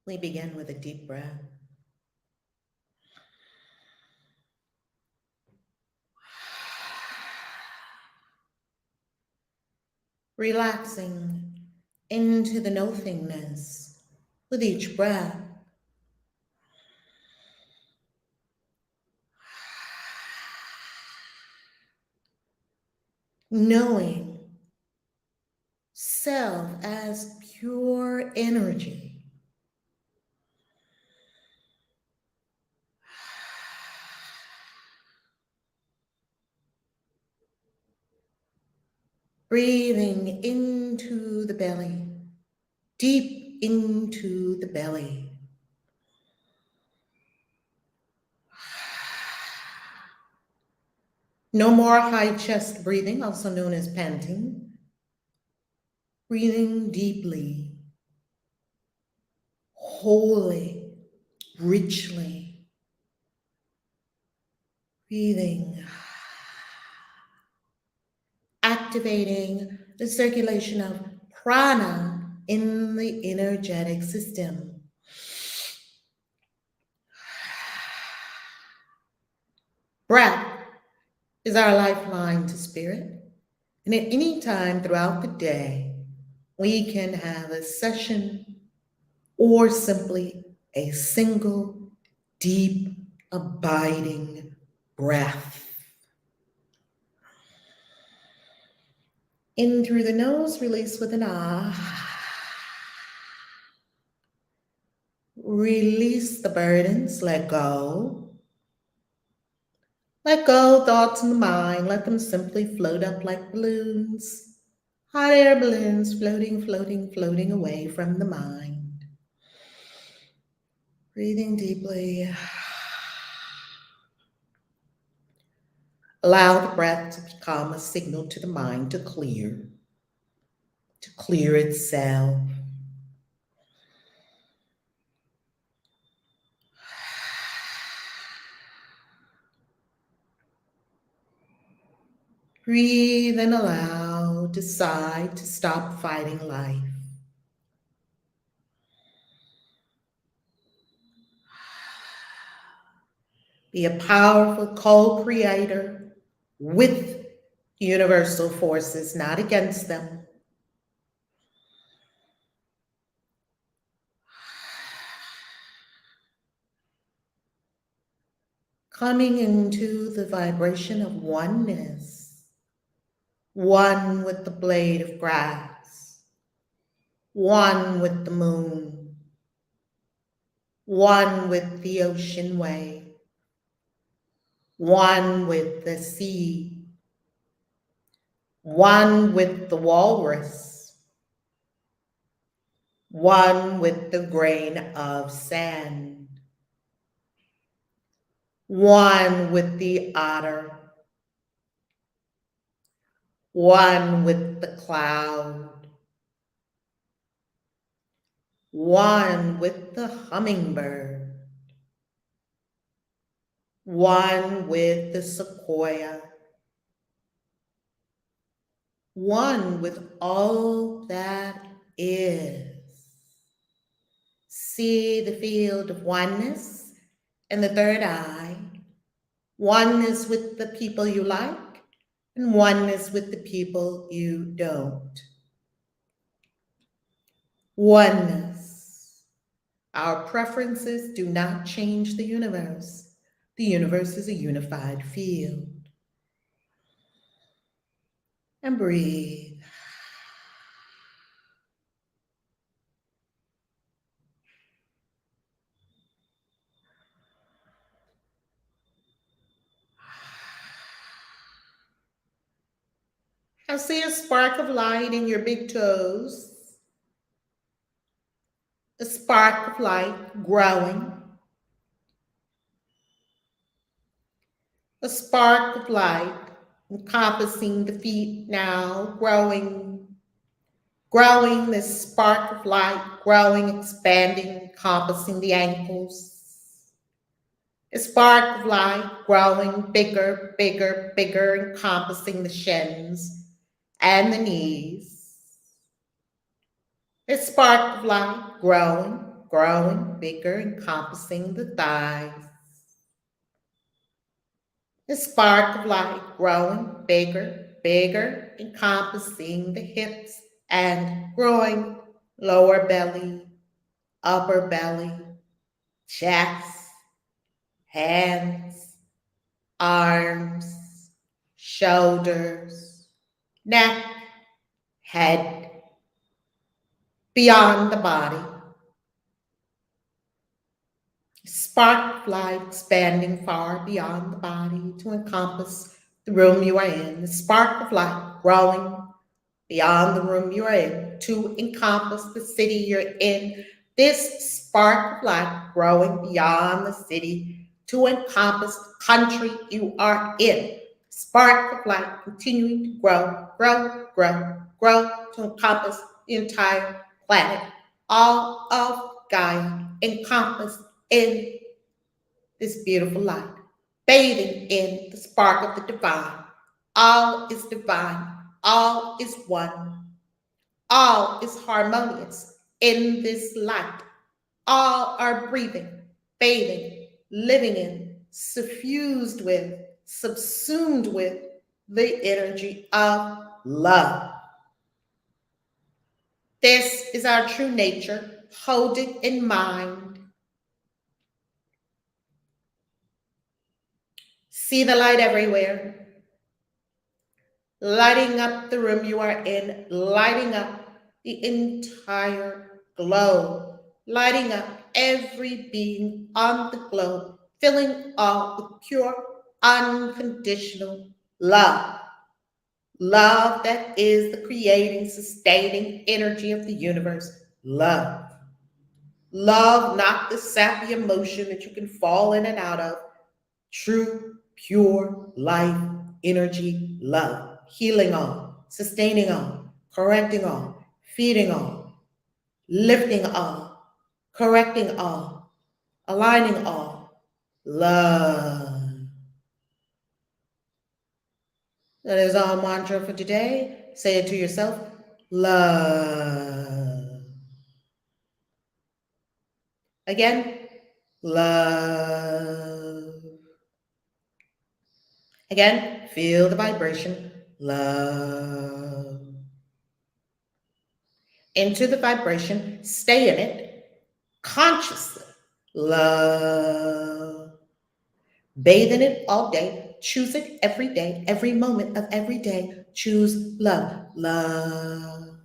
We begin with a deep breath. Relaxing into the nothingness with each breath. Knowing self as pure energy. Breathing into the belly, deep into the belly. No more high chest breathing, also known as panting. Breathing deeply, wholly, richly. Breathing, activating the circulation of prana in the energetic system. Breath is our lifeline to spirit, and at any time throughout the day, we can have a session or simply a single, deep, abiding breath. In through the nose, release with an ah. Release the burdens, let go. Let go thoughts in the mind, let them simply float up like balloons. Hot air balloons floating, floating, floating away from the mind. Breathing deeply. Allow the breath to become a signal to the mind to clear itself. Breathe and allow, decide to stop fighting life. Be a powerful co-creator with universal forces, not against them. Coming into the vibration of oneness, one with the blade of grass, one with the moon, one with the ocean wave, one with the sea, one with the walrus, one with the grain of sand, one with the otter, one with the cloud, one with the hummingbird, one with the sequoia, one with all that is. See the field of oneness in the third eye, oneness with the people you like, and oneness with the people you don't. Oneness. Our preferences do not change the universe. The universe is a unified field. And breathe. I see a spark of light in your big toes. A spark of light growing. A spark of light encompassing the feet now, growing, this spark of light, growing, expanding, encompassing the ankles. A spark of light growing bigger, bigger, bigger, encompassing the shins and the knees. A spark of light growing, growing bigger, encompassing the thighs. The spark of light growing bigger, encompassing the hips and growing lower belly, upper belly, chest, hands, arms, shoulders, neck, head, beyond the body. Spark of light expanding far beyond the body to encompass the room you are in. The spark of light growing beyond the room you are in to encompass the city you're in. This spark of light growing beyond the city to encompass the country you are in. Spark of light continuing to grow to encompass the entire planet. All of Gaia encompassed in this beautiful light, bathing in the spark of the divine. All is divine, all is one, all is harmonious in this light. All are breathing, bathing, living in, suffused with, subsumed with the energy of love. This is our true nature. Hold it in mind. See the light everywhere, lighting up the room you are in, lighting up the entire globe, lighting up every being on the globe, filling all with pure, unconditional love. Love that is the creating, sustaining energy of the universe. Love. Love, not the sappy emotion that you can fall in and out of. True, pure life, energy, love, healing all, sustaining all, correcting all, feeding all, lifting all, correcting all, aligning all, love. That is our mantra for today. Say it to yourself, love. Again, love. Again, feel the vibration, love. Into the vibration, stay in it, consciously, love. Bathe in it all day, choose it every day, every moment of every day, choose love, love.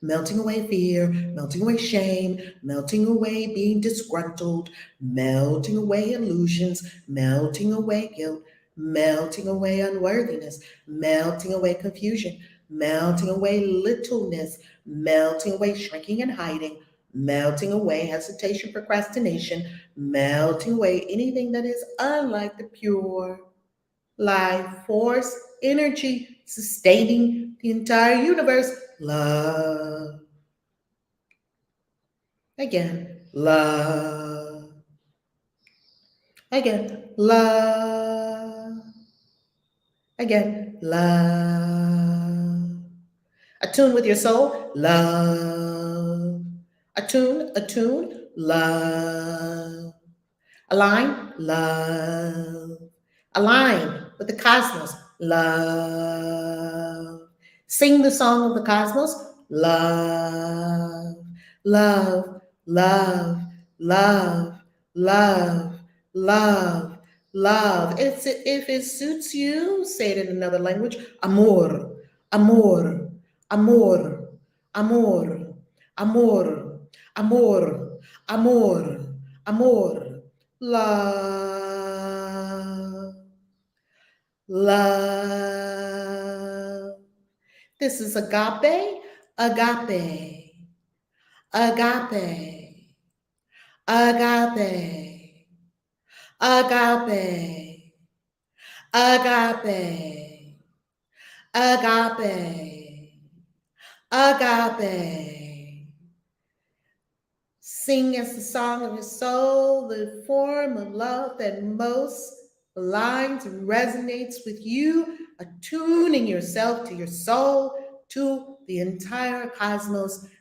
Melting away fear, melting away shame, melting away being disgruntled, melting away illusions, melting away guilt, melting away unworthiness, melting away confusion, melting away littleness, melting away shrinking and hiding, melting away hesitation, procrastination, melting away anything that is unlike the pure life force, energy, sustaining the entire universe, love. Again, love. Again, love. Again, love. Attune with your soul, love. Attune, love. Align, love. Align with the cosmos, love. Sing the song of the cosmos, love. Love, love, love, love, love, love. If it suits you, say it in another language. Amor, amor, amor, amor, amor, amor, amor, amor. Love, love. This is agape, agape, agape, agape, agape, agape, agape, agape. Sing as the song of your soul, the form of love that most aligns and resonates with you, attuning yourself to your soul, to the entire cosmos,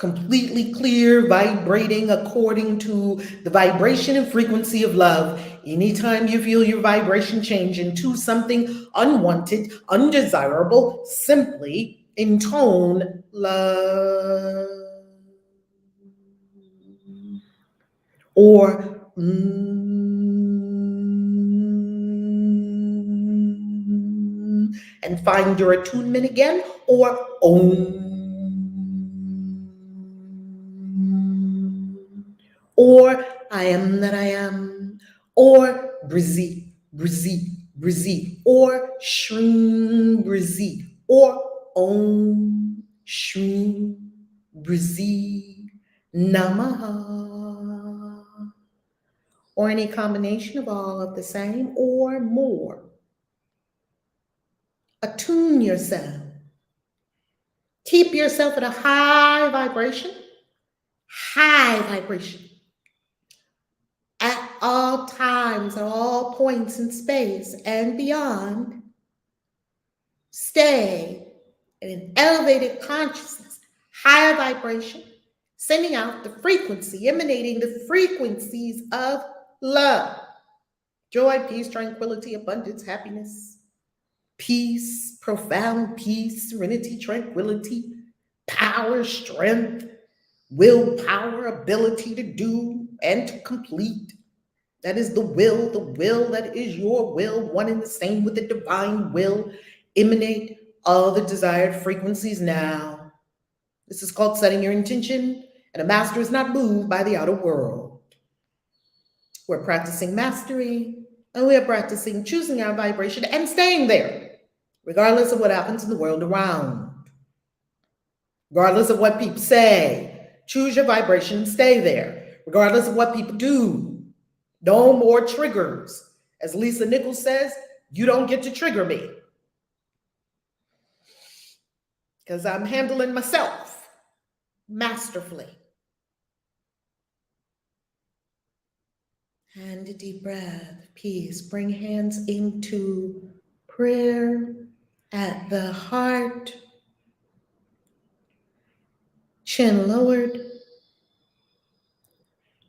completely clear, vibrating according to the vibration and frequency of love. Anytime you feel your vibration change into something unwanted, undesirable, simply intone love. Or and find your attunement again, or or I am that I am, or Brizzy, Brizzy, Brizzy, or Shroom Brizzy, or Om Shroom Brizzy Namaha, or any combination of all of the same or more. Attune yourself. Keep yourself at a high vibration at all times, at all points in space and beyond. Stay in an elevated consciousness, higher vibration, sending out the frequency, emanating the frequencies of love, joy, peace, tranquility, abundance, happiness, peace, profound peace, serenity, tranquility, power, strength, willpower, ability to do and to complete. That is the will that is your will, one and the same with the divine will. Emanate all the desired frequencies now. This is called setting your intention, and a master is not moved by the outer world. We're practicing mastery, and we are practicing choosing our vibration and staying there, regardless of what happens in the world around. Regardless of what people say, choose your vibration and stay there, regardless of what people do. No more triggers. As Lisa Nichols says, you don't get to trigger me, because I'm handling myself masterfully. And a deep breath, peace. Bring hands into prayer at the heart. Chin lowered.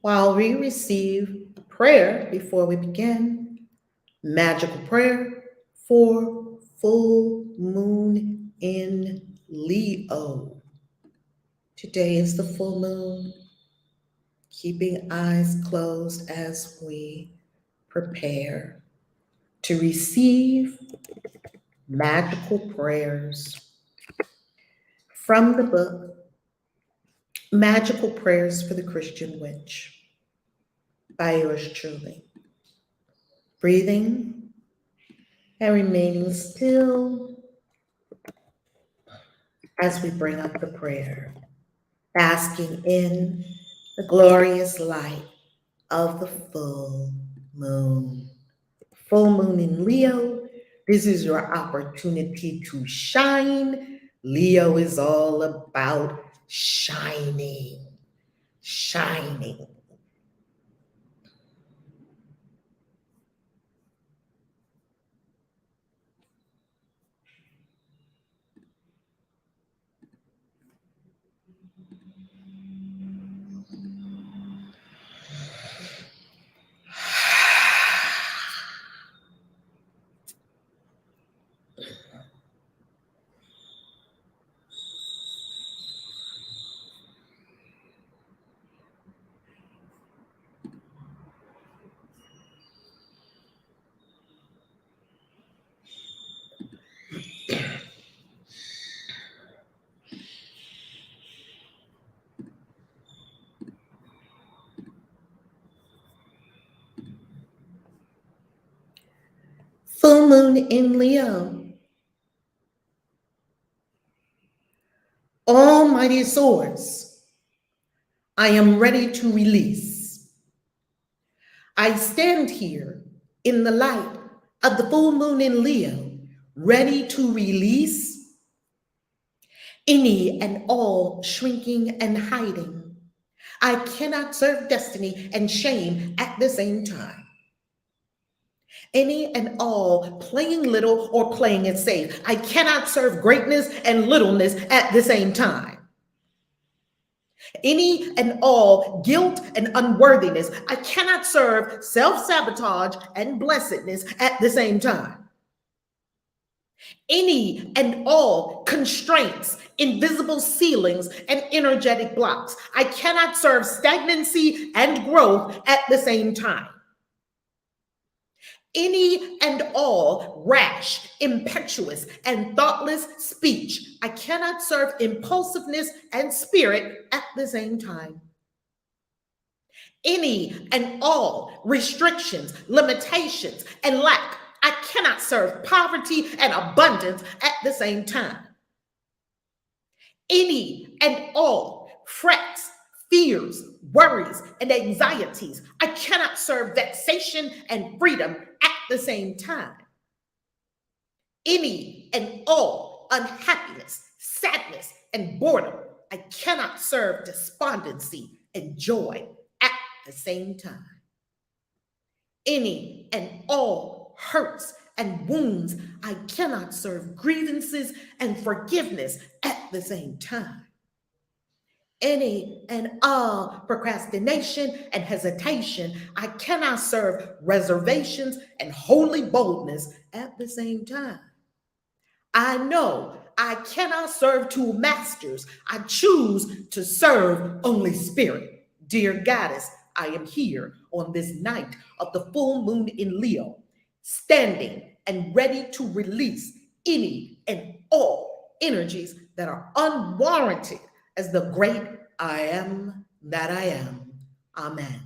While we receive a prayer before we begin, magical prayer for full moon in Leo. Today is the full moon. Keeping eyes closed as we prepare to receive magical prayers from the book Magical Prayers for the Christian Witch by yours truly. Breathing and remaining still as we bring up the prayer, basking in the glorious light of the full moon. Full moon in Leo, this is your opportunity to shine. Leo is all about shining, shining. Full moon in Leo. Almighty source, I am ready to release. I stand here in the light of the full moon in Leo, ready to release any and all shrinking and hiding. I cannot serve destiny and shame at the same time. Any and all playing little or playing it safe. I cannot serve greatness and littleness at the same time. Any and all guilt and unworthiness. I cannot serve self-sabotage and blessedness at the same time. Any and all constraints, invisible ceilings, and energetic blocks. I cannot serve stagnancy and growth at the same time. Any and all rash, impetuous, and thoughtless speech. I cannot serve impulsiveness and spirit at the same time. Any and all restrictions, limitations, and lack. I cannot serve poverty and abundance at the same time. Any and all frets, fears, worries, and anxieties. I cannot serve vexation and freedom at the same time. Any and all unhappiness, sadness, and boredom. I cannot serve despondency and joy at the same time. Any and all hurts and wounds. I cannot serve grievances and forgiveness at the same time. Any and all procrastination and hesitation. I cannot serve reservations and holy boldness at the same time. I know I cannot serve two masters. I choose to serve only spirit. Dear Goddess, I am here on this night of the full moon in Leo, standing and ready to release any and all energies that are unwarranted as the great I am that I am. Amen.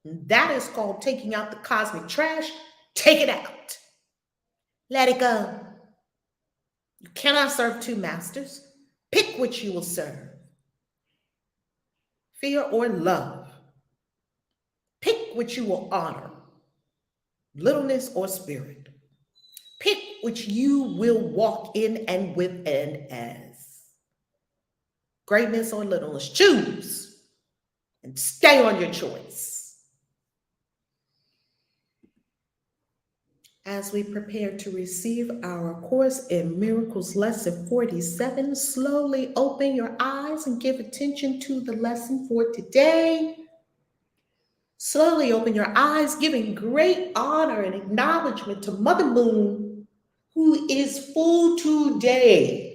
That is called taking out the cosmic trash. Take it out. Let it go. You cannot serve two masters. Pick which you will serve. Fear or love. Pick which you will honor. Littleness or spirit. Pick which you will walk in and with and as. Greatness or littleness. Choose and stay on your choice. As we prepare to receive our Course in Miracles Lesson 47, slowly open your eyes and give attention to the lesson for today. Slowly open your eyes, giving great honor and acknowledgement to Mother Moon, who is full today.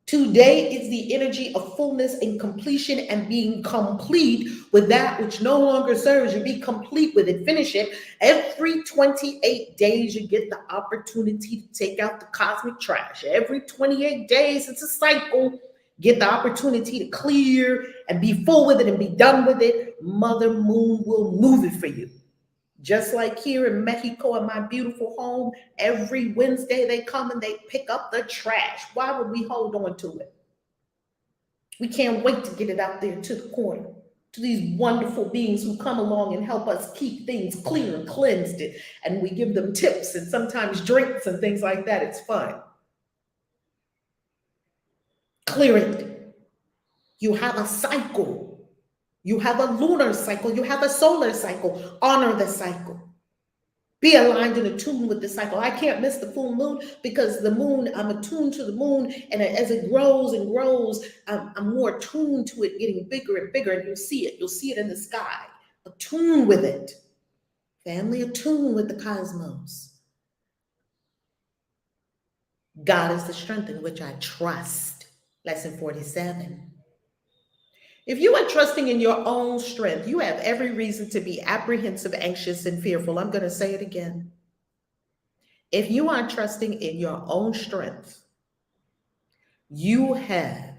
Today is the energy of fullness and completion and being complete with that which no longer serves you. Be complete with it. Finish it. Every 28 days, you get the opportunity to take out the cosmic trash. Every 28 days, it's a cycle. Get the opportunity to clear and be full with it and be done with it. Mother Moon will move it for you. Just like here in Mexico, in my beautiful home, every Wednesday they come and they pick up the trash. Why would we hold on to it? We can't wait to get it out there to the corner, to these wonderful beings who come along and help us keep things clear and cleansed. And we give them tips and sometimes drinks and things like that. It's fun. Clear it. You have a cycle. You have a lunar cycle. You have a solar cycle. Honor the cycle. Be aligned and attuned with the cycle. I can't miss the full moon because the moon, I'm attuned to the moon. And as it grows and grows, I'm more attuned to it getting bigger and bigger. And you'll see it. You'll see it in the sky. Attune with it. Family, attune with the cosmos. God is the strength in which I trust. Lesson 47. If you are trusting in your own strength, you have every reason to be apprehensive, anxious, and fearful. I'm going to say it again. If you are trusting in your own strength, you have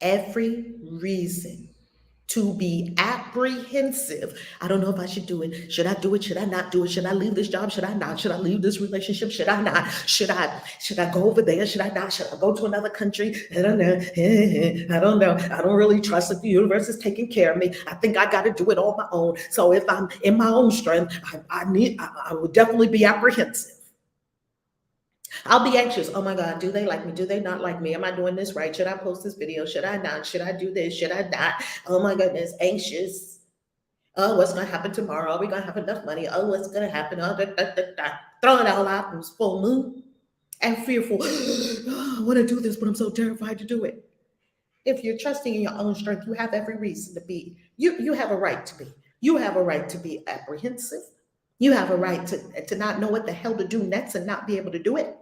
every reason to be apprehensive. I don't know if I should do it. Should I do it? Should I not do it? Should I leave this job? Should I not? Should I leave this relationship? Should I not? Should I go over there? Should I not? Should I go to another country? I don't know. I don't know. I don't really trust that the universe is taking care of me. I think I got to do it on my own. So if I'm in my own strength, I would definitely be apprehensive. I'll be anxious. Oh my God, do they like me? Do they not like me? Am I doing this right? Should I post this video? Should I not? Should I do this? Should I not? Oh my goodness, anxious. Oh, what's going to happen tomorrow? Are we going to have enough money? Oh, what's going to happen? Oh, throw it all out. It's full moon and fearful. Oh, I want to do this, but I'm so terrified to do it. If you're trusting in your own strength, you have every reason to be. You have a right to be. You have a right to be apprehensive. You have a right to not know what the hell to do next and not be able to do it.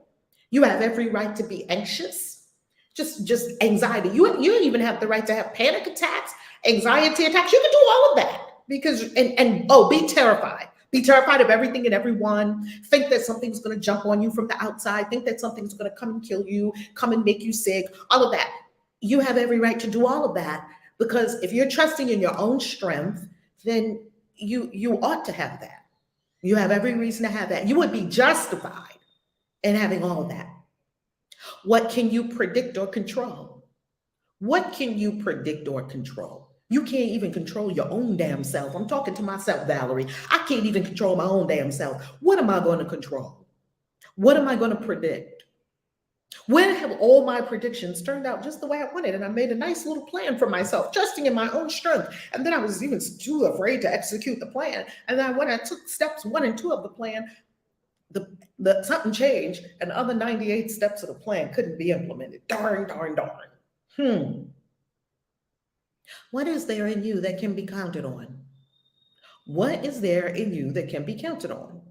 You have every right to be anxious. Just anxiety. You even have the right to have panic attacks, anxiety attacks. You can do all of that because and oh, be terrified. Be terrified of everything and everyone. Think that something's going to jump on you from the outside. Think that something's going to come and kill you, come and make you sick. All of that. You have every right to do all of that because if you're trusting in your own strength, then you ought to have that. You have every reason to have that. You would be justified in having all of that. What can you predict or control? What can you predict or control? You can't even control your own damn self. I'm talking to myself, Valerie. I can't even control my own damn self. What am I going to control? What am I going to predict? When have all my predictions turned out just the way I wanted? And I made a nice little plan for myself, trusting in my own strength. And then I was even too afraid to execute the plan. And then when I took steps 1 and 2 of the plan, the something changed, and the other 98 steps of the plan couldn't be implemented. Darn. What is there in you that can be counted on? What is there in you that can be counted on?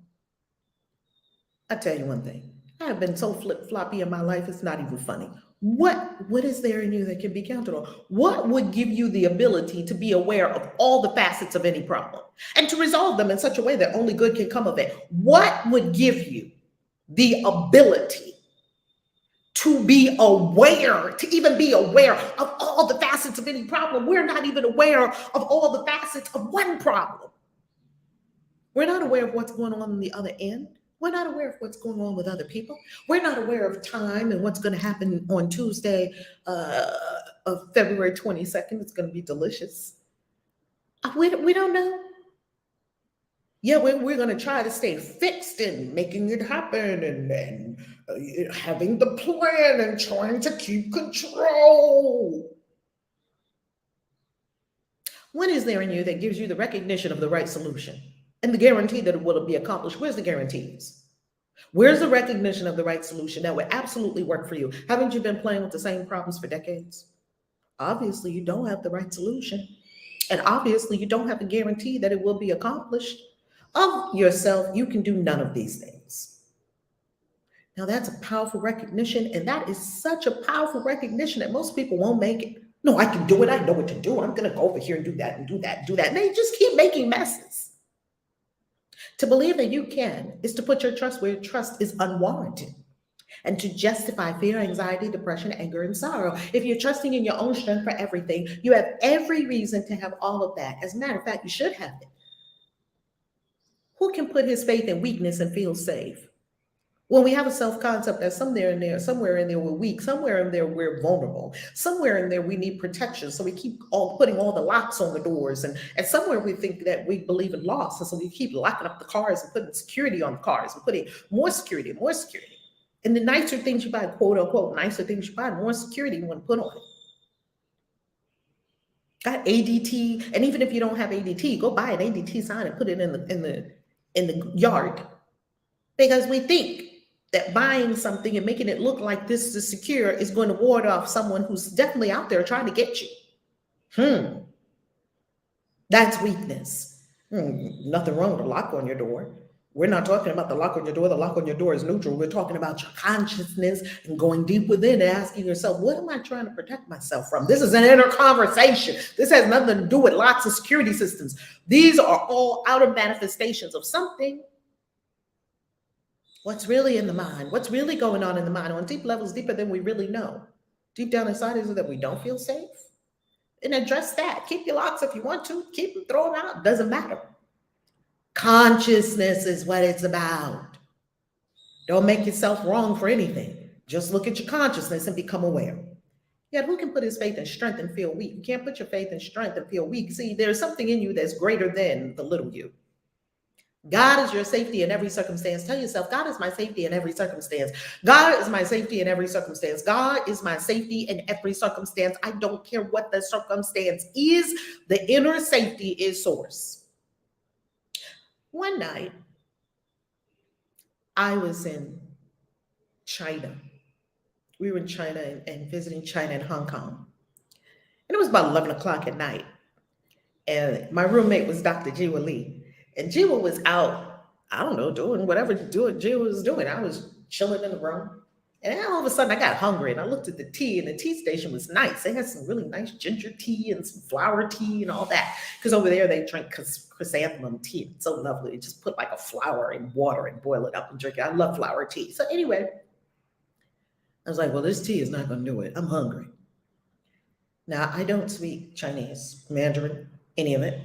I tell you one thing. I have been so flip-floppy in my life, it's not even funny. What is there in you that can be counted on? What would give you the ability to be aware of all the facets of any problem and to resolve them in such a way that only good can come of it? What would give you the ability to be aware, to even be aware of all the facets of any problem? We're not even aware of all the facets of one problem. We're not aware of what's going on on the other end. We're not aware of what's going on with other people. We're not aware of time and what's going to happen on Tuesday of February 22nd. It's going to be delicious. We don't know. Yeah, we're going to try to stay fixed in making it happen and having the plan and trying to keep control. What is there in you that gives you the recognition of the right solution and the guarantee that it will be accomplished? Where's the guarantees? Where's the recognition of the right solution that would absolutely work for you? Haven't you been playing with the same problems for decades? Obviously, you don't have the right solution. And obviously, you don't have a guarantee that it will be accomplished. Of yourself, you can do none of these things. Now, that's a powerful recognition, and that is such a powerful recognition that most people won't make it. No, I can do it. I know what to do. I'm going to go over here and do that and do that and do that. And they just keep making messes. To believe that you can is to put your trust where your trust is unwarranted and to justify fear, anxiety, depression, anger, and sorrow. If you're trusting in your own strength for everything, you have every reason to have all of that. As a matter of fact, you should have it. Who can put his faith in weakness and feel safe? When we have a self-concept that somewhere in there we're weak, somewhere in there we're vulnerable, somewhere in there we need protection. So we keep putting all the locks on the doors, and somewhere we think that we believe in loss. And so we keep locking up the cars and putting security on the cars and putting more security. And the nicer things you buy, quote unquote, nicer things you buy, more security you want to put on it. Got ADT, and even if you don't have ADT, go buy an ADT sign and put it in the yard. Because we think that buying something and making it look like this is secure is going to ward off someone who's definitely out there trying to get you. That's weakness. Nothing wrong with a lock on your door. We're not talking about the lock on your door. The lock on your door is neutral. We're talking about your consciousness and going deep within and asking yourself, what am I trying to protect myself from? This is an inner conversation. This has nothing to do with lots of security systems. These are all outer manifestations of something. What's really in the mind? What's really going on in the mind on deep levels, deeper than we really know? Deep down inside, is it that we don't feel safe? And address that. Keep your locks if you want to. Keep them, throw them out. Doesn't matter. Consciousness is what it's about. Don't make yourself wrong for anything. Just look at your consciousness and become aware. Yet who can put his faith in strength and feel weak? You can't put your faith in strength and feel weak. See, there's something in you that's greater than the little you. God is your safety in every circumstance. Tell yourself, God is my safety in every circumstance. God is my safety in every circumstance. God is my safety in every circumstance. I don't care what the circumstance is. The inner safety is source. One night, I was in China. We were in China and visiting China and Hong Kong. And it was about 11 o'clock at night. And my roommate was Dr. Jiwa Lee. And Jiwa was out, I don't know, doing whatever Jiwa was doing. I was chilling in the room. And then all of a sudden I got hungry and I looked at the tea, and the tea station was nice. They had some really nice ginger tea and some flower tea and all that. Because over there they drink chrysanthemum tea. It's so lovely. You just put like a flower in water and boil it up and drink it. I love flower tea. So anyway, I was like, well, this tea is not going to do it. I'm hungry. Now, I don't speak Chinese, Mandarin, any of it.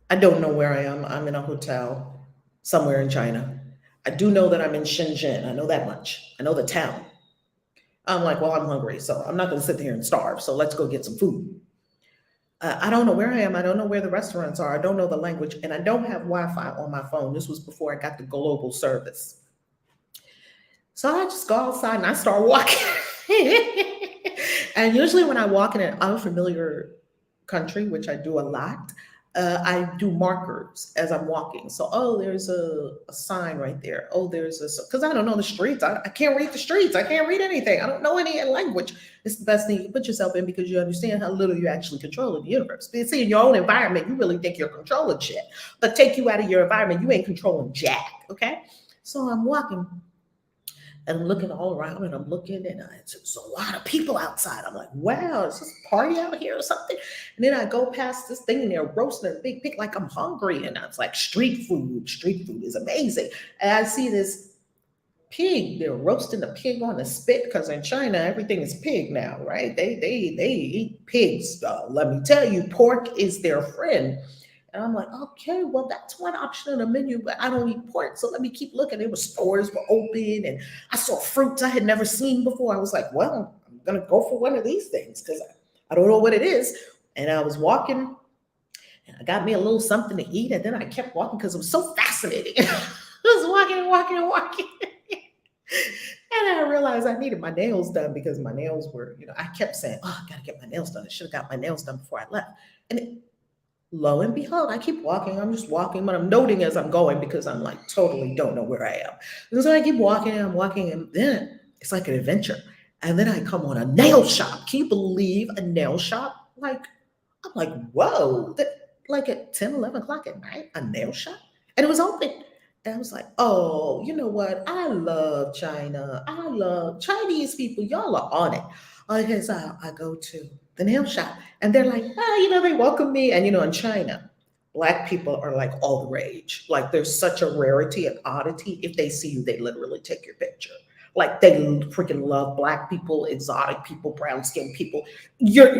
I don't know where I am. I'm in a hotel somewhere in China. I do know that I'm in Shenzhen. I know that much. I know the town. I'm like, well, I'm hungry, so I'm not going to sit here and starve. So let's go get some food. I don't know where I am. I don't know where the restaurants are. I don't know the language, and I don't have Wi-Fi on my phone. This was before I got the global service. So I just go outside and I start walking. And usually when I walk in an unfamiliar country, which I do a lot, I do markers as I'm walking. So, oh, there's a sign right there. Oh, because I don't know the streets. I can't read the streets. I can't read anything. I don't know any language. It's the best thing you can put yourself in, because you understand how little you actually control in the universe. But see, in your own environment, you really think you're controlling shit. But take you out of your environment, you ain't controlling jack, okay? So I'm walking. And I'm looking all around, and I'm looking, and there's a lot of people outside. I'm like, wow, is this a party out here or something? And then I go past this thing, and they're roasting a big pig like I'm hungry. And I was like, street food is amazing. And I see this pig, they're roasting the pig on the spit, because in China, everything is pig now, right? They eat pigs. Let me tell you, pork is their friend. And I'm like, okay, well, that's one option on the menu, but I don't eat pork. So let me keep looking. There were stores were open, and I saw fruits I had never seen before. I was like, well, I'm going to go for one of these things, because I don't know what it is. And I was walking, and I got me a little something to eat. And then I kept walking because it was so fascinating. I was walking and walking and walking. And I realized I needed my nails done, because my nails were, I kept saying, oh, I got to get my nails done. I should have got my nails done before I left. And lo and behold, I keep walking. I'm just walking, but I'm noting as I'm going, because I'm like totally don't know where I am. And so I keep walking, I'm walking, and then it's like an adventure. And then I come on a nail shop. Can you believe a nail shop? I'm like, whoa, like at 10, 11 o'clock at night, a nail shop? And it was open. And I was like, oh, you know what? I love China. I love Chinese people. Y'all are on it. Okay, so I go to the nail shop, and they're like, they welcome me. And, in China, Black people are like all the rage. Like, there's such a rarity and oddity. If they see you, they literally take your picture. Like, they freaking love Black people, exotic people, brown skinned people. You're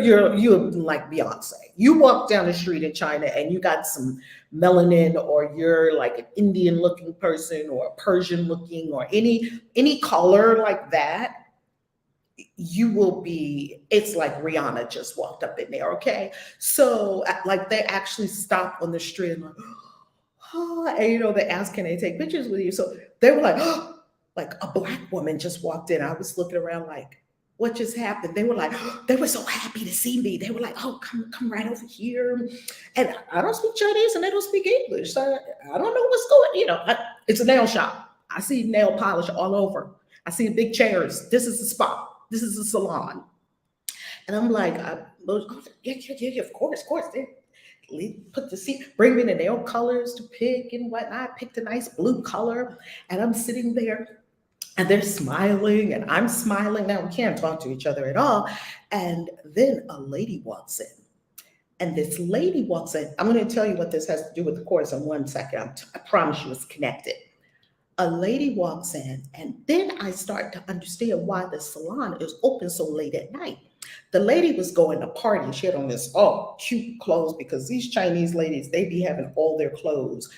like Beyonce. You walk down the street in China and you got some melanin, or you're like an Indian looking person, or a Persian looking, or any color like that, you will be, it's like Rihanna just walked up in there, okay? So like they actually stop on the street and like, oh, and they ask, can they take pictures with you? So they were like, oh, like a Black woman just walked in. I was looking around like, what just happened? They were like, oh, they were so happy to see me. They were like, oh, come right over here. And I don't speak Chinese and they don't speak English. So I don't know what's going, it's a nail shop. I see nail polish all over. I see big chairs. This is the spot. This is a salon. And I'm like, yeah, of course. They put the seat, bring me the nail colors to pick and whatnot. I picked a nice blue color, and I'm sitting there, and they're smiling, and I'm smiling. Now we can't talk to each other at all. And then a lady walks in. And this lady walks in. I'm going to tell you what this has to do with the course in 1 second. I promise you it's connected. A lady walks in, and then I start to understand why the salon is open so late at night. The lady was going to party. She had on this cute clothes, because these Chinese ladies, they be having all their clothes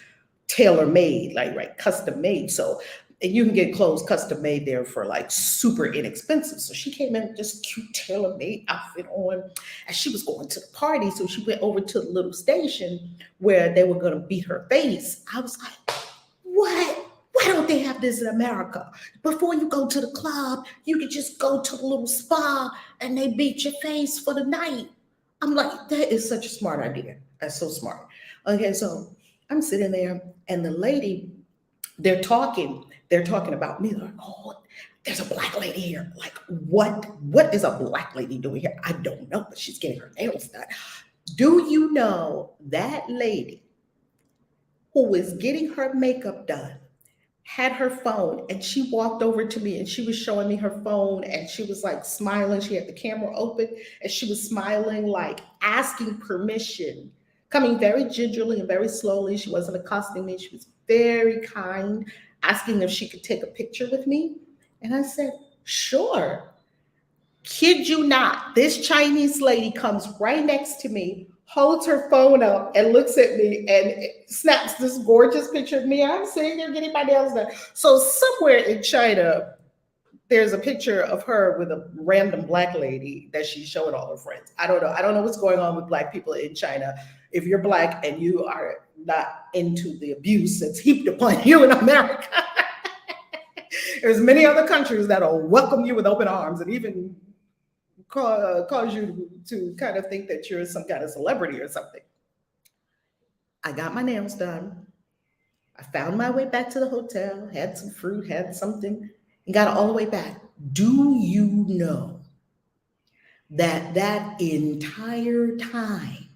tailor-made, like custom made. So you can get clothes custom made there for like super inexpensive. So she came in with this cute tailor-made outfit on, and she was going to the party. So she went over to the little station where they were going to beat her face. I was like, what? Why don't they have this in America? Before you go to the club, you could just go to the little spa and they beat your face for the night. I'm like, that is such a smart idea. That's so smart. Okay, so I'm sitting there, and the lady, they're talking about me. They're like, oh, there's a black lady here. Like, what is a black lady doing here? I don't know, but she's getting her nails done. Do you know that lady who was getting her makeup done had her phone, and she walked over to me and she was showing me her phone, and she was like smiling. She had the camera open and she was smiling, like asking permission, coming very gingerly and very slowly. She wasn't accosting me. She was very kind, asking if she could take a picture with me. And I said, sure. Kid you not, this Chinese lady comes right next to me, holds her phone up and looks at me and snaps this gorgeous picture of me. I'm sitting there getting my nails done. So somewhere in China, there's a picture of her with a random black lady that she's showing all her friends. I don't know. I don't know what's going on with black people in China. If you're black and you are not into the abuse that's heaped upon you in America, there's many other countries that'll welcome you with open arms and even cause you to kind of think that you're some kind of celebrity or something. I got my nails done. I found my way back to the hotel, had some fruit, had something, and got all the way back. Do you know that entire time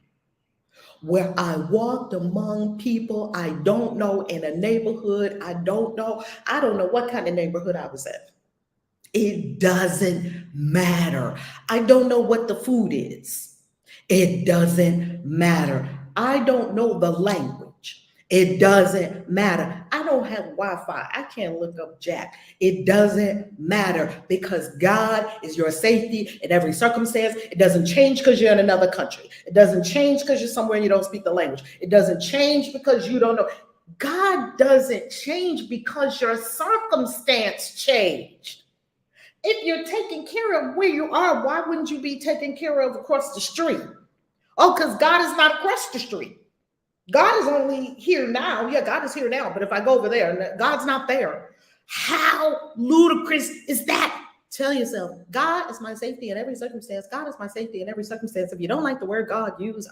where I walked among people I don't know in a neighborhood I don't know what kind of neighborhood I was in. It doesn't matter. I don't know what the food is. It doesn't matter. I don't know the language. It doesn't matter. I don't have Wi-Fi. I can't look up Jack. It doesn't matter, because God is your safety in every circumstance. It doesn't change because you're in another country. It doesn't change because you're somewhere and you don't speak the language. It doesn't change because you don't know. God doesn't change because your circumstance changed. If you're taking care of where you are, why wouldn't you be taken care of across the street? Oh, because God is not across the street. God is only here now. Yeah, God is here now. But if I go over there, God's not there. How ludicrous is that? Tell yourself, God is my safety in every circumstance. God is my safety in every circumstance. If you don't like the word God, use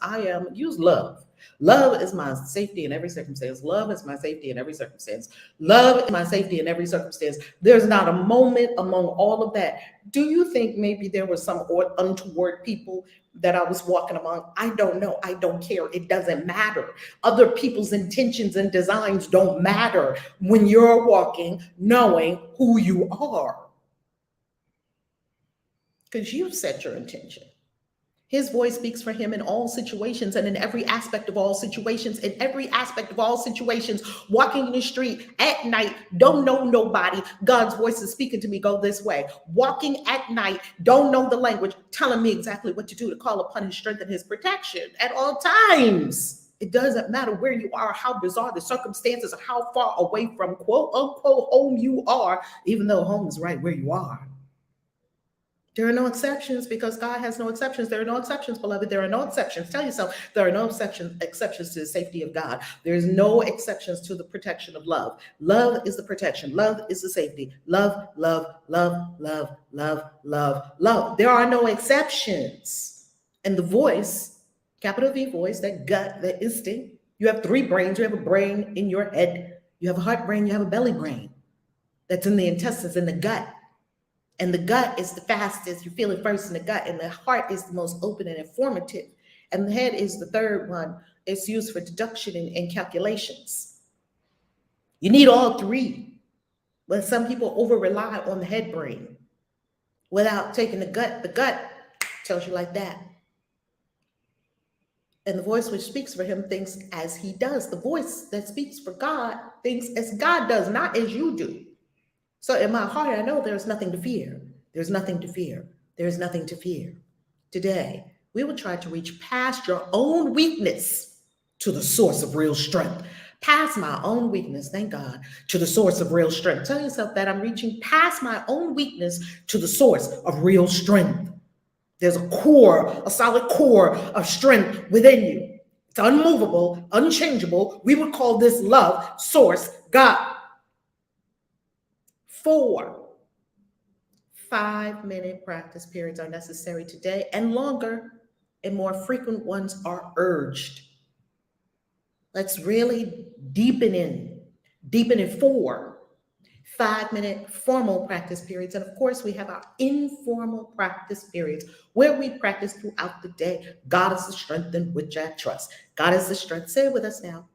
love. Love is my safety in every circumstance. Love is my safety in every circumstance. Love is my safety in every circumstance. There's not a moment among all of that. Do you think maybe there were some untoward people that I was walking among? I don't know. I don't care. It doesn't matter. Other people's intentions and designs don't matter when you're walking knowing who you are. Because you've set your intention. His voice speaks for him in all situations and in every aspect of all situations. In every aspect of all situations, walking in the street at night, don't know nobody. God's voice is speaking to me, go this way. Walking at night, don't know the language, telling me exactly what to do to call upon his strength and his protection at all times. It doesn't matter where you are, how bizarre the circumstances, or how far away from quote unquote home you are, even though home is right where you are. There are no exceptions, because God has no exceptions. There are no exceptions, beloved. There are no exceptions. Tell yourself there are no exceptions to the safety of God. There's no exceptions to the protection of love. Love is the protection. Love is the safety. Love, love, love, love, love, love, love. There are no exceptions. And the voice, capital V voice, that gut, that instinct, you have three brains. You have a brain in your head. You have a heart brain. You have a belly brain. That's in the intestines, in the gut. And the gut is the fastest. You feel it first in the gut. And the heart is the most open and informative. And the head is the third one. It's used for deduction and calculations. You need all three. But some people over-rely on the head brain without taking the gut. The gut tells you like that. And the voice which speaks for him thinks as he does. The voice that speaks for God thinks as God does, not as you do. So in my heart, I know there's nothing to fear. There's nothing to fear. There's nothing to fear. Today, we will try to reach past your own weakness to the source of real strength. Past my own weakness, thank God, to the source of real strength. Tell yourself that I'm reaching past my own weakness to the source of real strength. There's a core, a solid core of strength within you. It's unmovable, unchangeable. We would call this love, source, God. 4 5-minute practice periods are necessary today, and longer and more frequent ones are urged. Let's really deepen in 4 5-minute formal practice periods. And of course, we have our informal practice periods where we practice throughout the day. God is the strength in which I trust. God is the strength. Say it with us now.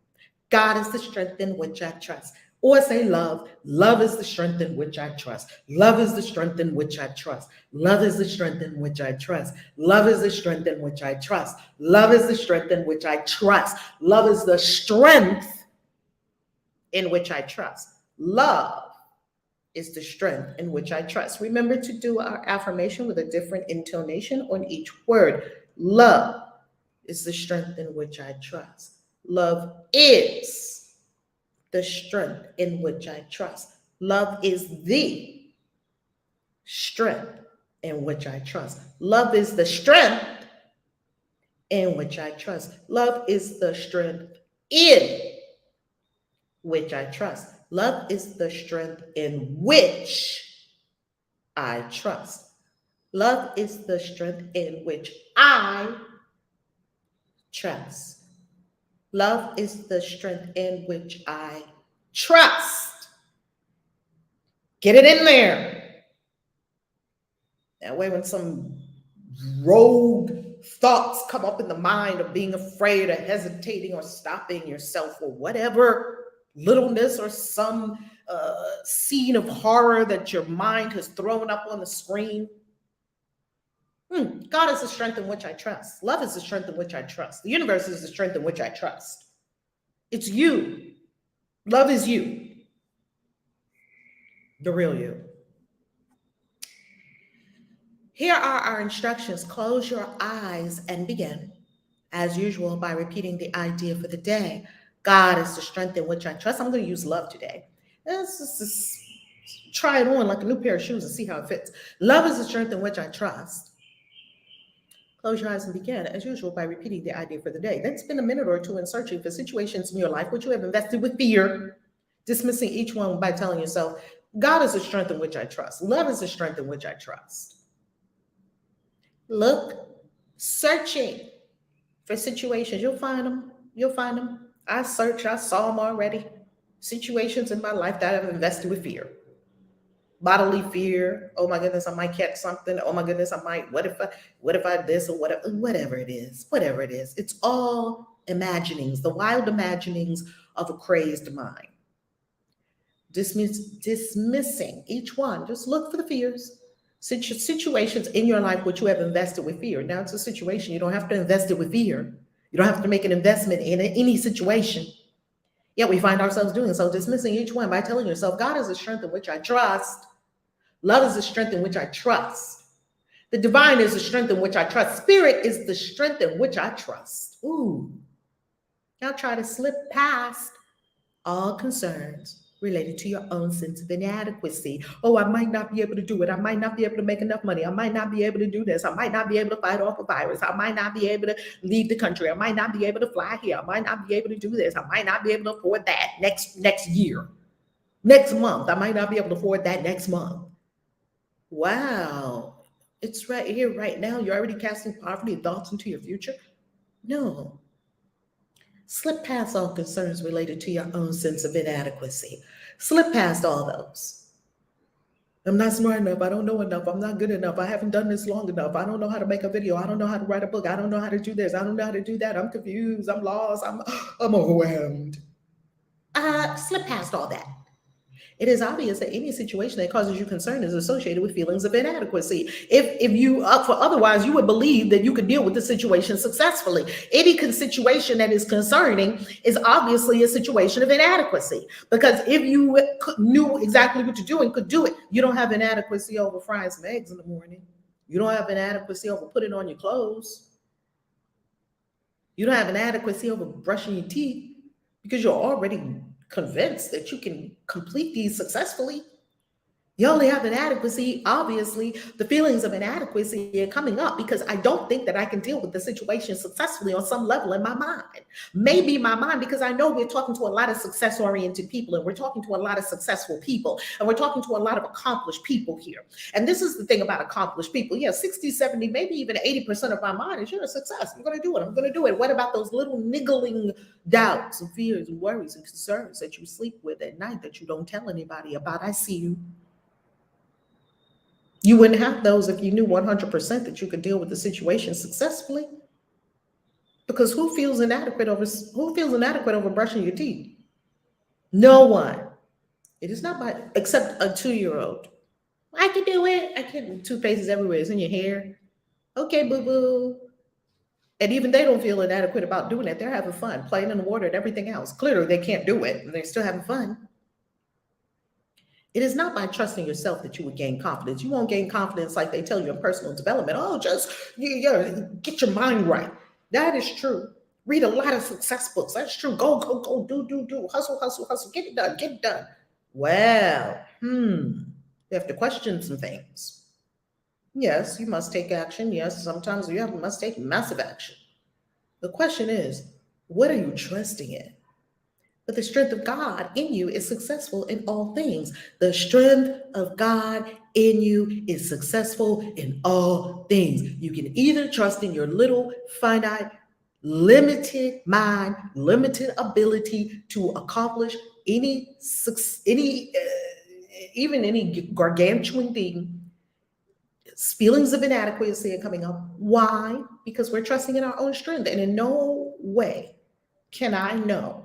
God is the strength in which I trust. Or say love. Love is the strength in which I trust. Love is the strength in which I trust. Love is the strength in which I trust. Love is the strength in which I trust. Love is the strength in which I trust. Love is the strength in which I trust. Love is the strength in which I trust. Remember to do our affirmation with a different intonation on each word. Love is the strength in which I trust. Love is the strength in which I trust. Love is the strength in which I trust. Love is the strength in which I trust. Love is the strength in which I trust. Love is the strength in which I trust. Love is the strength in which I trust. Love is the strength in which I trust. Get it in there. That way, when some rogue thoughts come up in the mind of being afraid or hesitating or stopping yourself or whatever littleness or some scene of horror that your mind has thrown up on the screen. God is the strength in which I trust. Love is the strength in which I trust. The universe is the strength in which I trust. It's you. Love is you. The real you. Here are our instructions. Close your eyes and begin, as usual, by repeating the idea for the day. God is the strength in which I trust. I'm going to use love today. Let's just try it on like a new pair of shoes and see how it fits. Love is the strength in which I trust. Close your eyes and begin, as usual, by repeating the idea for the day. Then spend a minute or two in searching for situations in your life which you have invested with fear, dismissing each one by telling yourself, God is the strength in which I trust. Love is the strength in which I trust. Look, searching for situations. You'll find them. You'll find them. I searched. I saw them already. Situations in my life that I've invested with fear. Bodily fear. Oh my goodness, I might catch something. Oh my goodness, I might. What if I this or whatever it is. Whatever it is. It's all imaginings, the wild imaginings of a crazed mind. Dismissing each one. Just look for the fears. Situations in your life which you have invested with fear. Now it's a situation. You don't have to invest it with fear. You don't have to make an investment in any situation. Yet we find ourselves doing so, dismissing each one by telling yourself, God is the strength in which I trust. Love is the strength in which I trust. The divine is the strength in which I trust. Spirit is the strength in which I trust. Ooh. Now try to slip past all concerns related to your own sense of inadequacy. Oh, I might not be able to do it. I might not be able to make enough money. I might not be able to do this. I might not be able to fight off a virus. I might not be able to leave the country. I might not be able to fly here. I might not be able to do this. I might not be able to afford that next year. Next month. I might not be able to afford that next month. Wow. It's right here, right now. You're already casting poverty thoughts into your future? No. Slip past all concerns related to your own sense of inadequacy. Slip past all those. I'm not smart enough. I don't know enough. I'm not good enough. I haven't done this long enough. I don't know how to make a video. I don't know how to write a book. I don't know how to do this. I don't know how to do that. I'm confused. I'm lost. I'm overwhelmed. Slip past all that. It is obvious that any situation that causes you concern is associated with feelings of inadequacy. If you for otherwise, you would believe that you could deal with the situation successfully. Any situation that is concerning is obviously a situation of inadequacy. Because if you knew exactly what to do and could do it, you don't have inadequacy over frying some eggs in the morning. You don't have inadequacy over putting on your clothes. You don't have inadequacy over brushing your teeth because you're already convinced that you can complete these successfully. You only have inadequacy, obviously, the feelings of inadequacy are coming up because I don't think that I can deal with the situation successfully on some level in my mind. Maybe my mind, because I know we're talking to a lot of success oriented people and we're talking to a lot of successful people and we're talking to a lot of accomplished people here. And this is the thing about accomplished people. Yeah, 60, 70, maybe even 80% of my mind is you're a success. I'm going to do it. I'm going to do it. What about those little niggling doubts and fears and worries and concerns that you sleep with at night that you don't tell anybody about? I see you. You wouldn't have those if you knew 100% that you could deal with the situation successfully. Because who feels inadequate over brushing your teeth? No one. It is not by except a 2-year-old. I can do it. I can. Toothpaste is everywhere. It's in your hair. Okay, boo boo. And even they don't feel inadequate about doing it. They're having fun, playing in the water and everything else. Clearly, they can't do it, and they're still having fun. It is not by trusting yourself that you would gain confidence. You won't gain confidence like they tell you in personal development. Oh, just get your mind right. That is true. Read a lot of success books. That's true. Go, do. Hustle, hustle, hustle. Get it done, get it done. Well, you have to question some things. Yes, you must take action. Yes, sometimes must take massive action. The question is, what are you trusting in? But the strength of God in you is successful in all things. The strength of God in you is successful in all things. You can either trust in your little, finite, limited mind, limited ability to accomplish any even any gargantuan thing. Feelings of inadequacy are coming up. Why? Because we're trusting in our own strength, and in no way can I know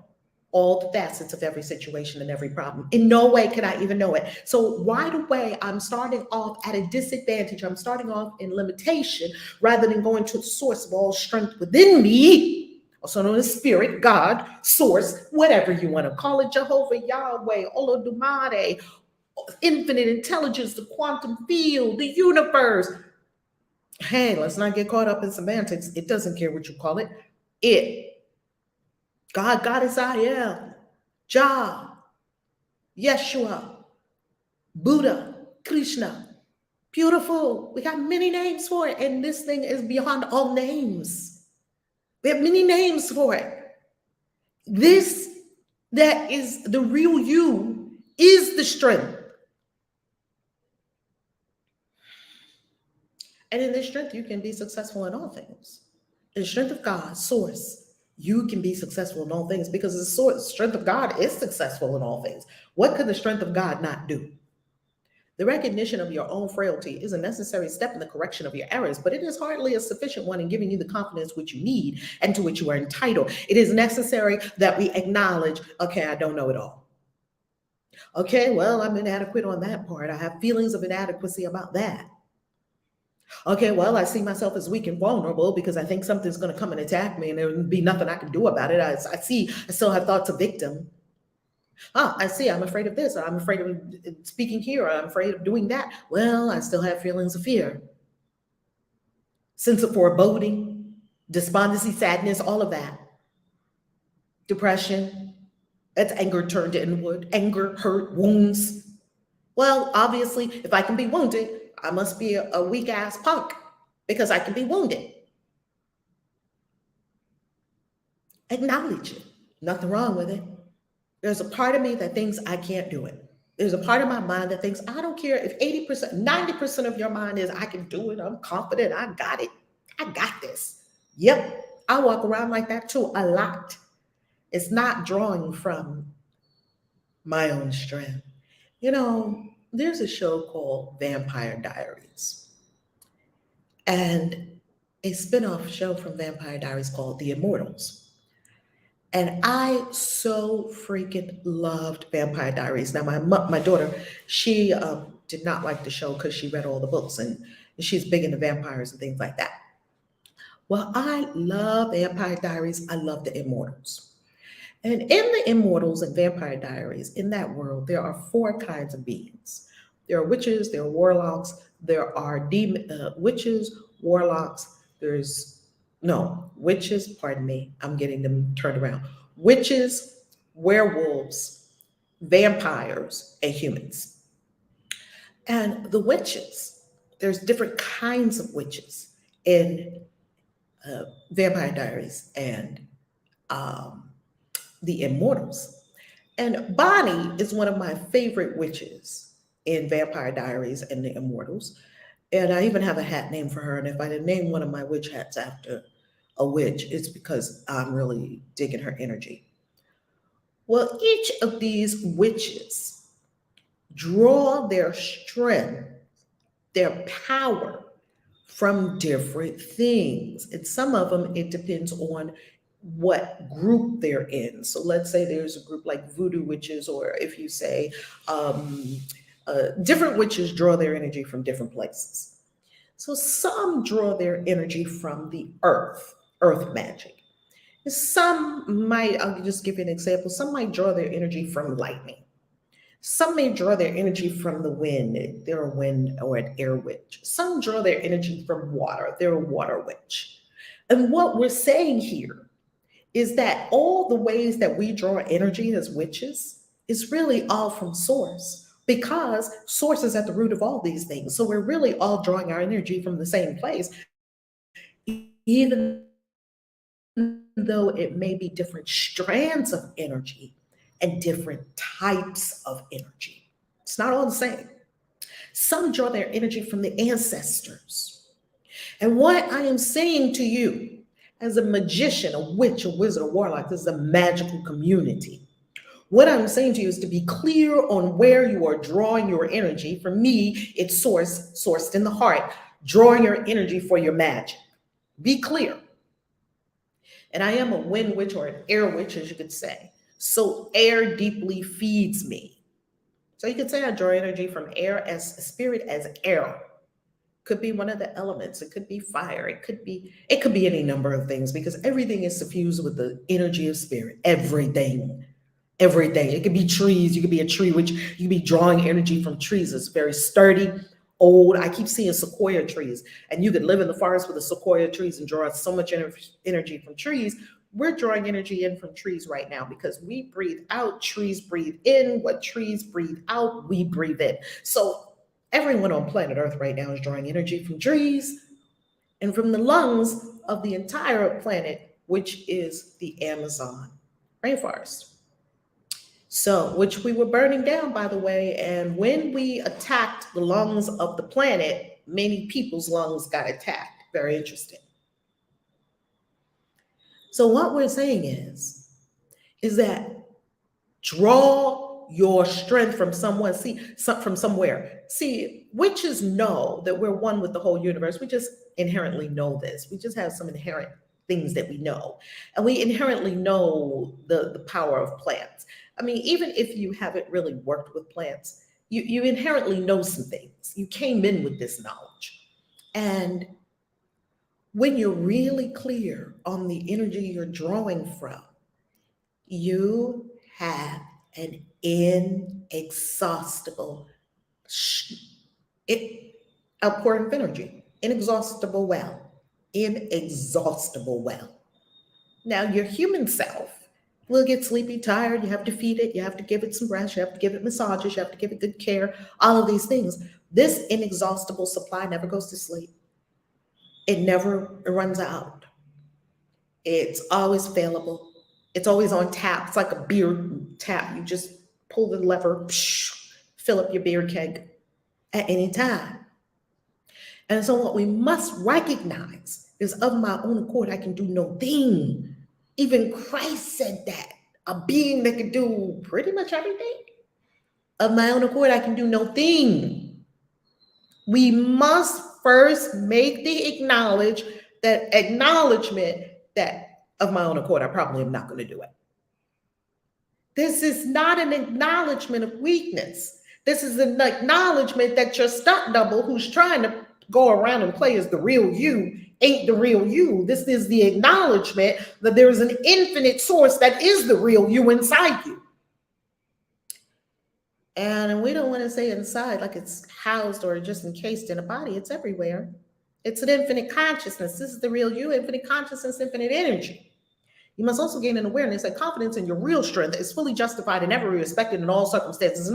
all the facets of every situation and every problem. In no way can I even know it. So right away, I'm starting off at a disadvantage. I'm starting off in limitation rather than going to the source of all strength within me, also known as spirit, God, source, whatever you want to call it, Jehovah, Yahweh, Olodumare, infinite intelligence, the quantum field, the universe. Hey, let's not get caught up in semantics. It doesn't care what you call it. God, Goddess I am, Jah, Yeshua, Buddha, Krishna. Beautiful. We got many names for it. And this thing is beyond all names. We have many names for it. This, that is the real you, is the strength. And in this strength, you can be successful in all things. In the strength of God, source, you can be successful in all things because the strength of God is successful in all things. What could the strength of God not do? The recognition of your own frailty is a necessary step in the correction of your errors, but it is hardly a sufficient one in giving you the confidence which you need and to which you are entitled. It is necessary that we acknowledge, okay, I don't know it all. Okay, well, I'm inadequate on that part. I have feelings of inadequacy about that. Okay, well, I see myself as weak and vulnerable because I think something's going to come and attack me and there would be nothing I can do about it. I still have thoughts of victim. I see, I'm afraid of this, or I'm afraid of speaking here, or I'm afraid of doing that. Well, I still have feelings of fear, sense of foreboding, despondency, sadness, all of that. Depression, that's anger turned inward, anger, hurt, wounds. Well, obviously, if I can be wounded, I must be a weak ass punk because I can be wounded. Acknowledge it. Nothing wrong with it. There's a part of me that thinks I can't do it. There's a part of my mind that thinks, I don't care if 80%, 90% of your mind is, I can do it. I'm confident. I got it. I got this. Yep. I walk around like that too a lot. It's not drawing from my own strength. You know, there's a show called Vampire Diaries and a spin-off show from Vampire Diaries called The Immortals. And I so freaking loved Vampire Diaries. Now, my daughter, she did not like the show because she read all the books and she's big into vampires and things like that. Well, I love Vampire Diaries. I love The Immortals. And in The Immortals and Vampire Diaries, in that world, there are 4 kinds of beings. There are witches, there are warlocks, there are witches, warlocks, witches, pardon me, I'm getting them turned around. Witches, werewolves, vampires, and humans. And the witches, there's different kinds of witches in Vampire Diaries and um, The Immortals. And Bonnie is one of my favorite witches in Vampire Diaries and The Immortals. And I even have a hat named for her. And if I did name one of my witch hats after a witch, it's because I'm really digging her energy. Well, each of these witches draw their strength, their power from different things. And some of them, it depends on what group they're in. So let's say there's a group like voodoo witches, or if you say different witches draw their energy from different places. So some draw their energy from the earth magic. Some might, I'll just give you an example, some might draw their energy from lightning. Some may draw their energy from the wind. They're a wind or an air witch. Some draw their energy from water. They're a water witch. And what we're saying here is that all the ways that we draw energy as witches is really all from source, because source is at the root of all these things. So we're really all drawing our energy from the same place, even though it may be different strands of energy and different types of energy. It's not all the same. Some draw their energy from the ancestors. And what I am saying to you as a magician, a witch, a wizard, a warlock, this is a magical community. What I'm saying to you is to be clear on where you are drawing your energy. For me, it's sourced in the heart, drawing your energy for your magic. Be clear. And I am a wind witch or an air witch, as you could say. So air deeply feeds me. So you could say I draw energy from air as spirit as air. Could be one of the elements. It could be fire. It could be any number of things, because everything is suffused with the energy of spirit. Everything. It could be trees. You could be a tree, which you could be drawing energy from trees. It's very sturdy, old. I keep seeing sequoia trees, and you could live in the forest with the sequoia trees and draw so much energy from trees. We're drawing energy in from trees right now because we breathe out, trees breathe in. What trees breathe out, we breathe in. So everyone on planet Earth right now is drawing energy from trees and from the lungs of the entire planet, which is the Amazon rainforest. So, which we were burning down, by the way. And when we attacked the lungs of the planet, many people's lungs got attacked. Very interesting. So what we're saying is that draw your strength from someone, from somewhere. See, witches know that we're one with the whole universe. We just inherently know this. We just have some inherent things that we know. And we inherently know the power of plants. I mean, even if you haven't really worked with plants, you inherently know some things. You came in with this knowledge. And when you're really clear on the energy you're drawing from, you have an inexhaustible outpouring of energy, inexhaustible well. Now, your human self will get sleepy, tired. You have to feed it. You have to give it some rest. You have to give it massages. You have to give it good care, all of these things. This inexhaustible supply never goes to sleep. It never runs out. It's always available. It's always on tap. It's like a beer tap. You just pull the lever, fill up your beer keg at any time. And so what we must recognize is, of my own accord, I can do no thing. Even Christ said that, a being that can do pretty much everything. Of my own accord, I can do no thing. We must first make the acknowledgement that of my own accord, I probably am not going to do it. This is not an acknowledgement of weakness. This is an acknowledgement that your stunt double, who's trying to go around and play as the real you, ain't the real you. This is the acknowledgement that there is an infinite source that is the real you inside you. And we don't want to say inside like it's housed or just encased in a body. It's everywhere. It's an infinite consciousness. This is the real you, infinite consciousness, infinite energy. You must also gain an awareness that confidence in your real strength is fully justified in every respect and in all circumstances,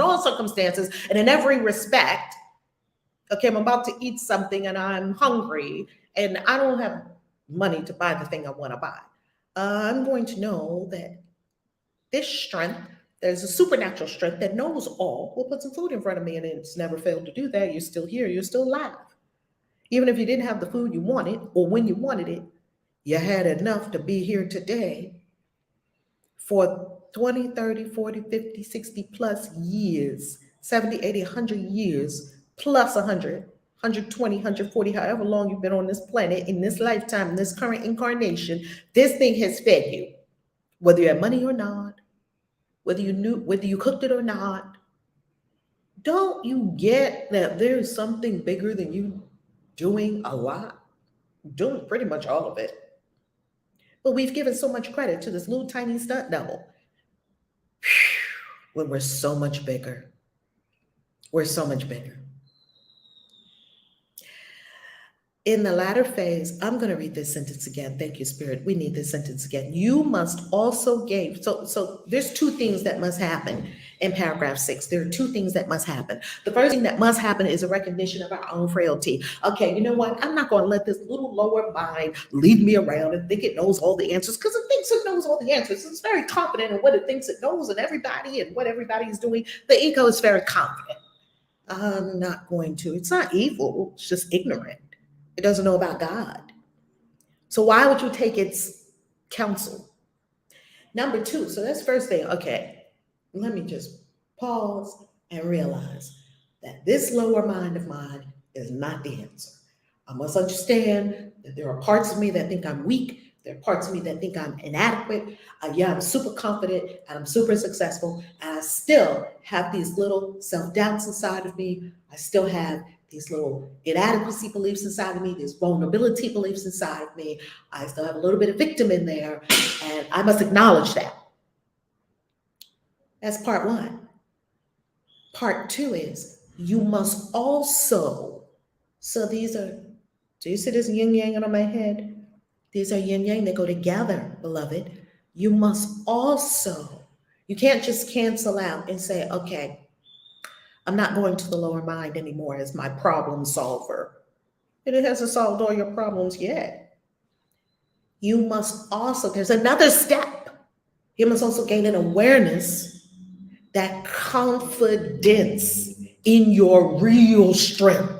and in every respect, Okay, I'm about to eat something and I'm hungry and I don't have money to buy the thing I want to buy. I'm going to know that this strength, there's a supernatural strength that knows all, will put some food in front of me, and it's never failed to do that. You're still here, you're still alive. Even if you didn't have the food you wanted or when you wanted it, you had enough to be here today for 20, 30, 40, 50, 60 plus years, 70, 80, 100 years, plus 100, 120, 140, however long you've been on this planet, in this lifetime, in this current incarnation, this thing has fed you, whether you had money or not, whether you cooked it or not. Don't you get that there's something bigger than you doing a lot, doing pretty much all of it? But we've given so much credit to this little tiny stunt double when we're so much bigger. We're so much bigger. In the latter phase, I'm going to read this sentence again. Thank you, Spirit. We need this sentence again. You must also gain. So there's two things that must happen in paragraph 6. There are two things that must happen. The first thing that must happen is a recognition of our own frailty. Okay, you know what? I'm not going to let this little lower mind lead me around and think it knows all the answers, because it thinks it knows all the answers. It's very confident in what it thinks it knows and everybody and what everybody is doing. The ego is very confident. I'm not going to. It's not evil. It's just ignorant. It doesn't know about God. So why would you take its counsel? Number 2, so that's first thing. Okay, let me just pause and realize that this lower mind of mine is not the answer. I must understand that there are parts of me that think I'm weak. There are parts of me that think I'm inadequate. I'm super confident and I'm super successful. And I still have these little self-doubts inside of me. I still have these little inadequacy beliefs inside of me, these vulnerability beliefs inside of me. I still have a little bit of victim in there, and I must acknowledge that. That's part 1. Part 2 is you must also, so these are, do you see this yin yang on my head? These are yin yang, they go together, beloved. You must also, you can't just cancel out and say, okay, I'm not going to the lower mind anymore as my problem solver. And it hasn't solved all your problems yet. You must also, there's another step. You must also gain an awareness that confidence in your real strength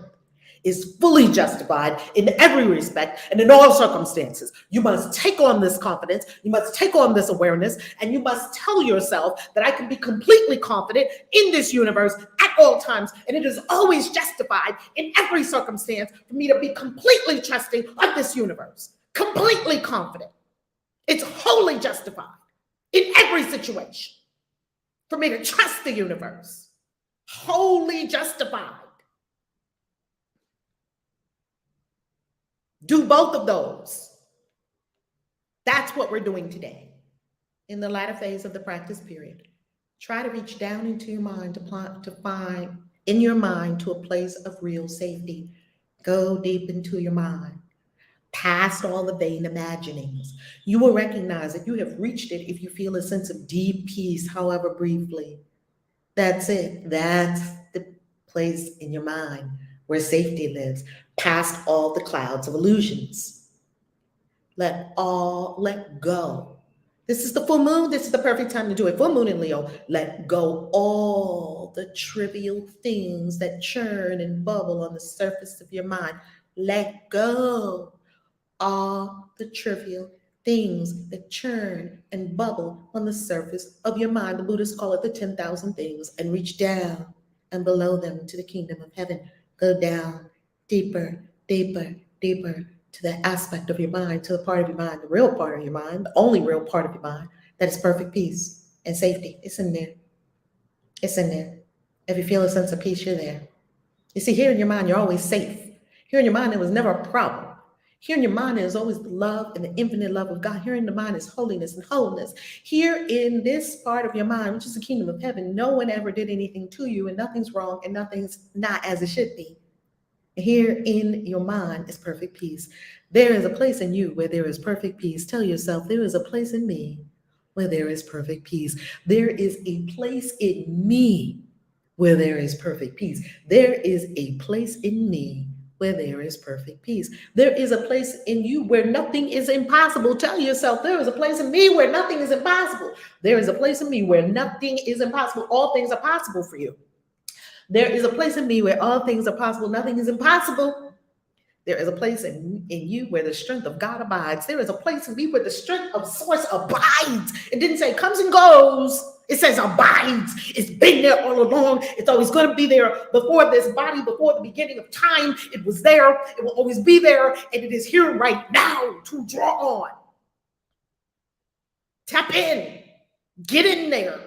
is fully justified in every respect and in all circumstances. You must take on this confidence, you must take on this awareness, and you must tell yourself that I can be completely confident in this universe at all times, and it is always justified in every circumstance for me to be completely trusting of this universe, completely confident. It's wholly justified in every situation for me to trust the universe, wholly justified. Do both of those. That's what we're doing today. In the latter phase of the practice period, try to reach down into your mind to find in your mind to a place of real safety. Go deep into your mind, past all the vain imaginings. You will recognize that you have reached it if you feel a sense of deep peace, however briefly. That's it. That's the place in your mind where safety lives, past all the clouds of illusions. Let go. This is the full moon. This is the perfect time to do it. Full moon in Leo. Let go all the trivial things that churn and bubble on the surface of your mind. Let go all the trivial things that churn and bubble on the surface of your mind. The Buddhists call it the 10,000 things, and reach down and below them to the kingdom of heaven. Go down deeper, deeper, deeper to that aspect of your mind, to the part of your mind, the real part of your mind, the only real part of your mind that is perfect peace and safety. It's in there. It's in there. If you feel a sense of peace, you're there. You see, here in your mind, you're always safe. Here in your mind, there was never a problem. Here in your mind is always the love and the infinite love of God. Here in the mind is holiness and wholeness. Here in this part of your mind, which is the kingdom of heaven, no one ever did anything to you, and nothing's wrong and nothing's not as it should be. Here in your mind is perfect peace. There is a place in you where there is perfect peace. Tell yourself, there is a place in me where there is perfect peace. There is a place in me where there is perfect peace. There is a place in me where there is perfect peace. There is a place in you where nothing is impossible. Tell yourself, there is a place in me where nothing is impossible. There is a place in me where nothing is impossible. All things are possible for you. There is a place in me where all things are possible. Nothing is impossible. There is a place in you where the strength of God abides. There is a place in me where the strength of source abides. It didn't say comes and goes. It says abides. It's been there all along. It's always going to be there. Before this body, before the beginning of time, it was there. It will always be there. And it is here right now to draw on. Tap in. Get in there.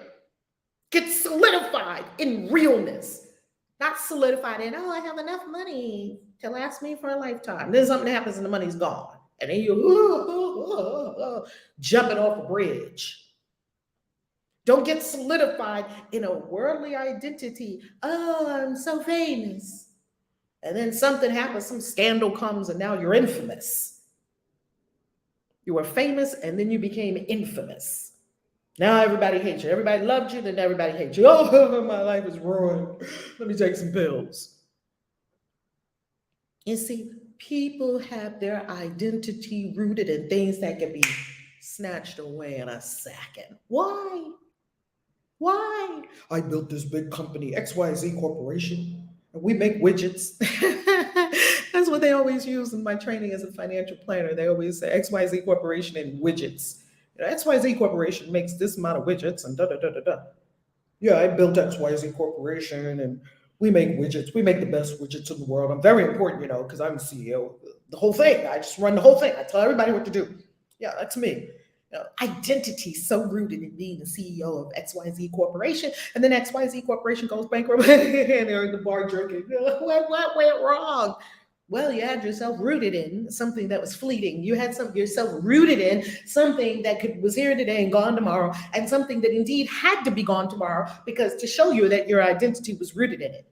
Get solidified in realness. Not solidified in, oh, I have enough money to last me for a lifetime. Then something happens and the money's gone. And then you're jumping off a bridge. Don't get solidified in a worldly identity. Oh, I'm so famous. And then something happens, some scandal comes, and now you're infamous. You were famous, and then you became infamous. Now everybody hates you. Everybody loved you, then everybody hates you. Oh, my life is ruined. Let me take some pills. You see, people have their identity rooted in things that can be snatched away in a second. Why? Why? I built this big company, XYZ Corporation, and we make widgets. That's what they always use in my training as a financial planner. They always say XYZ Corporation and widgets. XYZ Corporation makes this amount of widgets and da-da-da-da-da. Yeah, I built XYZ Corporation and we make widgets. We make the best widgets in the world. I'm very important, because I'm the CEO of the whole thing. I just run the whole thing. I tell everybody what to do. Yeah, that's me. Identity so rooted in being the CEO of XYZ Corporation, and then XYZ Corporation goes bankrupt and they're in the bar drinking. What went wrong? Well, you had yourself rooted in something that was fleeting. You had yourself rooted in something that was here today and gone tomorrow, and something that indeed had to be gone tomorrow because to show you that your identity was rooted in it.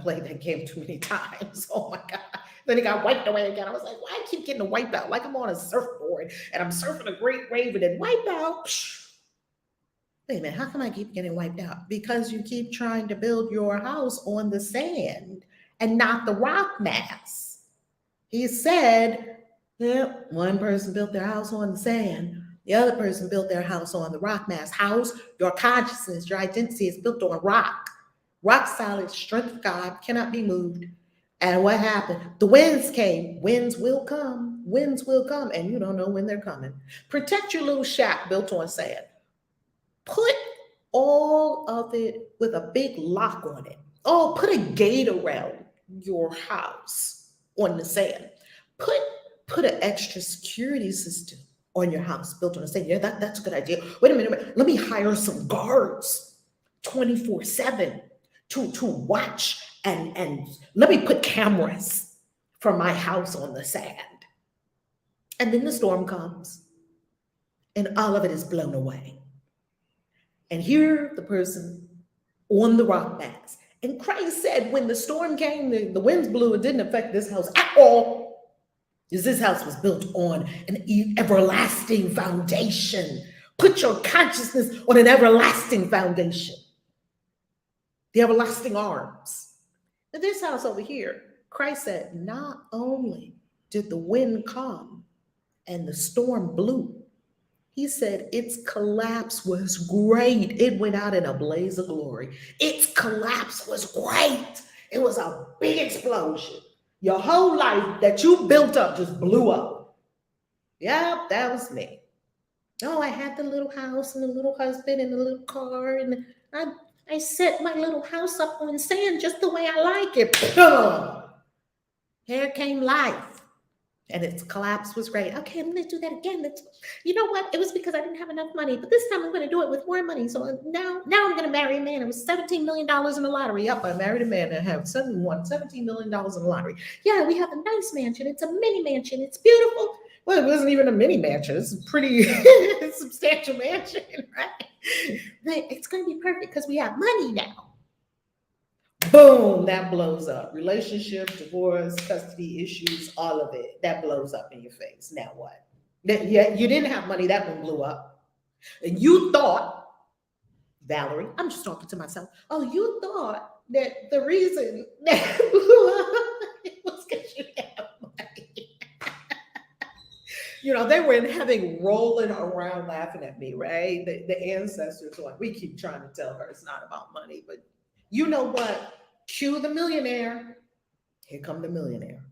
Played that game too many times. Oh my God. Then it got wiped away again. I was like, why I keep getting wiped out? Like I'm on a surfboard and I'm surfing a great wave and then wipe out. Wait a minute, how come I keep getting wiped out? Because you keep trying to build your house on the sand and not the rock mass. He said, one person built their house on the sand. The other person built their house on the rock mass. House, your consciousness, your identity is built on rock. Rock solid, strength of God, cannot be moved. And what happened? The winds came. Winds will come. Winds will come, and you don't know when they're coming. Protect your little shack built on sand. Put all of it with a big lock on it. Oh, put a gate around your house on the sand. Put an extra security system on your house built on the sand. Yeah, that's a good idea. Wait a minute. Let me hire some guards 24/7 to watch and let me put cameras from my house on the sand. And then the storm comes and all of it is blown away. And here the person on the rock mass. And Christ said when the storm came, the winds blew, it didn't affect this house at all. Because this house was built on an everlasting foundation. Put your consciousness on an everlasting foundation. The everlasting arms. Now this house over here, Christ said, not only did the wind come and the storm blew, he said its collapse was great. It went out in a blaze of glory. Its collapse was great. It was a big explosion. Your whole life that you built up just blew up. Yep, that was me. Oh, I had the little house and the little husband and the little car, and I set my little house up on sand just the way I like it. Here came life. And its collapse was great. Okay, I'm going to do that again. You know what? It was because I didn't have enough money. But this time I'm going to do it with more money. So now I'm going to marry a man. It was $17 million in the lottery. Yep, I married a man that had $17 million in the lottery. Yeah, we have a nice mansion. It's a mini mansion. It's beautiful. Well, it wasn't even a mini mansion. It's a pretty substantial mansion, right? It's going to be perfect because we have money now. Boom, that blows up. Relationship, divorce, custody issues, all of it. That blows up in your face. Now what? Yeah, you didn't have money. That one blew up. And you thought Valerie, I'm just talking to myself. Oh, you thought that the reason that was because you have money. They were in heaven rolling around laughing at me, right? The ancestors are like, we keep trying to tell her it's not about money, but you know what? Cue the millionaire. Here come the millionaire.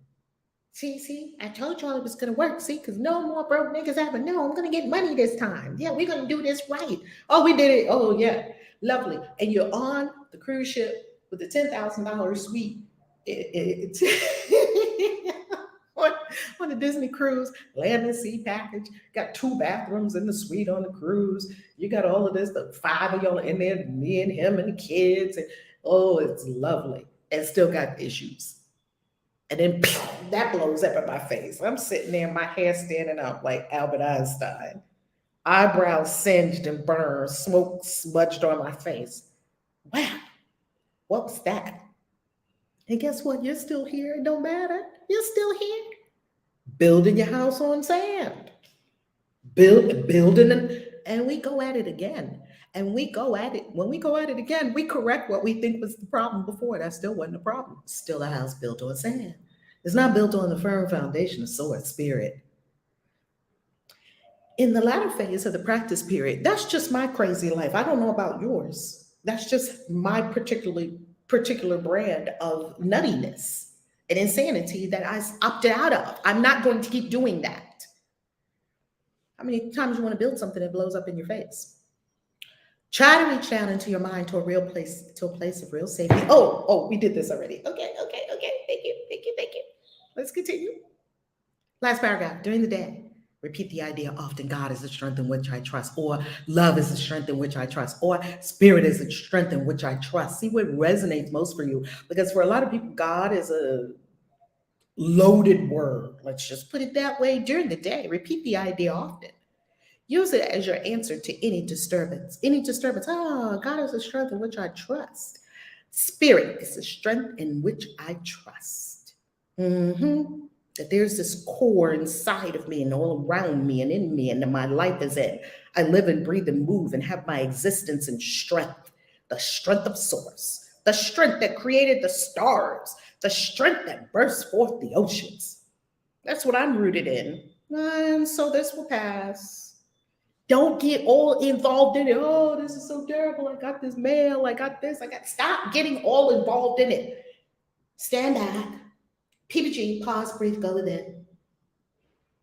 See, I told y'all it was going to work. See, because no more broke niggas ever. No, I'm going to get money this time. Yeah, we're going to do this right. Oh, we did it. Oh, yeah. Lovely. And you're on the cruise ship with the $10,000 suite. On the Disney cruise, landing sea package, got 2 bathrooms in the suite on the cruise. You got all of this, the 5 of y'all in there, me and him and the kids. And oh, it's lovely. And still got issues. And then that blows up in my face. I'm sitting there, my hair standing up like Albert Einstein. Eyebrows singed and burned, smoke smudged on my face. Wow, what was that? And guess what? You're still here. It don't matter. You're still here. Building your house on sand. Building, and we go at it again. And we go at it. When we go at it again, we correct what we think was the problem before. That still wasn't a problem. It's still a house built on sand. It's not built on the firm foundation of source spirit. In the latter phase of the practice period, that's just my crazy life. I don't know about yours. That's just my particular brand of nuttiness and insanity that I opted out of. I'm not going to keep doing that. How many times you want to build something that blows up in your face? Try to reach down into your mind to a place of real safety. Oh, we did this already. Okay. Thank you. Let's continue. Last paragraph. During the day, repeat the idea often: God is the strength in which I trust, or love is the strength in which I trust, or spirit is the strength in which I trust. See what resonates most for you, because for a lot of people, God is a loaded word. Let's just put it that way. During the day, repeat the idea often. Use it as your answer to any disturbance. God is the strength in which I trust. Spirit is the strength in which I trust. That there's this core inside of me and all around me and in me, and that my life is in. I live and breathe and move and have my existence in strength. The strength of source. The strength that created the stars. The strength that bursts forth the oceans. That's what I'm rooted in. And so this will pass. Don't get all involved in it. Oh, this is so terrible. I got this mail. I got this. Stop getting all involved in it. Stand back. PPG, pause, breathe, go within.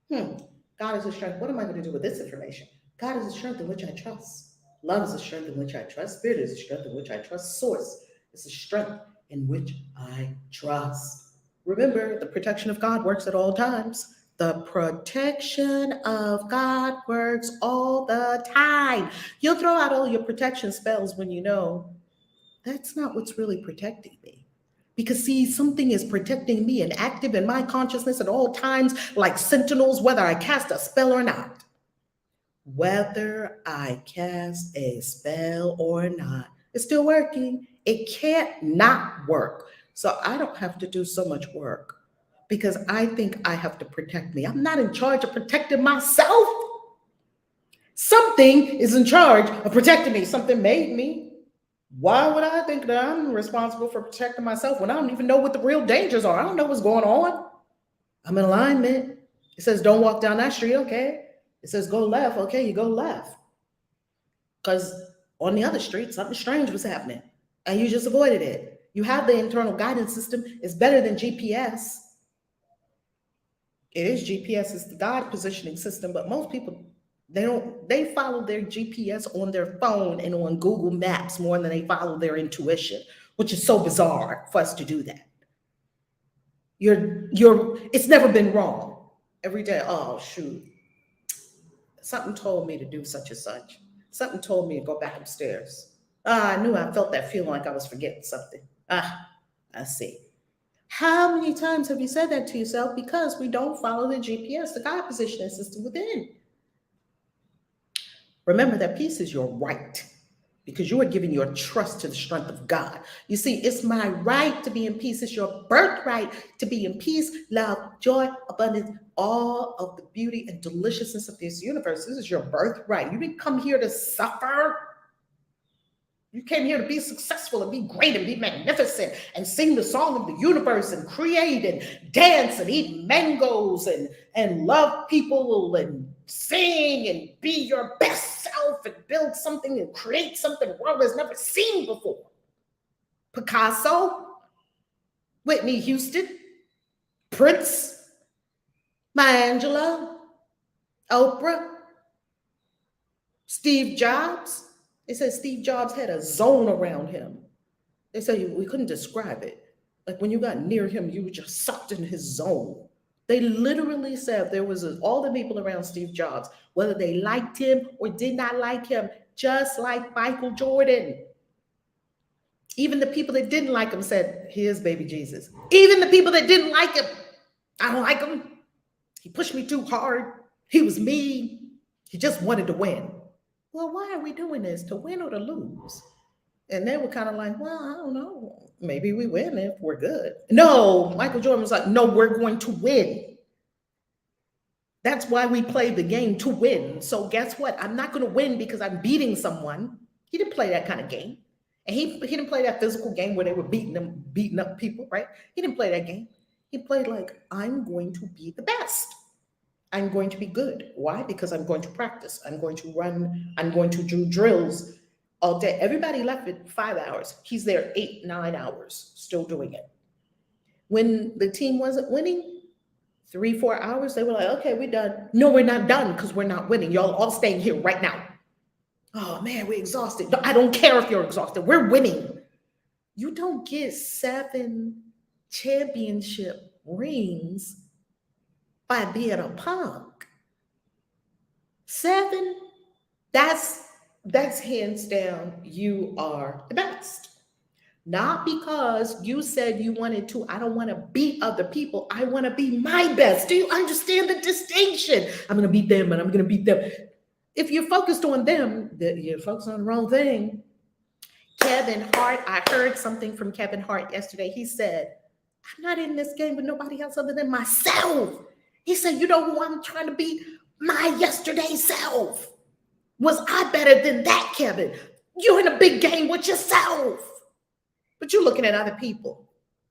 God is the strength. What am I going to do with this information? God is the strength in which I trust. Love is the strength in which I trust. Spirit is the strength in which I trust. Source is the strength in which I trust. Remember, the protection of God works at all times. The protection of God works all the time. You'll throw out all your protection spells when you know that's not what's really protecting me. Because see, something is protecting me and active in my consciousness at all times, like sentinels, whether I cast a spell or not. Whether I cast a spell or not, it's still working. It can't not work. So I don't have to do so much work because I think I have to protect me. I'm not in charge of protecting myself. Something is in charge of protecting me. Something made me. Why would I think that I'm responsible for protecting myself when I don't even know what the real dangers are? I don't know what's going on. I'm in alignment. It says don't walk down that street. Okay. It says go left. Okay, you go left. Because on the other street, something strange was happening and you just avoided it. You have the internal guidance system. It's better than GPS. It is GPS. It's the God positioning system, but most people, they follow their GPS on their phone and on Google Maps more than they follow their intuition, which is so bizarre for us to do that. It's never been wrong. Every day, oh shoot, something told me to do such and such. Something told me to go back upstairs. I knew I felt that feeling like I was forgetting something. I see. How many times have you said that to yourself? Because we don't follow the GPS, the God positioning system within. Remember that peace is your right because you are giving your trust to the strength of God. You see, it's my right to be in peace. It's your birthright to be in peace, love, joy, abundance, all of the beauty and deliciousness of this universe. This is your birthright. You didn't come here to suffer. You came here to be successful and be great and be magnificent and sing the song of the universe and create and dance and eat mangoes and love people and sing and be your best self and build something and create something the world has never seen before. Picasso, Whitney Houston, Prince, Maya Angelou, Oprah, Steve Jobs. They said Steve Jobs had a zone around him. They said we couldn't describe it. Like when you got near him, you were just sucked in his zone. They literally said there was all the people around Steve Jobs, whether they liked him or did not like him, just like Michael Jordan. Even the people that didn't like him said, here's baby Jesus. Even the people that didn't like him, I don't like him. He pushed me too hard. He was mean. He just wanted to win. Well, why are we doing this? To win or to lose? And they were kind of like, well, I don't know. Maybe we win if we're good. No, Michael Jordan was like, no, we're going to win. That's why we play the game, to win. So guess what? I'm not going to win because I'm beating someone. He didn't play that kind of game. And he didn't play that physical game where they were beating up people, right? He didn't play that game. He played like, I'm going to be the best. I'm going to be good. Why? Because I'm going to practice. I'm going to run. I'm going to do drills all day. Everybody left at 5 hours. He's there 8, 9 hours, still doing it. When the team wasn't winning, 3, 4 hours, they were like, okay, we're done. No, we're not done because we're not winning. Y'all all staying here right now. Oh man, we're exhausted. No, I don't care if you're exhausted. We're winning. You don't get 7 championship rings by being a punk. 7, that's hands down, you are the best. Not because you said you wanted to, I don't want to beat other people. I want to be my best. Do you understand the distinction? I'm going to beat them and I'm going to beat them. If you're focused on them, you're focused on the wrong thing. Kevin Hart, I heard something from Kevin Hart yesterday. He said, I'm not in this game with nobody else other than myself. He said, you know who I'm trying to be? My yesterday self. Was I better than that, Kevin? You're in a big game with yourself. But you're looking at other people.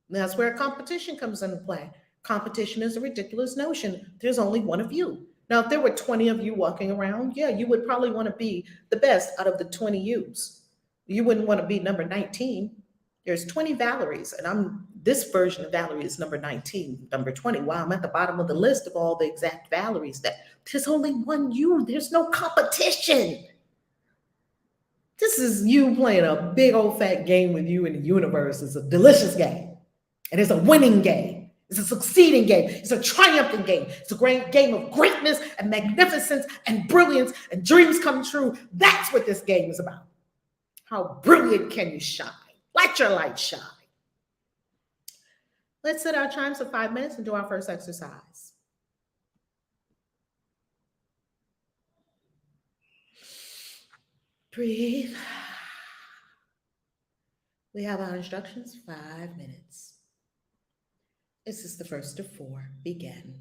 And that's where competition comes into play. Competition is a ridiculous notion. There's only one of you. Now, if there were 20 of you walking around, yeah, you would probably want to be the best out of the 20 yous. You wouldn't want to be number 19. There's 20 Valeries, and this version of Valerie is number 19, number 20. Wow, I'm at the bottom of the list of all the exact Valeries. There's only one you. There's no competition. This is you playing a big old fat game with you in the universe. It's a delicious game. And it's a winning game. It's a succeeding game. It's a triumphant game. It's a great game of greatness and magnificence and brilliance and dreams come true. That's what this game is about. How brilliant can you shine? Let your light shine. Let's set our chimes for 5 minutes and do our first exercise. Breathe. We have our instructions, 5 minutes. This is the first of 4. Begin.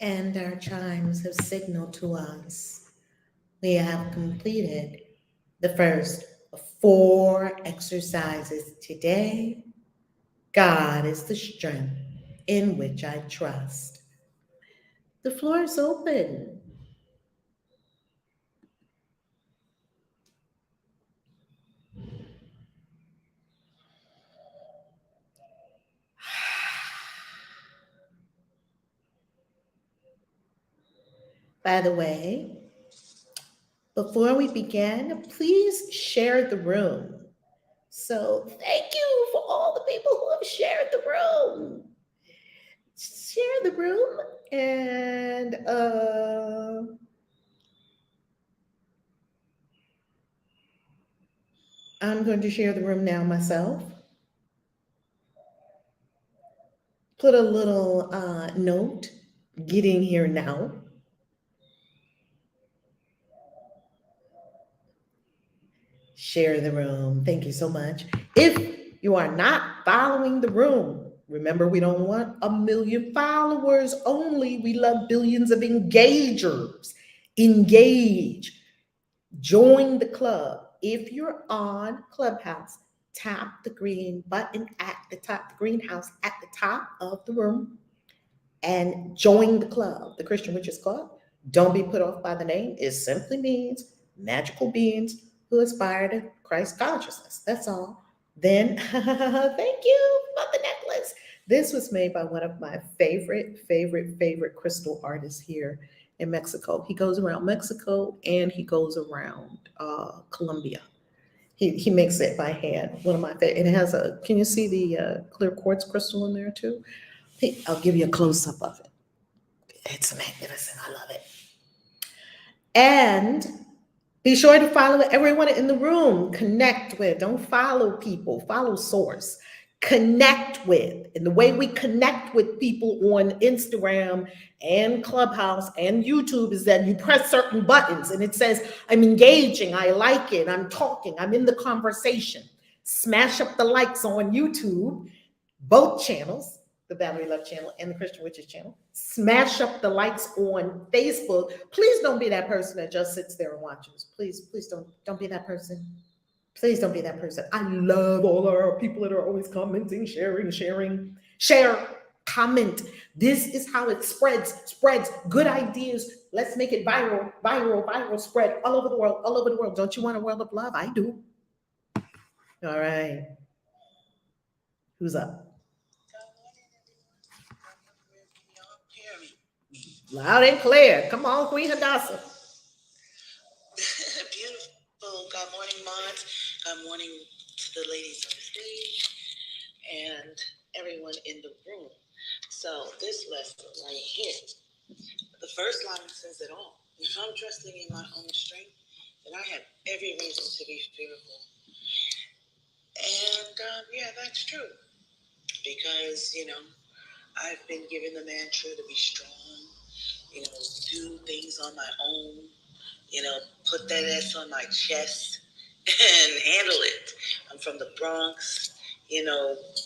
And our chimes have signaled to us we have completed the first of 4 exercises today. God is the strength in which I trust. The floor is open. By the way, before we begin, please share the room. So thank you for all the people who have shared the room. Share the room and I'm going to share the room now myself. Put a little note, get in here now. Share the room. Thank you so much. If you are not following the room, remember we don't want a million followers only. We love billions of engagers. Engage. Join the club. If you're on Clubhouse, tap the green button at the top, the greenhouse at the top of the room, and join the club, the Christian Witches Club. Don't be put off by the name. It simply means magical beings who aspire to Christ consciousness. That's all. Then, thank you for the necklace. This was made by one of my favorite crystal artists here in Mexico. He goes around Mexico and he goes around Colombia. He makes it by hand. One of my favorite. And it has a. Can you see the clear quartz crystal in there too? I'll give you a close up of it. It's magnificent. I love it. And be sure to follow everyone in the room. Connect with. Don't follow people. Follow source. Connect with. And the way we connect with people on Instagram and Clubhouse and YouTube is that you press certain buttons and it says, I'm engaging, I like it, I'm talking, I'm in the conversation. Smash up the likes on YouTube, both channels, the Valerie Love channel and the Christian Witches channel. Smash up the likes on Facebook. Please don't be that person that just sits there and watches. Please don't be that person. Please don't be that person. I love all our people that are always commenting, sharing. Share, comment. This is how it spreads. Good ideas. Let's make it viral, spread all over the world. Don't you want a world of love? I do. All right. Who's up? Loud and clear. Come on, Queen Hadassah. Beautiful. Good morning, mods. Good morning to the ladies on the stage and everyone in the room. So this lesson right here, the first line says it all. If I'm trusting in my own strength, then I have every reason to be fearful. And yeah, that's true. Because, I've been given the mantra to be strong, do things on my own, put that S on my chest and handle it. I'm from the Bronx.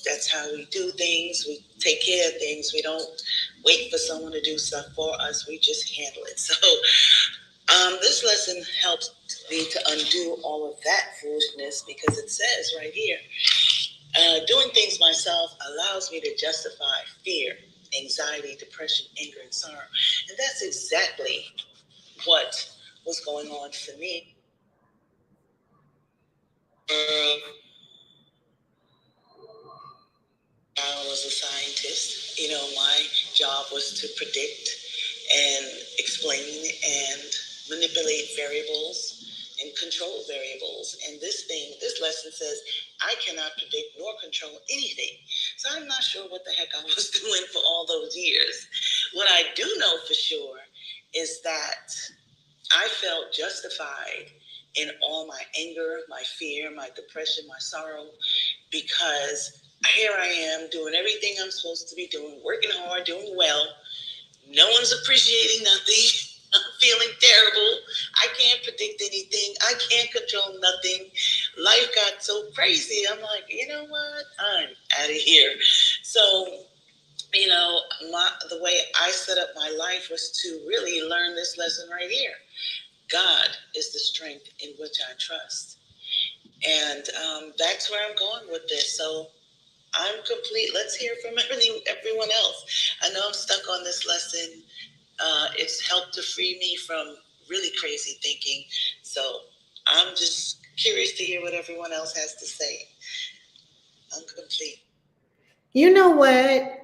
That's how we do things. We take care of things. We don't wait for someone to do stuff for us. We just handle it. So this lesson helps me to undo all of that foolishness because it says right here, doing things myself allows me to justify fear, anxiety, depression, anger, and sorrow. And that's exactly what was going on for me. I was a scientist. My job was to predict and explain and manipulate variables and control variables. And this lesson says, I cannot predict nor control anything. So I'm not sure what the heck I was doing for all those years. What I do know for sure is that I felt justified in all my anger, my fear, my depression, my sorrow, because here I am doing everything I'm supposed to be doing, working hard, doing well. No one's appreciating nothing. I'm feeling terrible. I can't predict anything. I can't control nothing. Life got so crazy. I'm like, you know what? I'm out of here. So You know, the way I set up my life was to really learn this lesson right here. God is the strength in which I trust. And that's where I'm going with this. So I'm complete. Let's hear from everyone else. I know I'm stuck on this lesson. It's helped to free me from really crazy thinking. So I'm just curious to hear what everyone else has to say. I'm complete. You know what?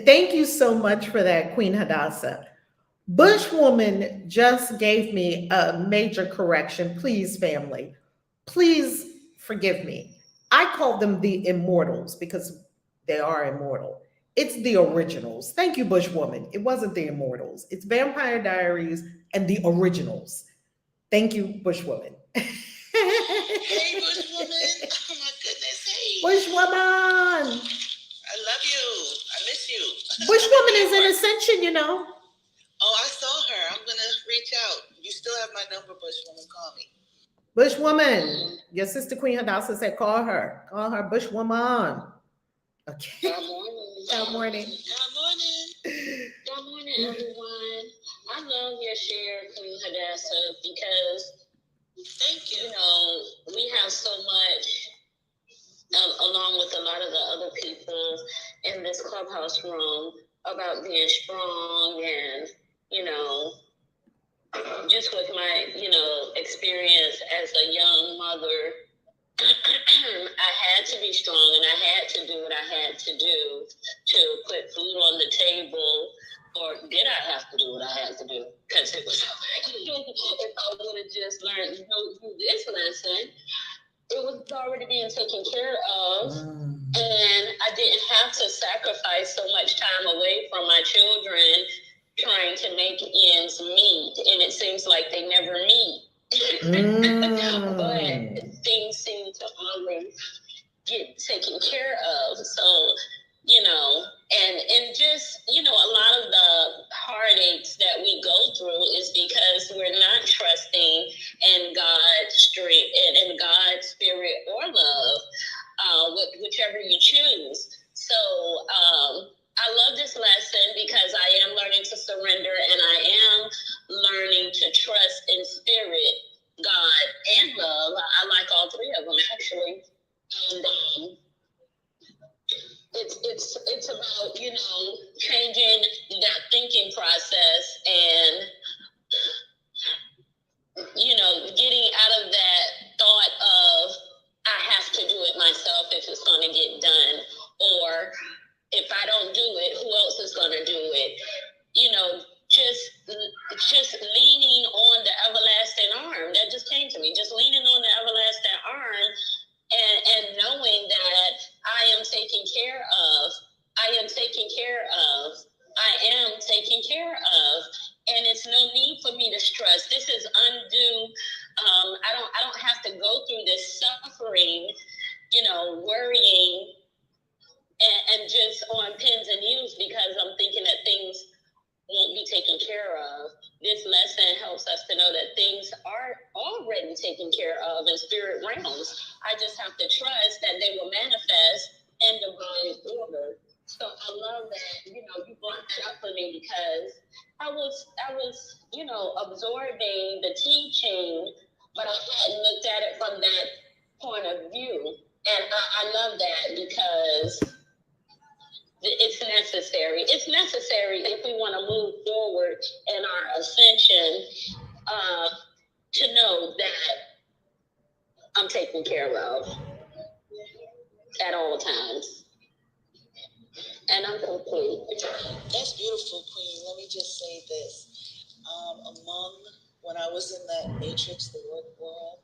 Thank you so much for that, Queen Hadassah. Bushwoman just gave me a major correction. Please, family, please forgive me. I call them the immortals because they are immortal. It's the originals. Thank you, Bushwoman. It wasn't the immortals. It's Vampire Diaries and the originals. Thank you, Bushwoman. Hey, Bushwoman. Oh, my goodness. Hey. Bushwoman. I love you. I miss you. Bushwoman is in Ascension, you know. Oh, I saw her. I'm going to reach out. You still have my number, Bushwoman. Call me. Bushwoman. Your sister Queen Hadassah said, call her. Call her Bushwoman. Okay. Good morning. Good morning. Good morning. Good morning, everyone. I love your share, Queen Hadassah, because thank you. You know, we have so much, along with a lot of the other people in this clubhouse room, about being strong and, you know, just with my, experience as a young mother, I had to be strong and I had to do what I had to do to put food on the table. Or did I have to do what I had to do? Because it was, if I would have just learned through this lesson, it was already being taken care of. And I didn't have to sacrifice so much time away from my children trying to make ends meet. And it seems like they never meet. But things seem to always get taken care of. So, and just, a lot of the heartaches that we go through is because we're not trusting in God's strength and in God's spirit or love, whichever you choose. So, I love this lesson because I am learning to surrender and I am learning to trust in spirit, God, and love. I like all three of them, actually. And it's about, changing that thinking process and, getting out of that thought of I have to do it myself if it's going to get done, or if I don't do it, who else is going to do it? Just leaning on the everlasting arm. That just came to me. Just leaning on the everlasting arm and knowing that I am taken care of. I am taken care of. I am taken care of. And it's no need for me to stress. This is undue. I don't have to go through this suffering, worrying and just on pins and needles because I'm thinking that things won't be taken care of. This lesson helps us to know that things are already taken care of in spirit realms. I just have to trust that they will manifest in divine order. So I love that, you brought that up for me because I was, absorbing the teaching, but I hadn't looked at it from that point of view. And I love that because it's necessary. It's necessary if we want to move forward in our ascension, to know that I'm taken care of at all times. And I'm complete. That's beautiful, Queen. Let me just say this. When I was in that matrix, the work world,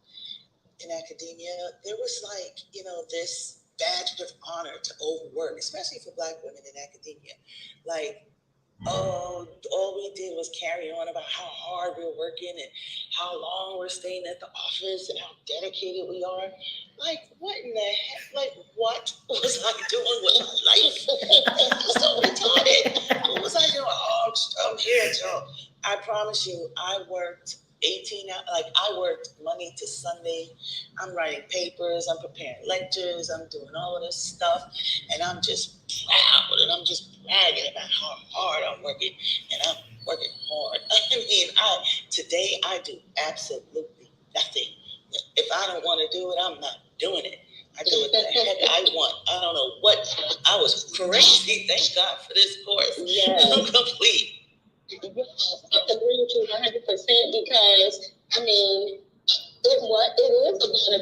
in academia, there was this badge of honor to overwork, especially for Black women in academia. All we did was carry on about how hard we're working and how long we're staying at the office and how dedicated we are. What in the heck? What was I doing with my life? I was so retarded. What was I doing? Oh, I'm here, Joe. I promise you, I worked 18 hours. I worked Monday to Sunday. I'm writing papers, I'm preparing lectures, I'm doing all of this stuff, and I'm just proud, and I'm just bragging about how hard I'm working, and I'm working hard. I mean, today I do absolutely nothing. If I don't want to do it, I'm not doing it. I do what the heck I want. I don't know what. I was crazy. Thank God for this course. Yes. I'm complete. Yes, I agree with you 100% because, I mean, it is about a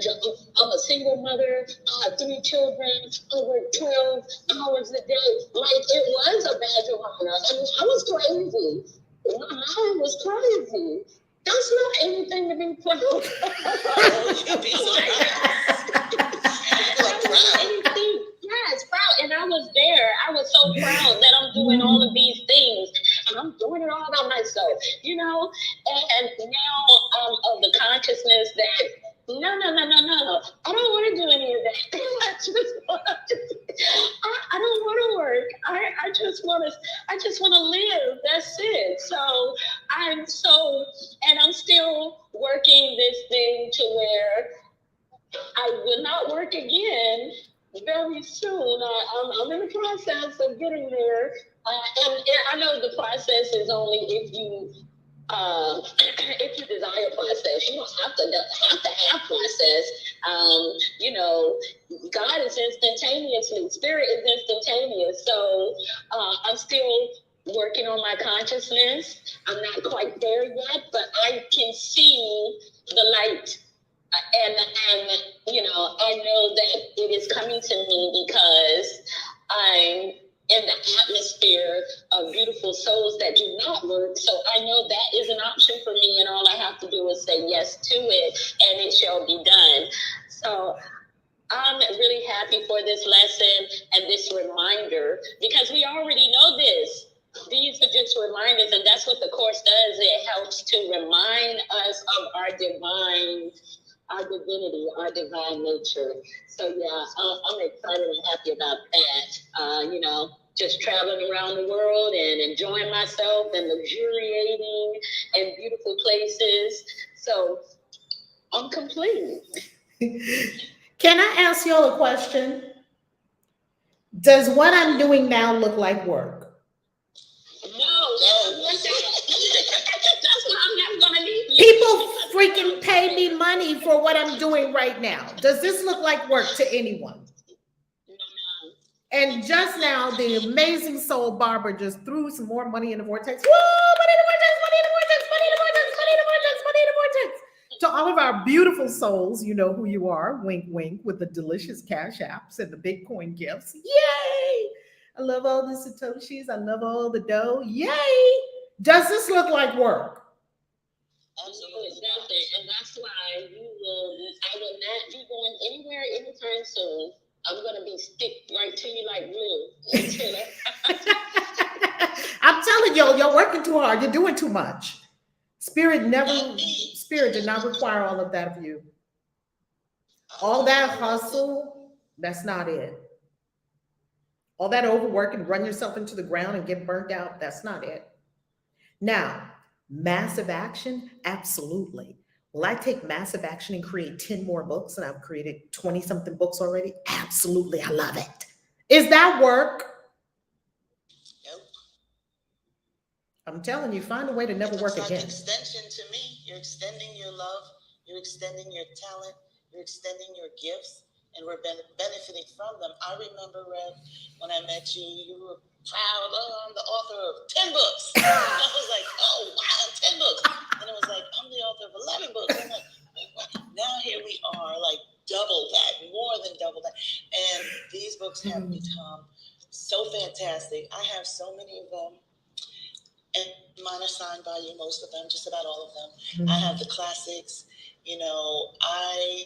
job. I'm a single mother. I have 3 children. I work 12 hours a day. Like, it was a badge of honor. I mean, I was crazy. My mind was crazy. That's not anything to be proud of. You'd be surprised. Yes, proud. And I was there. I was so proud that I'm doing all of these things. And I'm doing it all by myself, you know? And now I'm of the consciousness that no. I don't want to do any of that. I don't want to work. I just want to live. That's it. So I'm still working this thing to where I will not work again very soon. I'm in the process of getting there. And I know the process is only if you desire process. You don't have to have process. You know, God is instantaneously, spirit is instantaneous. So I'm still working on my consciousness. I'm not quite there yet, but I can see the light. And you know, I know that it is coming to me because I'm in the atmosphere of beautiful souls that do not work. So I know that is an option for me, and all I have to do is say yes to it, and it shall be done. So I'm really happy for this lesson and this reminder, because we already know this. These are just reminders, and that's what the course does. It helps to remind us of our divinity, our divine nature. So yeah, I'm excited and happy about that. You know, just traveling around the world and enjoying myself and luxuriating in beautiful places. So I'm complete. Can I ask you all a question? Does what I'm doing now look like work? No, that's what I'm not gonna need. People freaking pay me money for what I'm doing right now. Does this look like work to anyone? And just now, the amazing soul Barbara just threw some more money in the vortex. Woo! Money in the vortex, money in the vortex, money in the vortex, money in the vortex, money in the vortex. To all of our beautiful souls, you know who you are. Wink, wink, with the delicious cash apps and the Bitcoin gifts. Yay! I love all the Satoshis. I love all the dough. Yay! Does this look like work? Absolutely, exactly. And that's why I will not be going anywhere anytime soon. I'm going to be stick right to you like glue. I'm telling y'all, you're working too hard. You're doing too much. Spirit did not require all of that of you. All that hustle, that's not it. All that overwork and run yourself into the ground and get burnt out, that's not it. Now, massive action, absolutely. Will I take massive action and create 10 more books, and I've created 20 something books already? Absolutely, I love it. Is that work? Nope. I'm telling you, find a way to never work again. Extension to me. You're extending your love, you're extending your talent, you're extending your gifts, and we're benefiting from them. I remember, Rev, when I met you, you were proud, I'm the author of 10 books. And I was like, oh, wow, 10 books. And it was like, I'm the author of 11 books. I'm like, now here we are, like double that, more than double that. And these books have become so fantastic. I have so many of them. And mine are signed by you, most of them, just about all of them. I have the classics. You know, I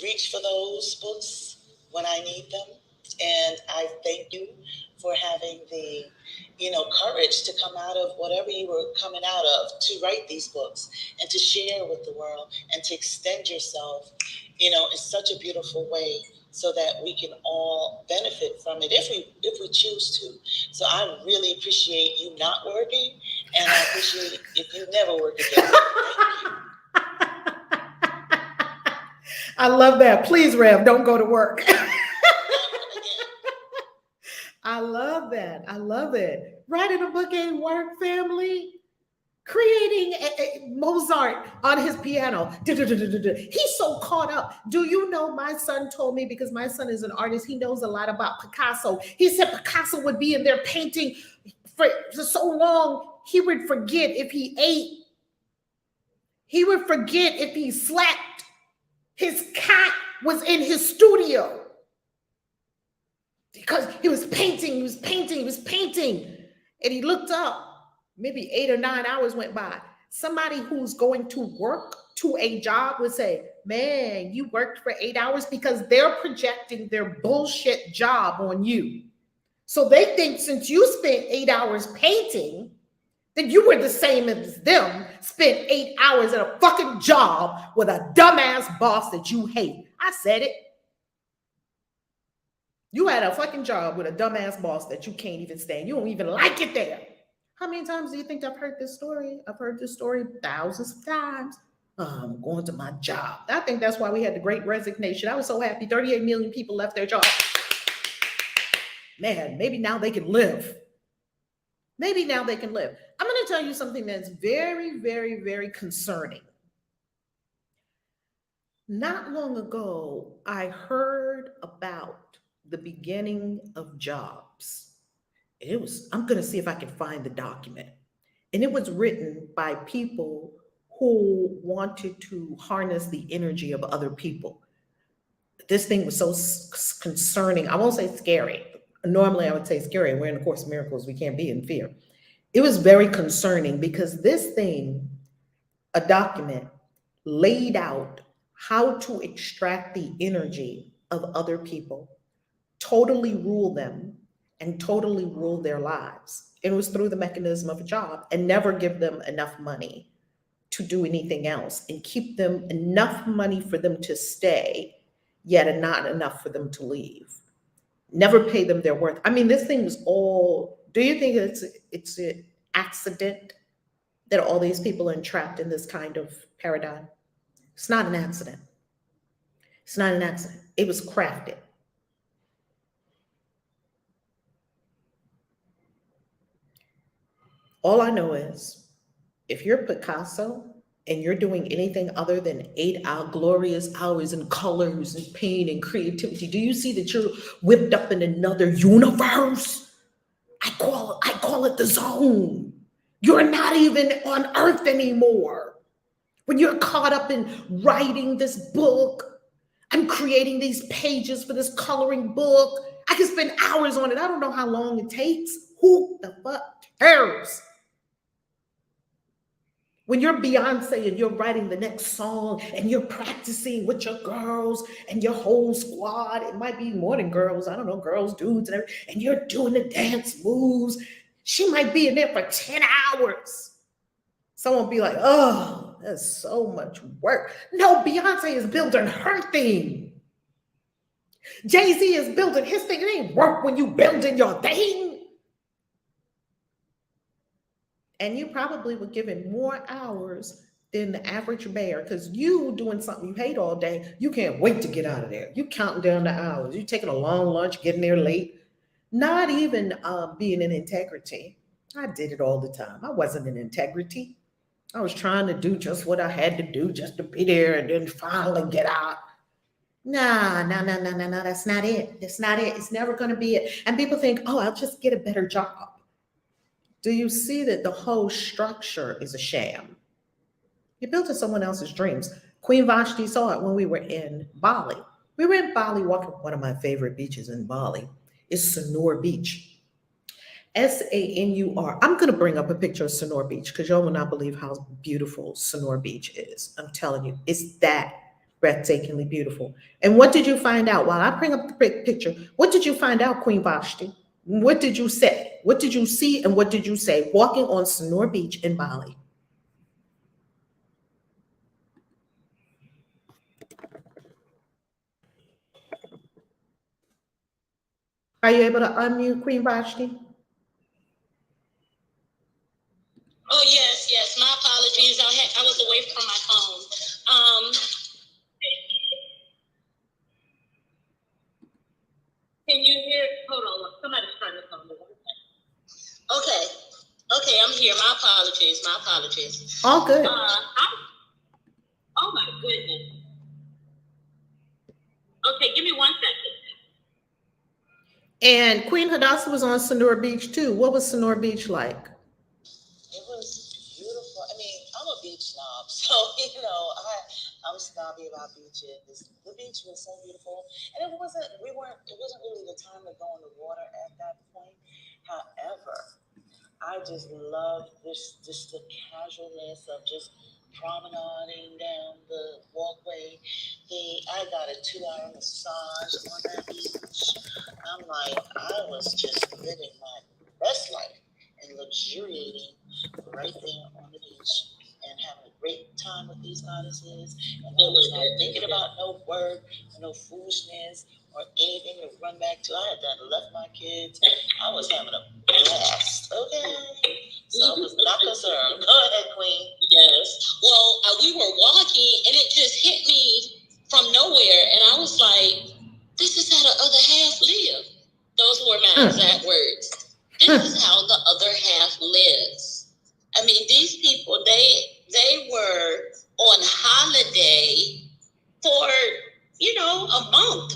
reach for those books when I need them. And I thank you for having the, courage to come out of whatever you were coming out of to write these books and to share with the world and to extend yourself, in such a beautiful way, so that we can all benefit from it if we choose to. So I really appreciate you not working, and I appreciate if you never work again. I love that. Please, Rev, don't go to work. I love that. I love it. Writing a book ain't work, family. Creating a Mozart on his piano. He's so caught up. Do you know, my son told me, because my son is an artist, he knows a lot about Picasso. He said Picasso would be in there painting for so long, he would forget if he ate. He would forget if he slept. His cat was in his studio because he was painting, And he looked up, maybe 8 or 9 hours went by. Somebody who's going to work to a job would say, man, you worked for 8 hours, because they're projecting their bullshit job on you. So they think since you spent 8 hours painting, that you were the same as them, spent 8 hours at a fucking job with a dumbass boss that you hate. I said it. You had a fucking job with a dumbass boss that you can't even stand. You don't even like it there. How many times do you think I've heard this story? I've heard this story thousands of times. I'm going to my job. I think that's why we had the Great Resignation. I was so happy 38 million people left their job. Man, maybe now they can live. Maybe now they can live. I'm going to tell you something that's very, very, very concerning. Not long ago, I heard about the beginning of jobs. I'm going to see if I can find the document. And it was written by people who wanted to harness the energy of other people. This thing was so concerning. I won't say scary. Normally I would say scary. We're in the Course of Miracles. We can't be in fear. It was very concerning because this thing, a document, laid out how to extract the energy of other people, totally rule them, and totally rule their lives. It was through the mechanism of a job, and never give them enough money to do anything else, and keep them enough money for them to stay, yet not enough for them to leave. Never pay them their worth. I mean, this thing was all, do you think it's an accident that all these people are entrapped in this kind of paradigm? It's not an accident. It's not an accident. It was crafted. All I know is, if you're Picasso and you're doing anything other than 8-hour glorious hours and colors and pain and creativity, do you see that you're whipped up in another universe? I call it the zone. You're not even on Earth anymore. When you're caught up in writing this book, I'm creating these pages for this coloring book. I can spend hours on it. I don't know how long it takes. Who the fuck cares? When you're Beyonce and you're writing the next song and you're practicing with your girls and your whole squad, it might be more than girls, I don't know, girls, dudes, and everything, and you're doing the dance moves, she might be in there for 10 hours. Someone will be like, oh, that's so much work. No, Beyonce is building her thing. Jay-Z is building his thing. It ain't work when you building your thing. And you probably were given more hours than the average bear, because you doing something you hate all day, you can't wait to get out of there. You counting down the hours. You taking a long lunch, getting there late, not even being in integrity. I did it all the time. I wasn't in integrity. I was trying to do just what I had to do just to be there and then finally get out. No, that's not it. That's not it. It's never going to be it. And people think, oh, I'll just get a better job. Do you see that the whole structure is a sham? You built in someone else's dreams. Queen Vashti saw it when we were in Bali. We were in Bali walking. One of my favorite beaches in Bali is Sanur Beach. Sanur. I'm going to bring up a picture of Sanur Beach because y'all will not believe how beautiful Sanur Beach is. I'm telling you, it's that breathtakingly beautiful. And what did you find out? While I bring up the picture, what did you find out, Queen Vashti? What did you say? What did you see and what did you say walking on Sanur Beach in Bali? Are you able to unmute, Queen Vashti? Oh, yes. My apologies. I was away from my phone. Can you hear? Hold on, somebody's trying to call me. Okay, I'm here. My apologies. All good. Oh my goodness. Okay, give me 1 second. And Queen Hadassah was on Sonora Beach too. What was Sonora Beach like? It was beautiful. I mean, I'm a beach snob, so I'm snobby about beaches. The beach was so beautiful, and it wasn't really the time to go in the water at that point. However, I just love just the casualness of just promenading down the walkway. I got a 2-hour massage on that beach. I'm like, I was just living my best life and luxuriating right there on the beach and having a great time with these goddesses. And I was not thinking about no work or no foolishness or anything to run back to. I had done left my kids. I was having a blast. Okay. So I was not concerned. Go ahead, Queen. Yes. Well, we were walking and it just hit me from nowhere. And I was like, this is how the other half live. Those were my exact words. This is how the other half lives. I mean, these people, they were on holiday for, a month.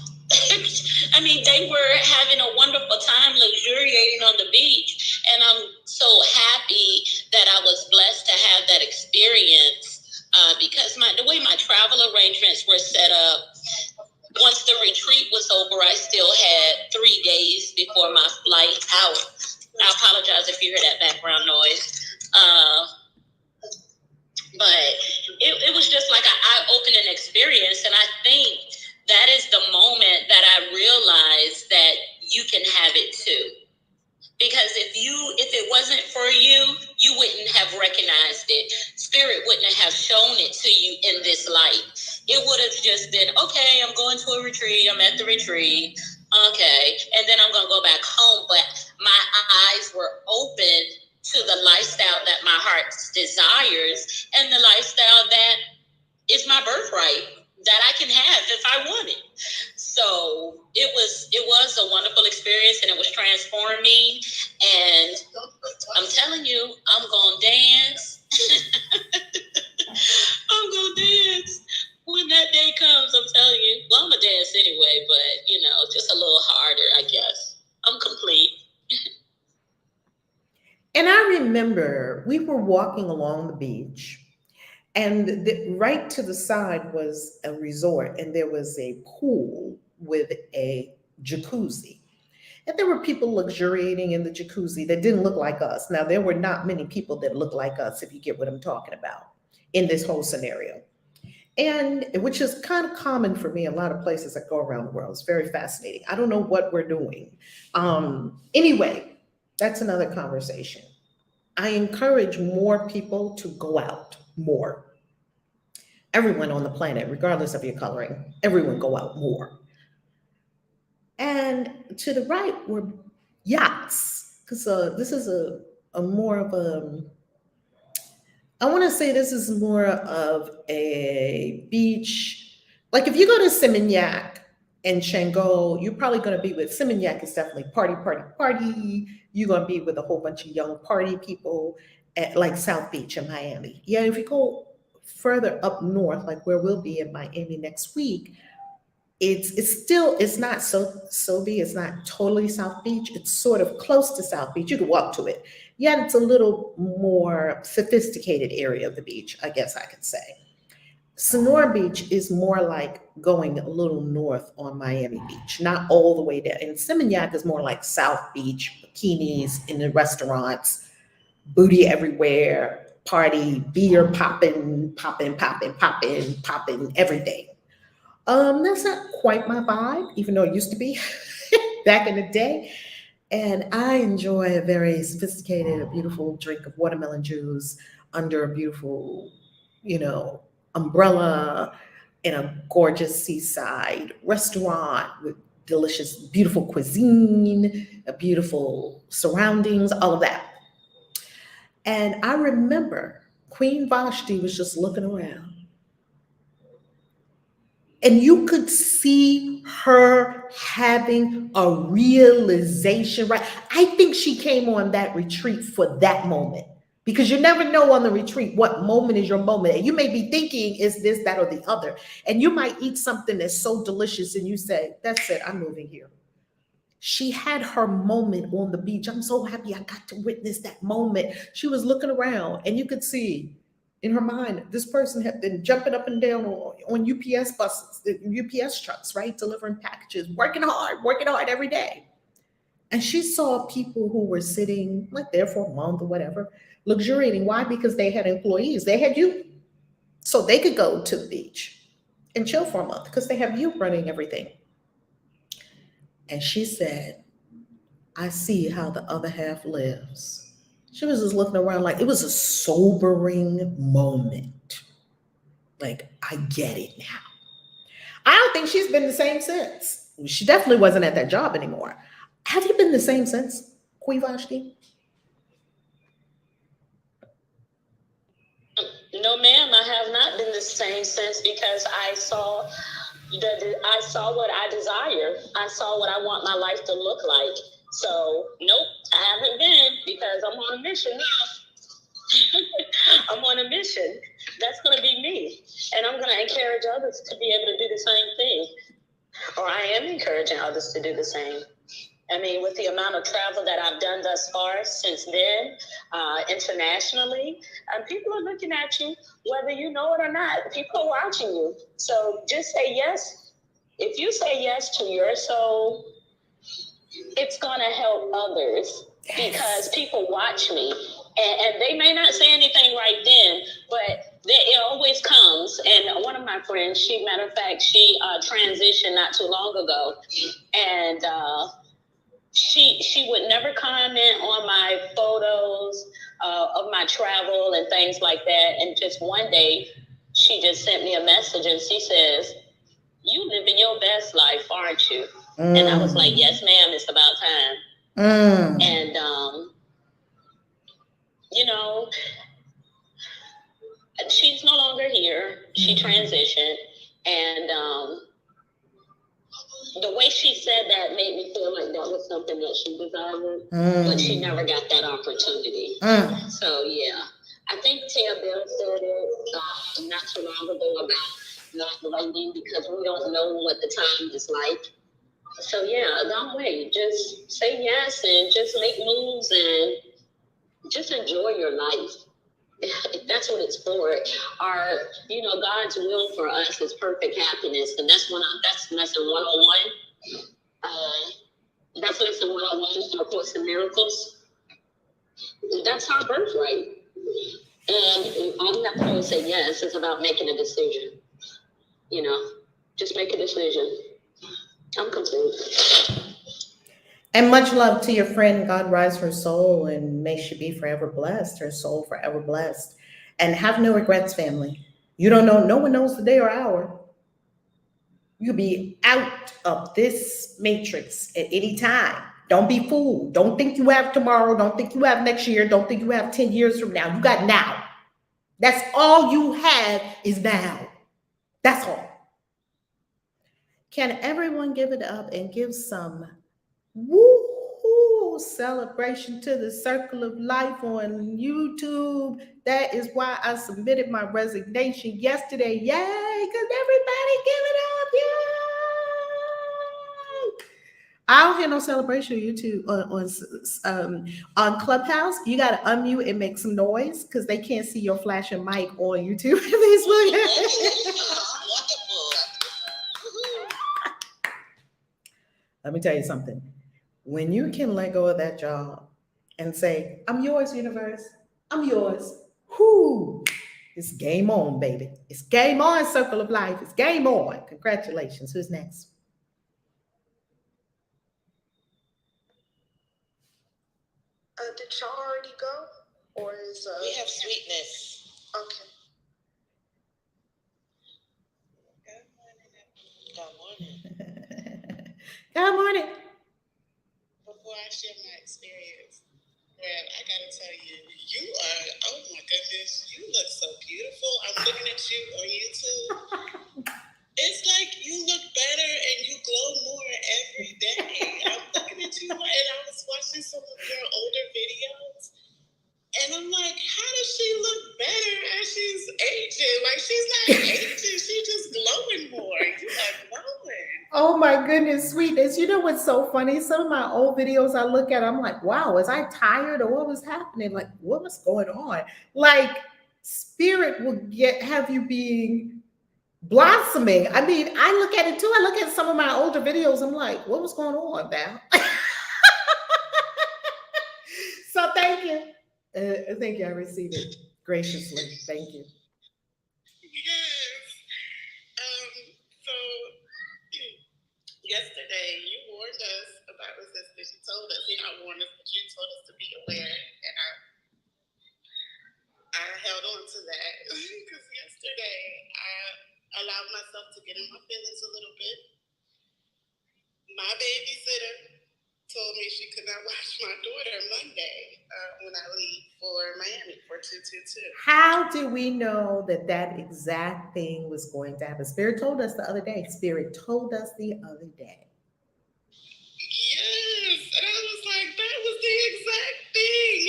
I mean, they were having a wonderful time luxuriating on the beach. And I'm so happy that I was blessed to have that experience because the way my travel arrangements were set up, once the retreat was over, I still had 3 days before my flight out. I apologize if you hear that background noise. But it was just like an eye-opening experience. And I think that is the moment that I realized that you can have it too. Because if it wasn't for you, you wouldn't have recognized it. Spirit wouldn't have shown it to you in this light. It would have just been, okay, I'm going to a retreat. I'm at the retreat. Okay. And then I'm going to go back home. But my eyes were open to the lifestyle that my heart desires and the lifestyle that is my birthright that I can have if I want it. So it was a wonderful experience and it was transforming. And I'm telling you, I'm going to dance. I'm going to dance when that day comes. I'm telling you. Well, I'm going to dance anyway, but, just a little harder, I guess. I'm complete. And I remember we were walking along the beach, and right to the side was a resort, and there was a pool with a jacuzzi. And there were people luxuriating in the jacuzzi that didn't look like us. Now, there were not many people that looked like us, if you get what I'm talking about, in this whole scenario. And which is kind of common for me, a lot of places I go around the world. It's very fascinating. I don't know what we're doing. Anyway, that's another conversation. I encourage more people to go out more. Everyone on the planet, regardless of your coloring, everyone go out more. And to the right were yachts, because this is a more of a, I want to say this is more of a beach. Like if you go to Seminyak and Shango, you're probably going to be with Seminyak is definitely party, party, party. You're going to be with a whole bunch of young party people at like South Beach in Miami. Yeah, if you go further up north, like where we'll be in Miami next week, it's not so big. It's not totally South Beach. It's sort of close to South Beach. You can walk to it. Yet it's a little more sophisticated area of the beach, I guess I could say. Sonora Beach is more like going a little north on Miami Beach, not all the way down. And Seminyak is more like South Beach, bikinis in the restaurants, booty everywhere, party, beer popping, popping, popping, popping, popping, everything. That's not quite my vibe, even though it used to be back in the day. And I enjoy a very sophisticated, a beautiful drink of watermelon juice under a beautiful, umbrella in a gorgeous seaside restaurant with delicious, beautiful cuisine, a beautiful surroundings, all of that. And I remember Queen Vashti was just looking around. And you could see her having a realization, right? I think she came on that retreat for that moment, because you never know on the retreat what moment is your moment. And you may be thinking, is this, that, or the other? And you might eat something that's so delicious and you say, that's it, I'm moving here. She had her moment on the beach. I'm so happy I got to witness that moment. She was looking around and you could see in her mind, this person had been jumping up and down on UPS buses, UPS trucks, right? Delivering packages, working hard every day. And she saw people who were sitting like there for a month or whatever, luxuriating. Why? Because they had employees. They had you. So they could go to the beach and chill for a month because they have you running everything. And she said, I see how the other half lives. She was just looking around like it was a sobering moment. Like, I get it now. I don't think she's been the same since. She definitely wasn't at that job anymore. Have you been the same since, Queen Vashti? No, ma'am, I have not been the same since, because I saw what I desire. I saw what I want my life to look like. So, nope, I haven't been, because I'm on a mission now. I'm on a mission. That's going to be me. And I'm going to encourage others to be able to do the same thing. Or I am encouraging others to do the same. I mean, with the amount of travel that I've done thus far since then, internationally, people are looking at you, whether you know it or not. People are watching you. So just say yes. If you say yes to your soul, it's going to help others, because people watch me. And they may not say anything right then, but it always comes. And one of my friends, matter of fact, she transitioned not too long ago. And she would never comment on my photos of my travel and things like that. And just one day, she just sent me a message and she says, you living your best life, aren't you? And I was like, yes, ma'am, it's about time. And, you know, she's no longer here. She transitioned. And the way she said that made me feel like that was something that she desired, but she never got that opportunity. So, yeah, I think Tia Bell said it not too long ago about not waiting, because we don't know what the time is like. So, yeah, don't wait. Just say yes and just make moves and just enjoy your life. That's what it's for. God's will for us is perfect happiness, and that's lesson 101. That's lesson 101 for Course in Miracles. That's our birthright, and all you have to do is say yes. It's about making a decision. Just make a decision. I'm complete. And much love to your friend. God rise her soul, and may she be forever blessed, her soul forever blessed. And have no regrets, family. You don't know, no one knows the day or hour. You'll be out of this matrix at any time. Don't be fooled. Don't think you have tomorrow. Don't think you have next year. Don't think you have 10 years from now. You got now. That's all you have is now. That's all. Can everyone give it up and give some woo celebration to the Circle of Life on YouTube? That is why I submitted my resignation yesterday. Yay, because everybody give it up. Yay! I don't hear no celebration on YouTube on Clubhouse. You got to unmute and make some noise because they can't see your flashing mic on YouTube. Let me tell you something. When you can let go of that job and say, I'm yours, universe. I'm yours. Whoo! It's game on, baby. It's game on, Circle of Life. It's game on. Congratulations. Who's next? Did y'all already go? Or is we have Sweetness. Okay. Good morning. Good morning. Before I share my experience, Brad, I gotta tell you, you are, oh my goodness, you look so beautiful. I'm looking at you on YouTube. It's like you look better and you glow more every day. I'm looking at you, and I was watching some of your older videos, and I'm like, how does she look better as she's aging? Like, she's not aging, she's just glowing more. You are glowing. Oh my goodness, sweetness. You know what's so funny? Some of my old videos I look at, I'm like, wow, was I tired or what was happening? Like, what was going on? Like, spirit will have you being blossoming. I mean, I look at it too. I look at some of my older videos. I'm like, what was going on, Val? So thank you. Thank you. I receive it graciously. Thank you. Yes. So yesterday you warned us about resistance. You told us, you're not warned us, but you told us to be aware. And I held on to that because yesterday I allowed myself to get in my feelings a little bit. My babysitter told me she could not watch my daughter Monday when I leave for Miami for 222. How do we know that that exact thing was going to happen? Spirit told us the other day. Spirit told us the other day. Yes, and I was like, that was the exact thing.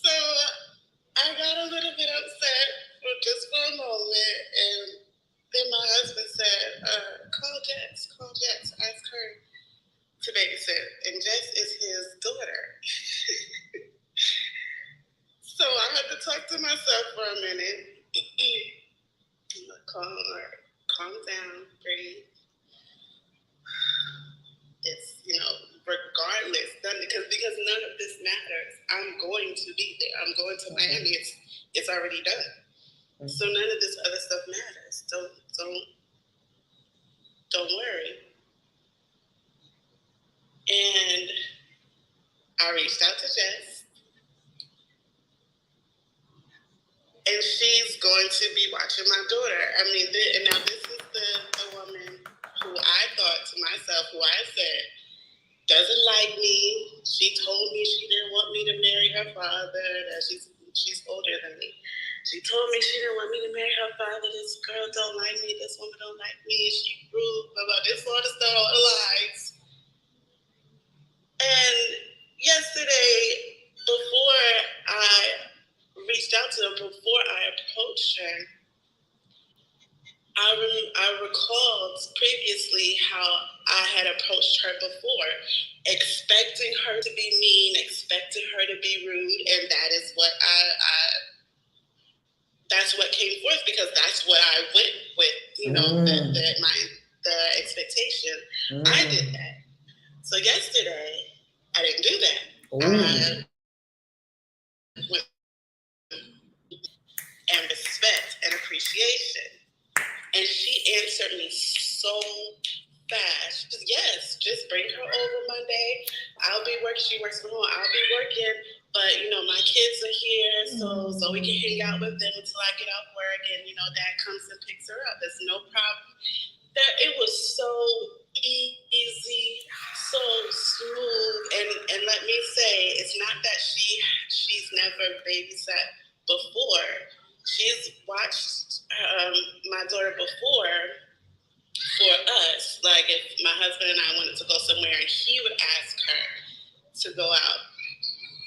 So I got a little bit upset just for a moment, and then my husband said, call Jess, ask her to babysit, and Jess is his daughter. So I had to talk to myself for a minute. Calm down, breathe. It's, regardless, because none of this matters. I'm going to be there. I'm going to Miami. It's already done. So none of this other stuff matters. Don't worry. And I reached out to Jess, and she's going to be watching my daughter. I mean, and now this is the woman who I thought to myself, who I said doesn't like me. She told me she didn't want me to marry her father, that she's older than me. She told me she didn't want me to marry her father. This girl don't like me. This woman don't like me. She rude, blah, blah, this all the stuff, all the lies. And yesterday, before I reached out to her, before I approached her, I recalled previously how I had approached her before, expecting her to be mean, expecting her to be rude, and that is what that's what came forth, because that's what I went with, the expectation. I did that. So yesterday, I didn't do that. I went and respect and appreciation. And she answered me so fast. Yes, just bring her over Monday. I'll be working. She works from home. I'll be working. But, my kids are here, so we can hang out with them until I get off work. And, Dad comes and picks her up. There's no problem. It was so easy, so smooth. And let me say, it's not that she's never babysat before. She's watched my daughter before for us. Like, if my husband and I wanted to go somewhere, and he would ask her to go out.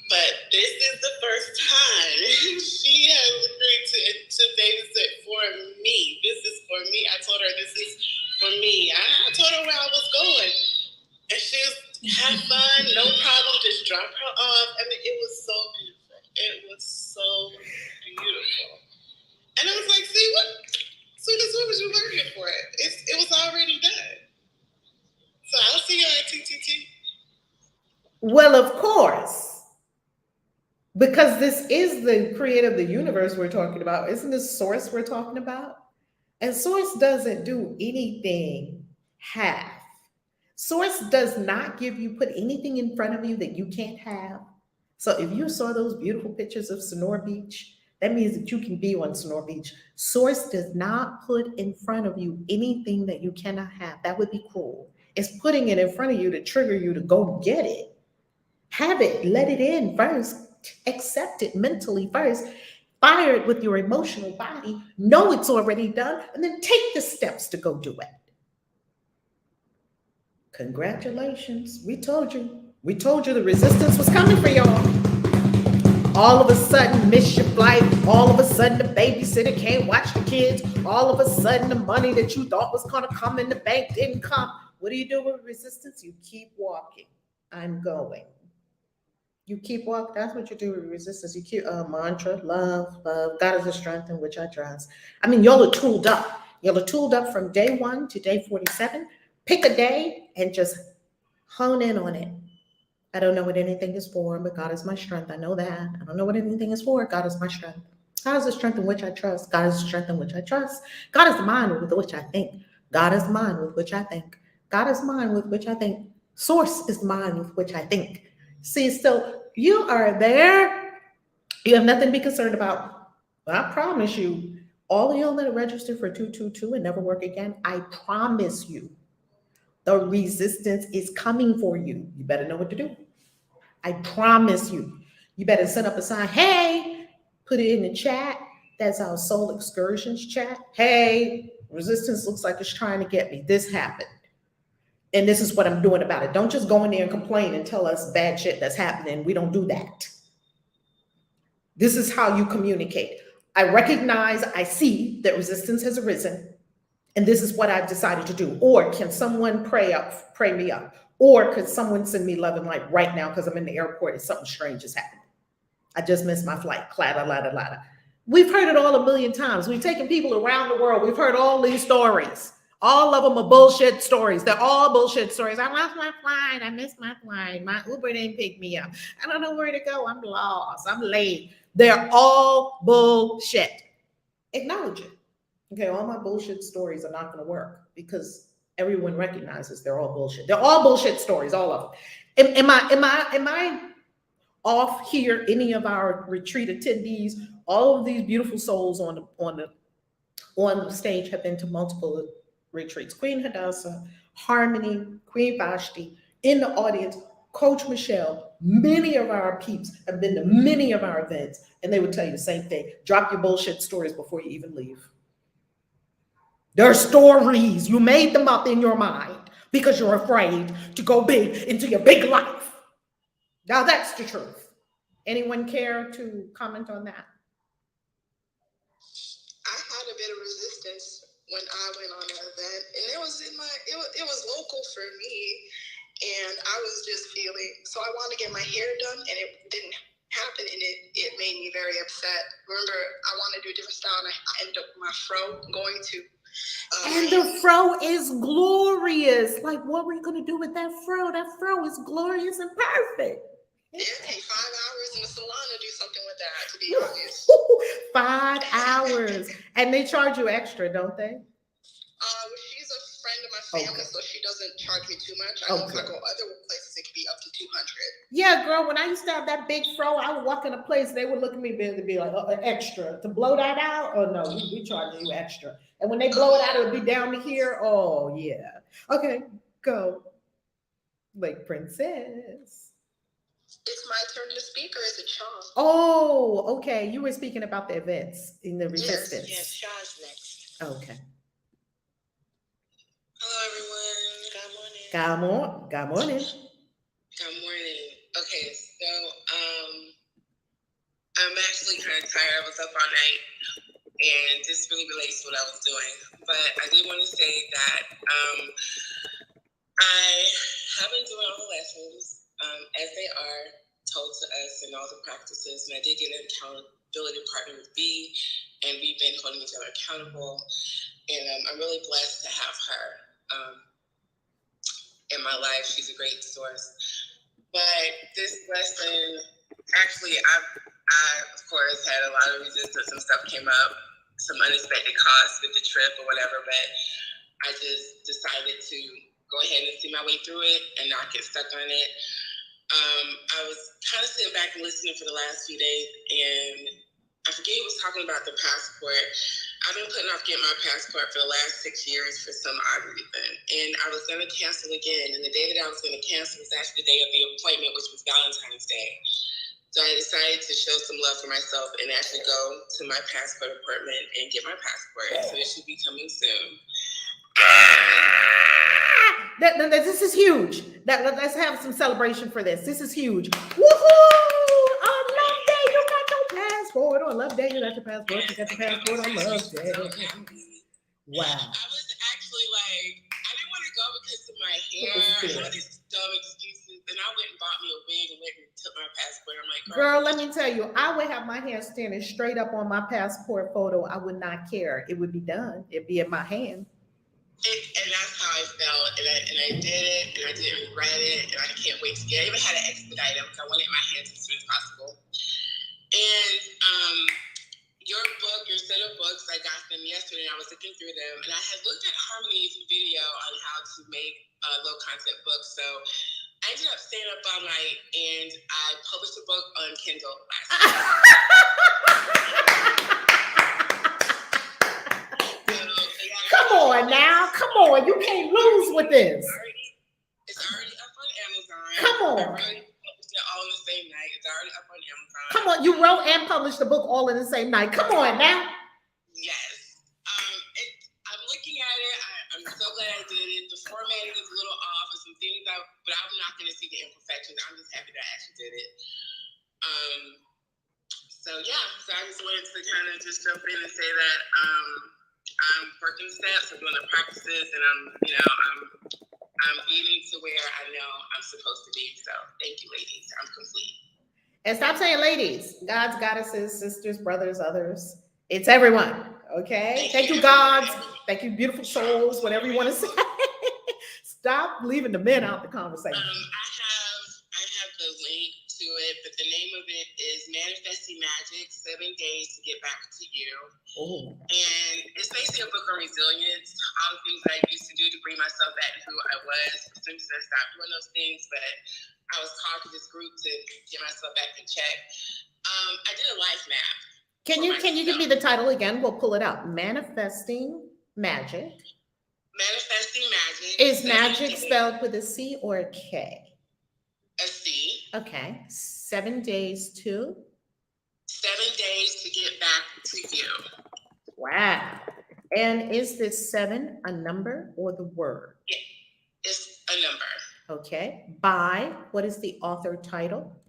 But this is the first time she has agreed to babysit for me. This is for me. I told her this is for me. I told her where I was going. And she was, have fun, no problem, just drop her off. I mean, it was so beautiful. It was so beautiful. And I was like, see, what was you working for? It was already done. So I'll see you at TTT. Well, of course. Because this is the creator of the universe we're talking about. Isn't this source we're talking about? And source doesn't do anything half. Source does not put anything in front of you that you can't have. So if you saw those beautiful pictures of Sonora Beach, that means that you can be on Sonora Beach. Source does not put in front of you anything that you cannot have. That would be cruel. It's putting it in front of you to trigger you to go get it. Have it, let it in first, accept it mentally first. fire it with your emotional body, know it's already done, and then take the steps to go do it. Congratulations. We told you. We told you the resistance was coming for y'all. All of a sudden, miss your flight. All of a sudden, the babysitter can't watch the kids. All of a sudden, the money that you thought was going to come in the bank didn't come. What do you do with resistance? You keep walking. I'm going. You keep walking. That's what you do with resistance. You keep mantra, love, love. God is the strength in which I trust. I mean, y'all are tooled up. Y'all are tooled up from day 1 to day 47. Pick a day and just hone in on it. I don't know what anything is for, but God is my strength. I know that. I don't know what anything is for. God is my strength. God is the strength in which I trust. God is the strength in which I trust. God is the mind with which I think. God is the mind with which I think. God is mine with which I think. Source is mine with which I think. See, so you are there. You have nothing to be concerned about. I promise you, all of y'all that register for 222 and never work again, I promise you, the resistance is coming for you. You better know what to do. I promise you. You better set up a sign. Hey, put it in the chat. That's our soul excursions chat. Hey, resistance looks like it's trying to get me. This happened. And this is what I'm doing about it. Don't just go in there and complain and tell us bad shit that's happening. We don't do that. This is how you communicate. I recognize, I see that resistance has arisen, and this is what I've decided to do. Or can someone pray me up? Or could someone send me love and light right now because I'm in the airport and something strange is happening? I just missed my flight. Clatter, ladder, ladder. We've heard it all a million times. We've taken people around the world. We've heard all these stories. All of them are bullshit stories. They're all bullshit stories. I lost my flight. I missed my flight. My Uber didn't pick me up. I don't know where to go. I'm lost. I'm late. They're all bullshit. Acknowledge it. Okay, all my bullshit stories are not going to work because everyone recognizes they're all bullshit. They're all bullshit stories, all of them. Am I off here? Any of our retreat attendees, all of these beautiful souls on the stage have been to multiple retreats. Queen Hadassah, Harmony, Queen Vashti, in the audience, Coach Michelle, many of our peeps have been to many of our events, and they would tell you the same thing. Drop your bullshit stories before you even leave. They're stories. You made them up in your mind because you're afraid to go big into your big life. Now that's the truth. Anyone care to comment on that? I had a bit of resistance when I went on an event, and it was it was local for me, and I was just feeling, so I wanted to get my hair done, and it didn't happen, and it made me very upset. Remember, I wanted to do a different style, and I ended up with my fro going to. And the fro is glorious. Like, what were you going to do with that fro? That fro is glorious and perfect. It take 5 hours in the salon to do something with that, to be honest. 5 hours. And they charge you extra, don't they? She's a friend of my family, so she doesn't charge me too much. I know if I go other places, it could be up to $200. Yeah, girl, when I used to have that big fro, I would walk in a place, they would look at me and be like, extra. To blow that out? Oh, no, we charge you extra. And when they blow it out, it would be down to here. Oh, yeah. Okay, go. Like Princess. It's my turn to speak, or is it Sean? Oh, okay. You were speaking about the events in the resistance. Yes, Sean's next. Okay. Hello, everyone. Good morning. Good morning. Good morning. Okay, so I'm actually kind of tired. I was up all night, and this really relates to what I was doing. But I do want to say that I have been doing all the lessons as they are told to us in all the practices, and I did get an accountability partner with B, and we've been holding each other accountable. And I'm really blessed to have her in my life. She's a great source. But this lesson, actually, I of course had a lot of resistance. Some stuff came up, some unexpected costs with the trip or whatever, but I just decided to go ahead and see my way through it and not get stuck on it. I was kind of sitting back and listening for the last few days, and I forget who was talking about the passport. I've been putting off getting my passport for the last 6 years for some odd reason, and I was going to cancel again. And the day that I was going to cancel was actually the day of the appointment, which was Valentine's Day. So I decided to show some love for myself and actually go to my passport appointment and get my passport. So it should be coming soon. This is huge. Let's have some celebration for this. This is huge. Woohoo! On love day, you got your passport. On love day, you got your passport. You got your passport on love day. Wow. I was actually like, I didn't want to go because of my hair. I had these dumb excuses. Then I went and bought me a wig and went and took my passport. I'm like, girl, let me tell you, I would have my hair standing straight up on my passport photo. I would not care. It would be done. It'd be in my hand. And that's how I felt, and I did it, and I didn't regret it, and I can't wait to get it. I even had to expedite it because I wanted it in my hands as soon as possible. And your book, your set of books, I got them yesterday, and I was looking through them, and I had looked at Harmony's video on how to make low-content books, so I ended up staying up all night, and I published a book on Kindle last night. Come on now. Come on. You can't lose with this. It's already up on Amazon. Come on. I really published it all in the same night. It's already up on Amazon. Come on. You wrote and published the book all in the same night. Come on now. Yes. I'm looking at it. I'm so glad I did it. The formatting is a little off and some things, but I'm not going to see the imperfections. I'm just happy that I actually did it. So I just wanted to kind of just jump in and say that I'm working the steps, I'm doing the practices, and I'm getting to where I know I'm supposed to be. So thank you, ladies. I'm complete. And stop saying ladies. Gods, goddesses, sisters, brothers, others. It's everyone. Okay. Thank you, gods. Thank you, beautiful souls. Whatever you want to say. Stop leaving the men out the conversation. I have the link to it, but the name of it is Manifesting Magic: 7 Days to Get Back to You. Oh. And it's basically a book on resilience, all the things that I used to do to bring myself back to who I was. Since I stopped doing those things, but I was called to this group to get myself back in check. I did a life map. Can you give me the title again? We'll pull it up. Manifesting Magic. Manifesting Magic. Is magic spelled with a C or a K? A C. Okay. 7 days to? 7 days to get back to you. Wow. And is this 7 a number or the word? Yeah, it's a number. Okay. By, what is the author title?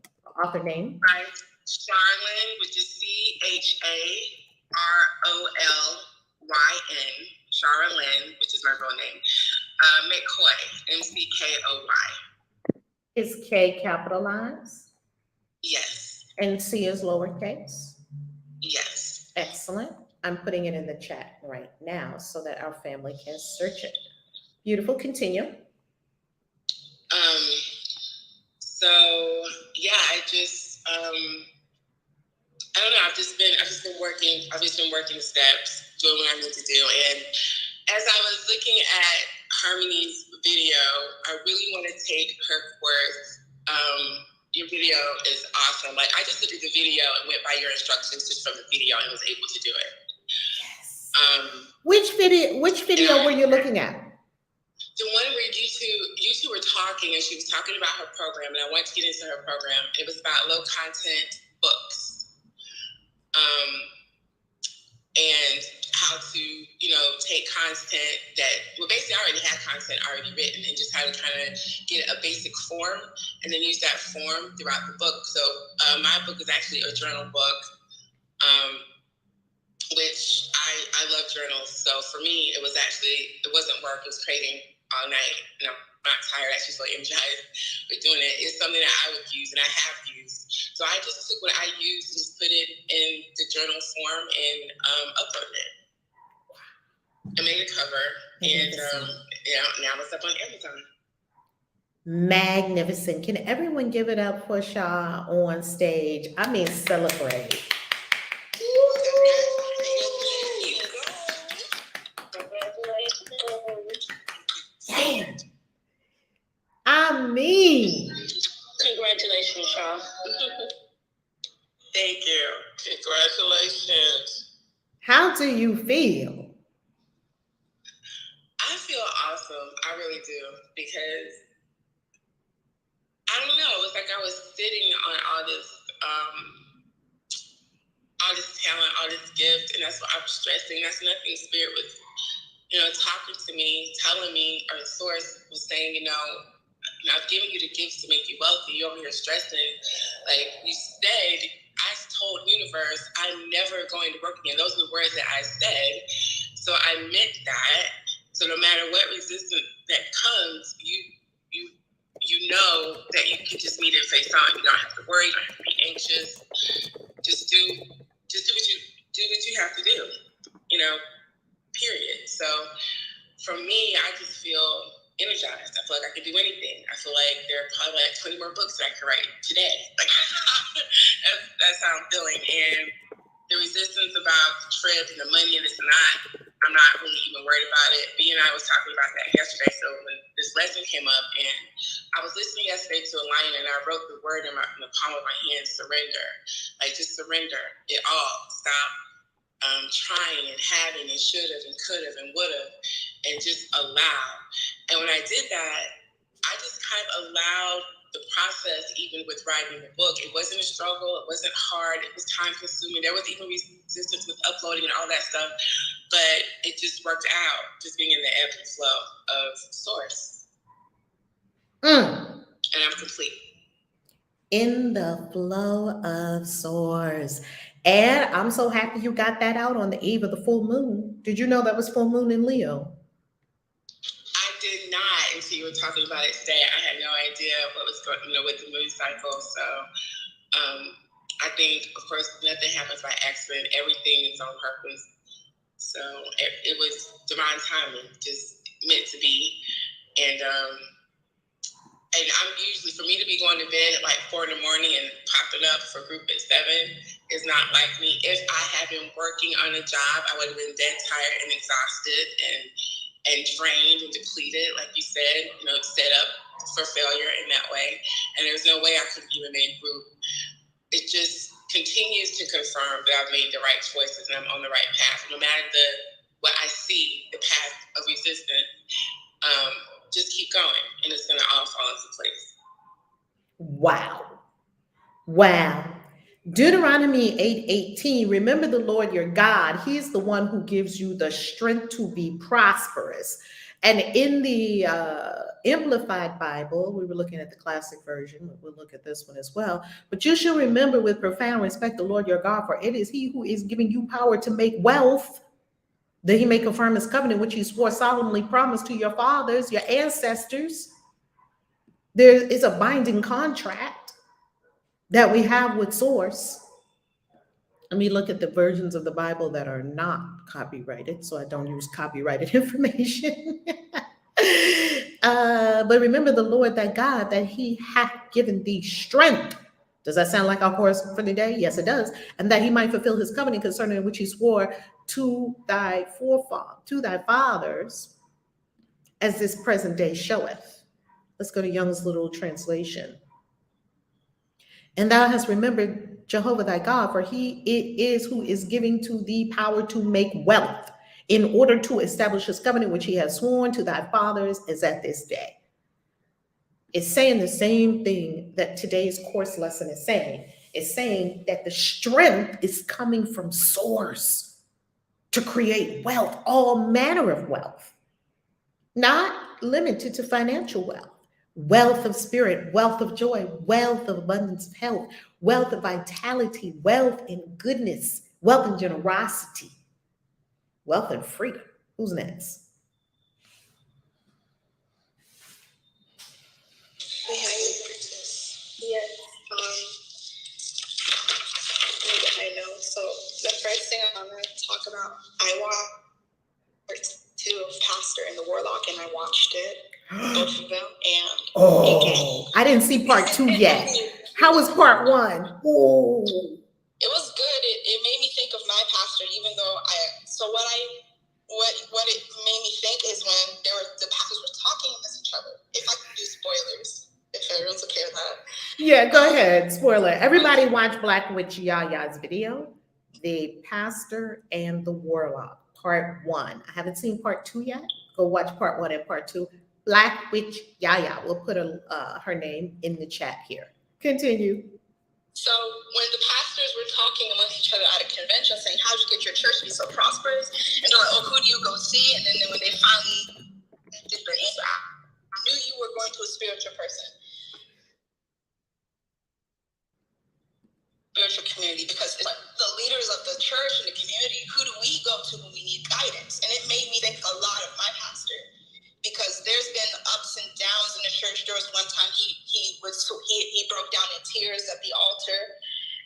Author name? By Charlyn, which is CHAROLYN. Charlyn, which is my real name. McCoy, MCKOY. Is K capitalized? Yes. And C is lowercase? Yes. Excellent. I'm putting it in the chat right now so that our family can search it. Beautiful. Continue. So yeah, I don't know. I've just been working the steps, doing what I need to do. And as I was looking at Harmony's video, I really want to take her course. Your video is awesome. Like, I just looked at the video and went by your instructions just from the video and was able to do it. Yes. Which video were you looking at? The one where you two were talking, and she was talking about her program, and I wanted to get into her program. It was about low content books. And how to, take content that, well, basically I already had content already written, and just how to kind of get a basic form and then use that form throughout the book. So my book is actually a journal book, which I love journals. So for me, it wasn't work, it was creating all night. I'm not tired, actually so energized with doing it. It's something that I would use and I have used. So I just took what I used and just put it in the journal form and uploaded it. I made a cover, and now it's up on Amazon. Magnificent. Can everyone give it up for Shah on stage? I mean, celebrate. Damn. I mean. Congratulations, Shah. Thank you. Congratulations. How do you feel? I feel awesome. I really do. Because I don't know. It's like I was sitting on all this all this talent, all this gift, and that's what I was stressing. That's nothing Spirit was, talking to me, telling me, or the source was saying, I've given you the gifts to make you wealthy. You're over here stressing. Like you said, I told universe, I'm never going to work again. Those are the words that I said. So I meant that. So no matter what resistance that comes, you know that you can just meet it face on. You don't have to worry. You don't have to be anxious. Just do what you have to do. Period. So for me, I just feel energized. I feel like I can do anything. I feel like there are probably like 20 more books that I could write today. Like that's how I'm feeling. And the resistance about the trip and the money and this and that, I'm not really even worried about it. B and I was talking about that yesterday. So when this lesson came up, and I was listening yesterday to a line, and I wrote the word in the palm of my hand, surrender. Like just surrender it all. Stop trying and having and should have and could have and would have, and just allow. And when I did that, I just kind of allowed the process. Even with writing the book, it wasn't a struggle, it wasn't hard, it was time consuming, there was even resistance with uploading and all that stuff, but it just worked out, just being in the ebb and flow of source. And I'm complete. In the flow of source. And I'm so happy you got that out on the eve of the full moon. Did you know that was full moon in Leo? I did not until you were talking about it today. I had no idea what was going, with the moon cycle. So I think, of course, nothing happens by accident. Everything is on purpose. So it was divine timing, just meant to be. And I'm usually, for me to be going to bed at like 4 a.m. and popping up for group at 7 is not like me. If I had been working on a job, I would have been dead tired and exhausted and drained and depleted, like you said, set up for failure in that way. And there's no way I could even make group. It just continues to confirm that I've made the right choices and I'm on the right path. No matter what I see, the path of resistance, just keep going and it's going to all fall into place. Wow. Deuteronomy 8:18, remember the Lord your God. He's the one who gives you the strength to be prosperous. And in the Amplified Bible, we were looking at the classic version. We'll look at this one as well. But you shall remember with profound respect the Lord your God, for it is he who is giving you power to make wealth, that he may confirm his covenant, which he swore solemnly promised to your fathers, your ancestors. There is a binding contract that we have with Source. Let me look at the versions of the Bible that are not copyrighted, so I don't use copyrighted information. But remember the Lord thy God, that he hath given thee strength. Does that sound like our course for the day? Yes, it does. And that he might fulfill his covenant concerning which he swore to thy fathers, as this present day showeth. Let's go to Young's Little Translation. And thou hast remembered Jehovah thy God, for he it is who is giving to thee power to make wealth, in order to establish his covenant, which he has sworn to thy fathers, as at this day. It's saying the same thing that today's course lesson is saying. It's saying that the strength is coming from Source to create wealth, all manner of wealth, not limited to financial wealth. Wealth of spirit, wealth of joy, wealth of abundance of health, wealth of vitality, wealth in goodness, wealth in generosity, wealth in freedom. Who's next? We have you, Princess. Yes. Let me get my notes. So the first thing I'm going to talk about, I watched to Pastor and the Warlock, and I watched it. Both of them, and I didn't see part 2 yet. How was part 1? Oh, it was good. It made me think of my pastor, even though what it made me think is when the pastors were talking against each other. If I could do spoilers, if everyone's okay with that. Yeah, go ahead. Spoiler. Everybody watch Black Witch Yaya's video, The Pastor and the Warlock, part 1. I haven't seen part 2 yet. Go watch part 1 and part 2. Black Witch Yaya. We'll put her name in the chat here. Continue. So when the pastors were talking amongst each other at a convention saying, how'd you get your church to be so prosperous? And they're like, oh, who do you go see? And then when they finally did the answer, I knew you were going to a spiritual person. Spiritual community, because it's like the leaders of the church and the community, who do we go to when we need guidance? And it made me think a lot of my pastor, because there's been ups and downs in the church. There was one time he broke down in tears at the altar,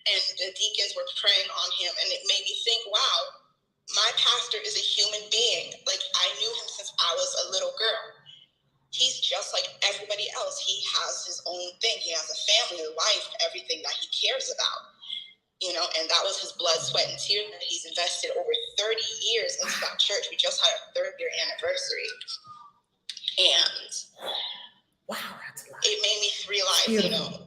and the deacons were praying on him, and it made me think, wow, my pastor is a human being. Like, I knew him since I was a little girl. He's just like everybody else. He has his own thing. He has a family, a life, everything that he cares about. You know, and that was his blood, sweat, and tears that he's invested over 30 years into that church. We just had our 3rd year anniversary. And wow, that's a lot. It made me realize, you know,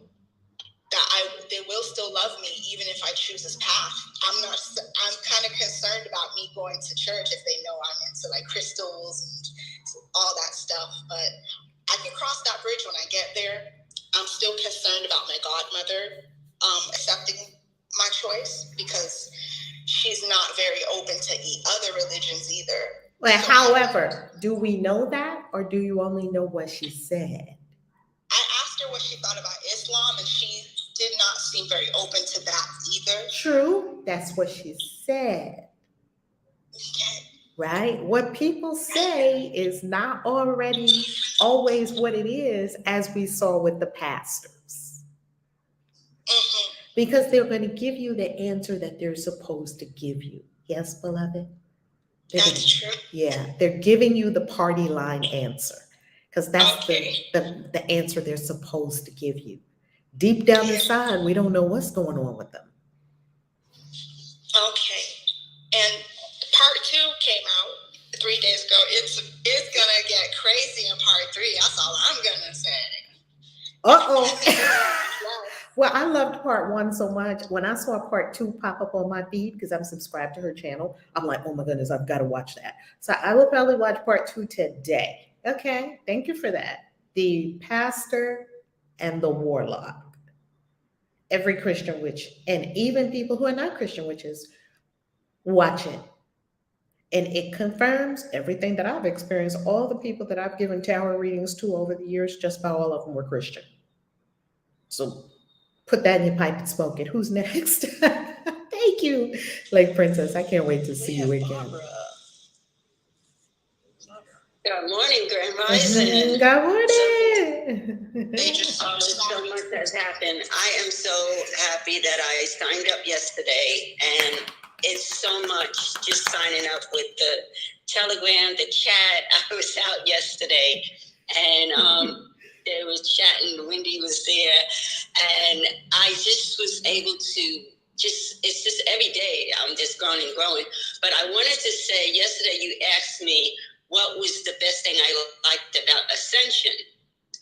that they will still love me even if I choose this path. I'm kind of concerned about me going to church if they know I'm into like crystals and all that stuff. But I can cross that bridge when I get there. I'm still concerned about my godmother accepting my choice, because she's not very open to other religions either. Well, so however, do we know that, or do you only know what she said? I asked her what she thought about Islam, and she did not seem very open to that either. True, that's what she said. Okay. Right? What people say is not already always what it is, as we saw with the pastors. Mm-hmm. Because they're going to give you the answer that they're supposed to give you. Yes, beloved? That's true. Yeah, they're giving you the party line answer, because that's the answer they're supposed to give you. Deep down inside, we don't know what's going on with them. Okay. And part 2 came out 3 days ago. It's gonna get crazy in part 3. That's all I'm gonna say. Uh-oh. Well, I loved part 1 so much. When I saw part 2 pop up on my feed, because I'm subscribed to her channel, I'm like, oh my goodness, I've got to watch that. So I will probably watch part 2 today. Okay, thank you for that. The pastor and the warlock. Every Christian witch, and even people who are not Christian witches, watch it. And it confirms everything that I've experienced. All the people that I've given tarot readings to over the years, just about all of them were Christian. So put that in your pipe and smoke it. Who's next? Thank you, Lake Princess. I can't wait to see you again. Barbara. Good morning, Grand Rising. Good morning. So much has happened. I am so happy that I signed up yesterday, and it's so much just signing up with the Telegram, the chat. I was out yesterday, and there was chatting. Wendy was there, and I just was able to it's just every day I'm just growing and growing. But I wanted to say, yesterday you asked me what was the best thing I liked about Ascension.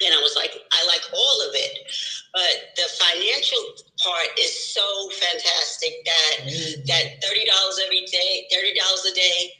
And I was like, I like all of it. But the financial part is so fantastic that $30 every day, $30 a day,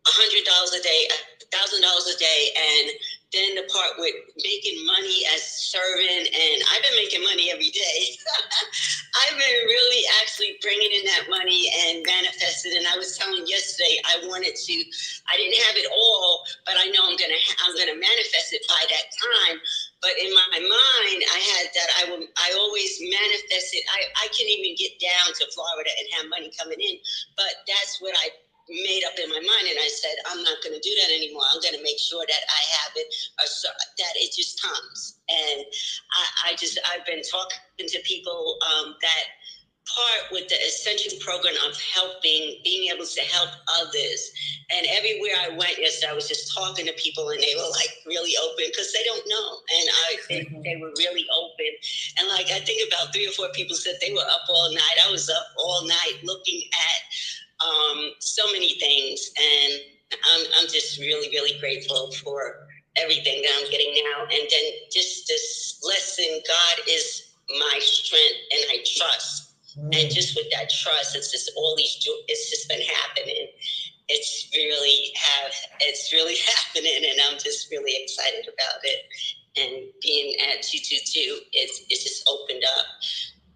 $100 a day, $1,000 a day, and then the part with making money as serving, and I've been making money every day. I've been really actually bringing in that money and manifesting. And I was telling yesterday, I didn't have it all, but I know I'm gonna manifest it by that time. But in my mind, I had that I always manifest it. I can even get down to Florida and have money coming in, but that's what I made up in my mind, and I said, I'm not going to do that anymore. I'm going to make sure that I have it, that it just comes. And I've been talking to people that part with the Ascension program of being able to help others. And everywhere I went yesterday, I was just talking to people, and they were like really open, because they don't know. And they were really open. And like, I think about 3 or 4 people said they were up all night. I was up all night looking at so many things, and I'm just really, really grateful for everything that I'm getting now. And then just this lesson, God is my strength, and I trust. And just with that trust, it's just it's just been happening. It's really happening, and I'm just really excited about it. And being at 222, it's just opened up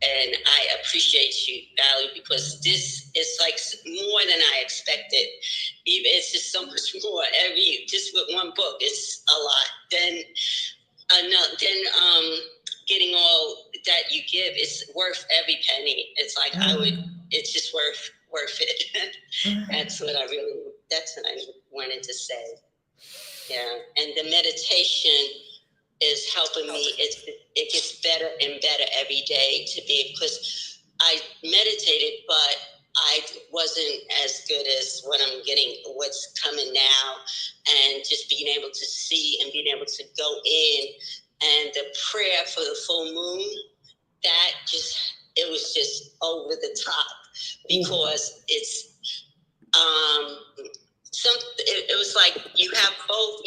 And I appreciate you, Valerie, because this is like more than I expected. Even it's just so much more. Just with one book, it's a lot. Then getting all that you give is worth every penny. It's like it's just worth it. That's what I wanted to say. Yeah, and the meditation is helping me. It gets better and better every day to be, because I meditated, but I wasn't as good as what's coming now, and just being able to see and being able to go in, and the prayer for the full moon, it was just over the top, because it's it was like you have both,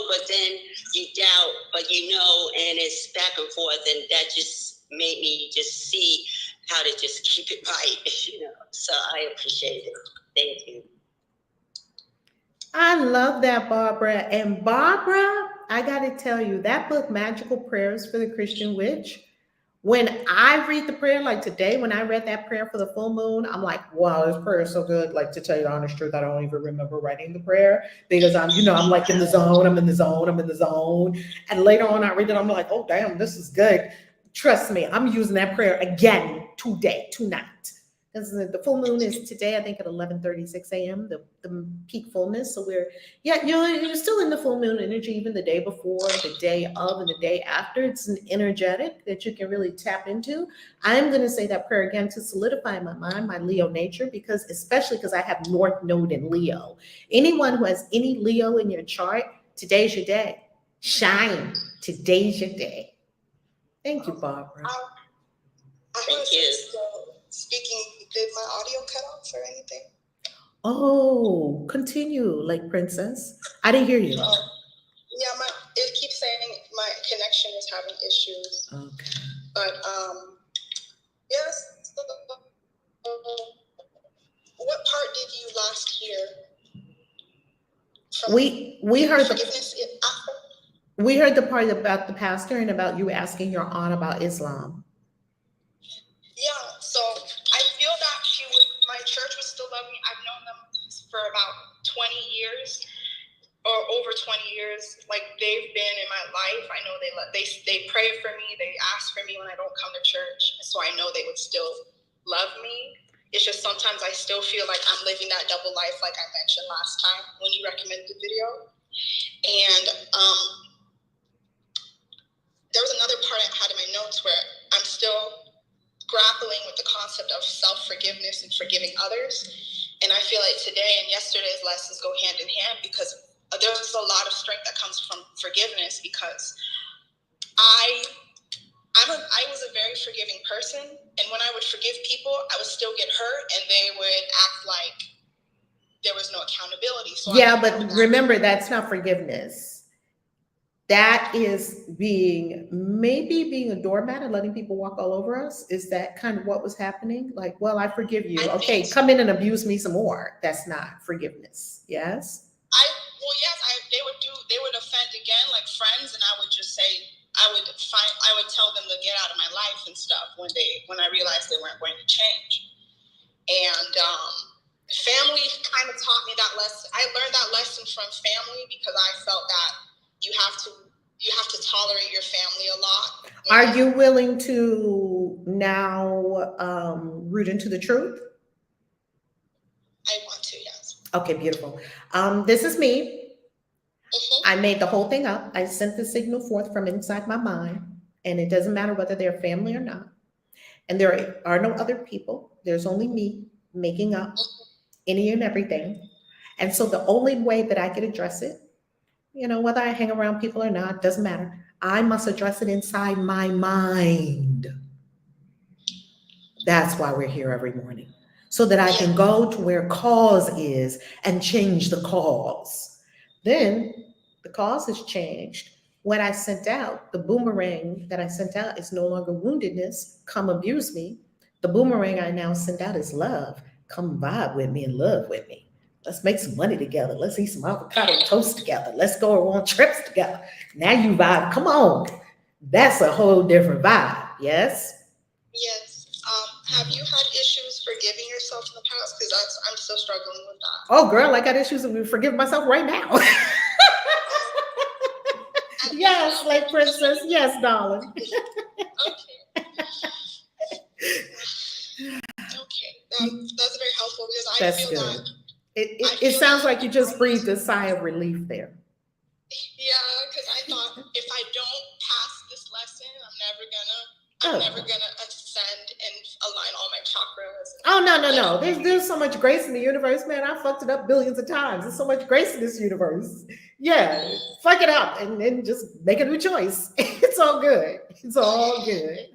but then you doubt, but and it's back and forth, and that just made me just see how to just keep it right, So I appreciate it. Thank you. I love that, Barbara. And Barbara, I got to tell you, that book, Magical Prayers for the Christian Witch, when I read the prayer, like today, when I read that prayer for the full moon, I'm like, wow, this prayer is so good. Like, to tell you the honest truth, I don't even remember writing the prayer, because I'm like in the zone. I'm in the zone. And later on, I read it, I'm like, oh, damn, this is good. Trust me, I'm using that prayer again tonight. Because the full moon is today, I think at 11:36 a.m., the peak fullness. So you're still in the full moon energy, even the day before, the day of, and the day after. It's an energetic that you can really tap into. I'm going to say that prayer again to solidify in my mind, my Leo nature, especially because I have North Node in Leo. Anyone who has any Leo in your chart, today's your day. Shine. Today's your day. Thank you, Barbara. Thank you. Speaking, did my audio cut off or anything? Oh, continue, like Princess. I didn't hear you. It keeps saying my connection is having issues. Okay. But yes. What part did you last hear? We heard forgiveness. We heard the part about the pastor and about you asking your aunt about Islam. Yeah, so I feel that my church would still love me. I've known them for about 20 years or over 20 years. Like, they've been in my life. I know they pray for me. They ask for me when I don't come to church. So I know they would still love me. It's just sometimes I still feel like I'm living that double life, like I mentioned last time when you recommended the video. And there was another part I had in my notes where I'm still grappling with the concept of self-forgiveness and forgiving others. And I feel like today and yesterday's lessons go hand in hand, because there's a lot of strength that comes from forgiveness, because I was a very forgiving person, and when I would forgive people, I would still get hurt, and they would act like there was no accountability. So but remember, that's not forgiveness. That is being a doormat and letting people walk all over us. Is that kind of what was happening? Like, well, I forgive you. Okay, come in and abuse me some more. That's not forgiveness. Yes? They would offend again, like friends, and I would just say, I would tell them to get out of my life and stuff when I realized they weren't going to change. And family kind of taught me that lesson. I learned that lesson from family, because I felt that you have to tolerate your family a lot. Are you willing to now root into the truth? I want to, yes. Okay, beautiful. This is me. Mm-hmm. I made the whole thing up. I sent the signal forth from inside my mind, and it doesn't matter whether they're family or not. And there are no other people. There's only me making up any and everything. And so the only way that I could address it, whether I hang around people or not, doesn't matter. I must address it inside my mind. That's why we're here every morning, so that I can go to where cause is and change the cause. Then the cause has changed. What I sent out, the boomerang that I sent out, is no longer woundedness, come abuse me. The boomerang I now send out is love. Come vibe with me and love with me. Let's make some money together. Let's eat some avocado toast together. Let's go on trips together. Now you vibe. Come on. That's a whole different vibe. Yes? Yes. Have you had issues forgiving yourself in the past? Because I'm still struggling with that. Oh, girl, I got issues with forgiving myself right now. Yes, like princess. Yes, darling. Okay. Okay. That's very helpful because I That's feel good. that. It sounds like you just breathed a sigh of relief there. Yeah, because I thought if I don't pass this lesson, I'm never gonna ascend and align all my chakras. Oh, no. There's so much grace in the universe, man. I fucked it up billions of times. There's so much grace in this universe. Yeah, fuck it up and then just make a new choice. It's all good. It's all good.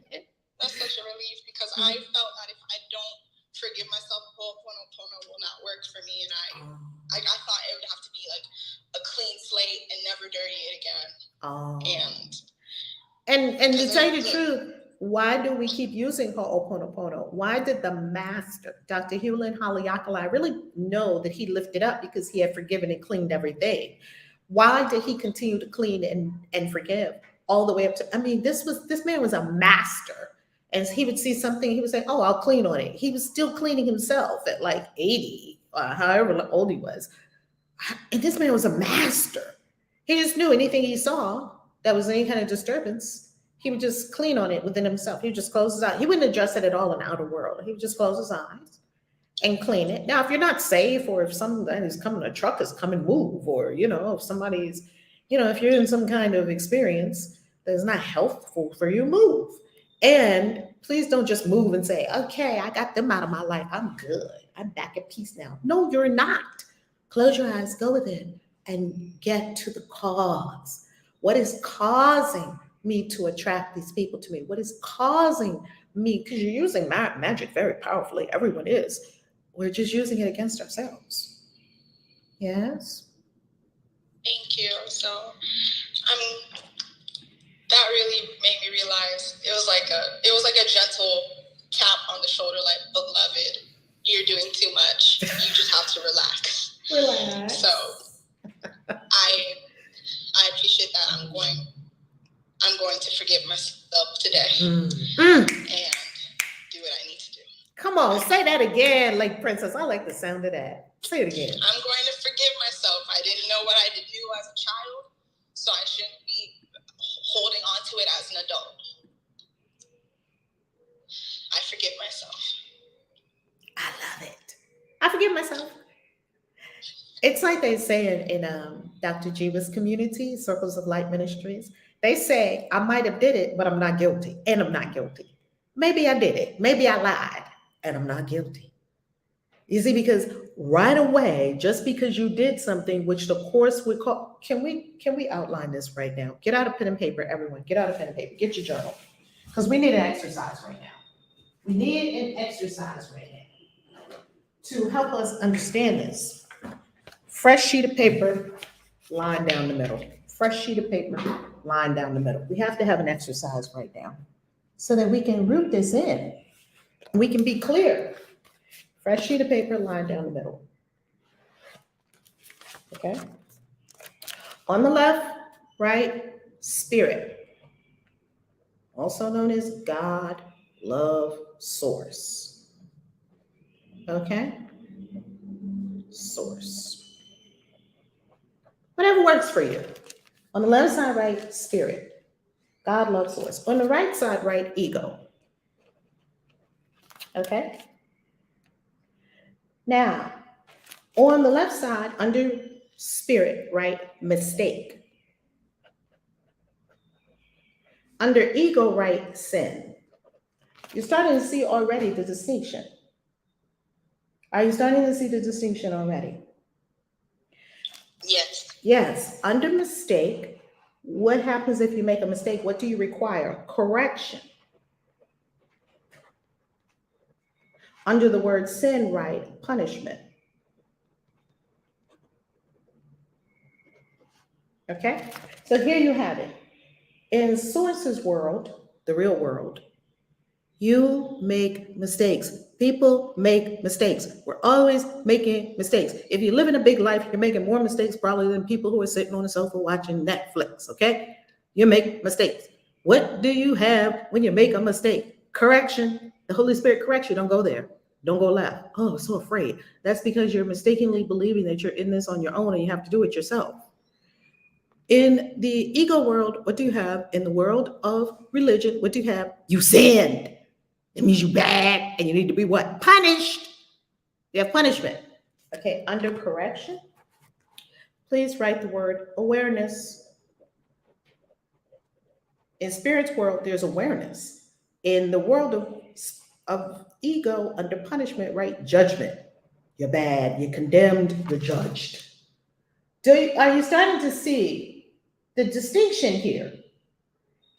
That's such a relief because I felt that if I don't forgive myself, Ho'oponopono will not work for me, and I thought it would have to be like a clean slate and never dirty it again. And to tell you the truth, why do we keep using Ho'oponopono? Why did the master, Dr. Hewlin Haleakala, I really know that he lifted up because he had forgiven and cleaned everything. Why did he continue to clean and forgive all the way up to, I mean, this man was a master. And he would see something, he would say, oh, I'll clean on it. He was still cleaning himself at like 80, however old he was. And this man was a master. He just knew anything he saw that was any kind of disturbance, he would just clean on it within himself. He would just close his eyes. He wouldn't address it at all in the outer world. He would just close his eyes and clean it. Now, if you're not safe, or if somebody is coming, a truck is coming, move, or, if somebody's, if you're in some kind of experience that's not helpful for you, move. And please don't just move and say, okay, I got them out of my life. I'm good. I'm back at peace now. No, you're not. Close your eyes, go within, and get to the cause. What is causing me to attract these people to me? What is causing me? Because you're using magic very powerfully. Everyone is. We're just using it against ourselves. Yes? Thank you. So, that really made me realize it was like a gentle tap on the shoulder, like, beloved, you're doing too much. You just have to relax. Relax. So I appreciate that. I'm going to forgive myself today and do what I need to do. Come on, say that again, like Princess. I like the sound of that. Say it again. I'm going to forgive myself. I didn't know what I had to do as a child, so I shouldn't be holding on to it as an adult. I forgive myself. I love it. I forgive myself. It's like they say in Dr. Jiva's community, Circles of Light Ministries. They say, I might have did it, but I'm not guilty. And I'm not guilty. Maybe I did it. Maybe I lied. And I'm not guilty. You see, because right away, just because you did something, which the course would call, can we outline this right now? Get out a pen and paper, everyone. Get out a pen and paper. Get your journal. Because we need an exercise right now. We need an exercise right now to help us understand this. Fresh sheet of paper, line down the middle. Fresh sheet of paper, line down the middle. We have to have an exercise right now so that we can root this in. We can be clear. Fresh sheet of paper, line down the middle. Okay? On the left, right, spirit. Also known as God, love, source. Okay? Source. Whatever works for you. On the left side, right, spirit. God, love, source. On the right side, right, ego. Okay? Now, on the left side, under spirit, right, mistake. Under ego, right, sin. You're starting to see already the distinction. Are you starting to see the distinction already? Yes. Yes. Under mistake, what happens if you make a mistake? What do you require? Correction. Under the word sin, right, punishment. Okay? So here you have it. In Source's world, the real world, you make mistakes. People make mistakes. We're always making mistakes. If you live in a big life, you're making more mistakes probably than people who are sitting on the sofa watching Netflix, okay? You make mistakes. What do you have when you make a mistake? Correction. The Holy Spirit corrects you. Don't go there. Don't go left. Oh, I'm so afraid. That's because you're mistakenly believing that you're in this on your own and you have to do it yourself. In the ego world, what do you have? In the world of religion, what do you have? You sinned. It means you bad and you need to be what? Punished. You have punishment. Okay, under correction, please write the word awareness. In spirit's world, there's awareness. In the world of ego, under punishment, write judgment. You're bad, you're condemned, you're judged. Are you starting to see the distinction here?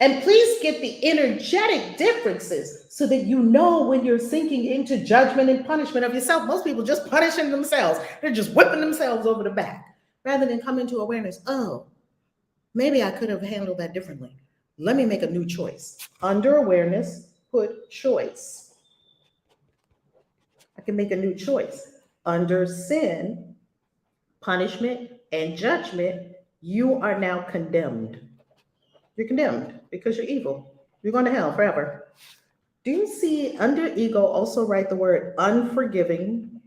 And please get the energetic differences so that you know when you're sinking into judgment and punishment of yourself. Most people just punishing themselves. They're just whipping themselves over the back rather than come into awareness. Oh, maybe I could have handled that differently. Let me make a new choice. Under awareness, put choice. I can make a new choice. Under sin, punishment, and judgment, you are now condemned. You're condemned because you're evil. You're going to hell forever. Do you see under ego also write the word unforgiving?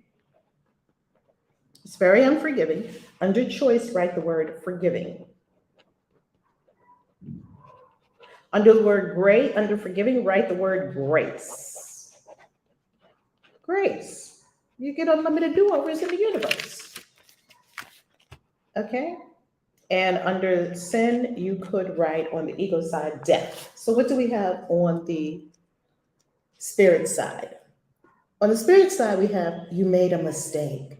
It's very unforgiving. Under choice, write the word forgiving. Under the word great, under forgiving, write the word grace. Grace. You get unlimited do-overs in the universe. Okay? And under sin, you could write on the ego side, death. So what do we have on the spirit side? On the spirit side, we have, you made a mistake.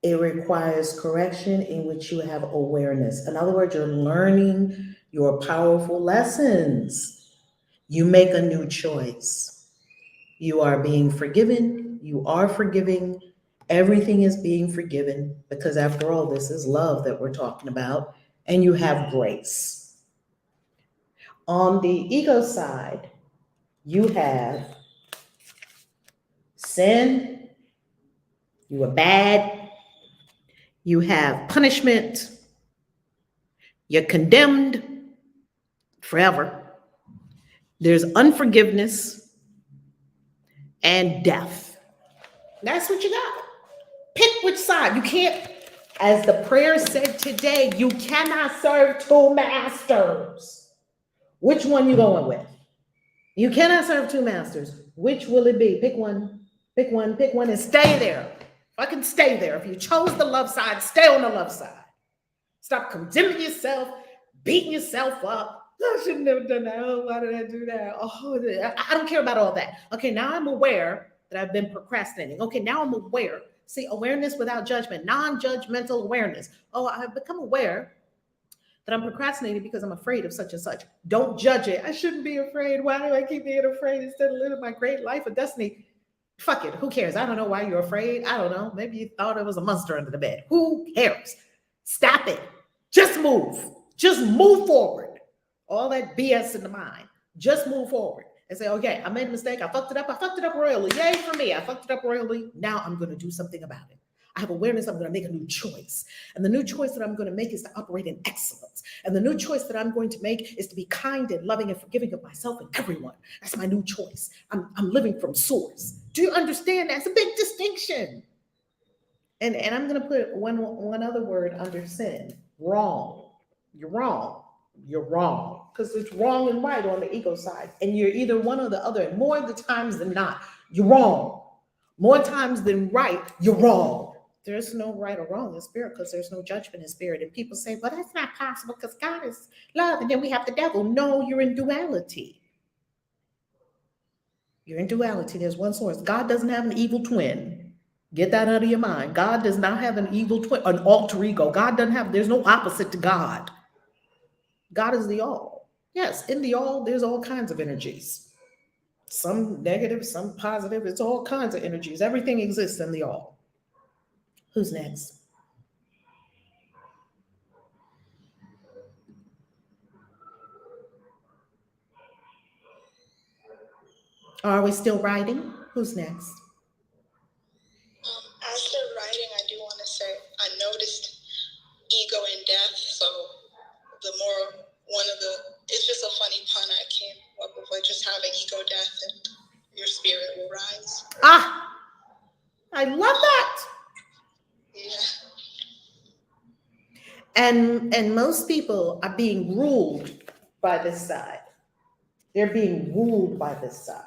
It requires correction in which you have awareness. In other words, you're learning your powerful lessons. You make a new choice. You are being forgiven. You are forgiving. Everything is being forgiven because after all, this is love that we're talking about, and you have grace. On the ego side, you have sin, you are bad, you have punishment, you're condemned forever. There's unforgiveness and death. That's what you got. Pick which side. You can't, as the prayer said today, you cannot serve two masters. Which one you going with? You cannot serve two masters. Which will it be? Pick one, pick one, pick one, and stay there. Fucking stay there. If you chose the love side, stay on the love side. Stop condemning yourself, beating yourself up. I should have never done that. Oh, why did I do that? Oh, I don't care about all that. Okay, now I'm aware that I've been procrastinating. Okay, now I'm aware. See, awareness without judgment, non-judgmental awareness. Oh, I've become aware that I'm procrastinating because I'm afraid of such and such. Don't judge it. I shouldn't be afraid. Why do I keep being afraid instead of living my great life of destiny? Fuck it. Who cares? I don't know why you're afraid. I don't know. Maybe you thought it was a monster under the bed. Who cares? Stop it. Just move. Just move forward. All that BS in the mind. Just move forward and say, okay, I made a mistake. I fucked it up. I fucked it up royally. Yay for me. I fucked it up royally. Now I'm going to do something about it. I have awareness. I'm going to make a new choice. And the new choice that I'm going to make is to operate in excellence. And the new choice that I'm going to make is to be kind and loving and forgiving of myself and everyone. That's my new choice. I'm living from source. Do you understand? That's a big distinction. And I'm going to put one other word under sin. Wrong. You're wrong. You're wrong. Because it's wrong and right on the ego side. And you're either one or the other. And more of the times than not, you're wrong. More times than right, you're wrong. There's no right or wrong in spirit because there's no judgment in spirit. And people say, well, that's not possible because God is love. And then we have the devil. No, you're in duality. You're in duality. There's one source. God doesn't have an evil twin. Get that out of your mind. God does not have an evil twin, an alter ego. God doesn't have, there's no opposite to God. God is the all. Yes, in the all, there's all kinds of energies. Some negative, some positive. It's all kinds of energies. Everything exists in the all. Who's next? Are we still writing? Who's next? After writing, I do want to say I noticed ego and death. So the more it's just a funny pun I came up with, just having ego, death, and I love that. Yeah. And most people are being ruled by this side. They're being ruled by this side.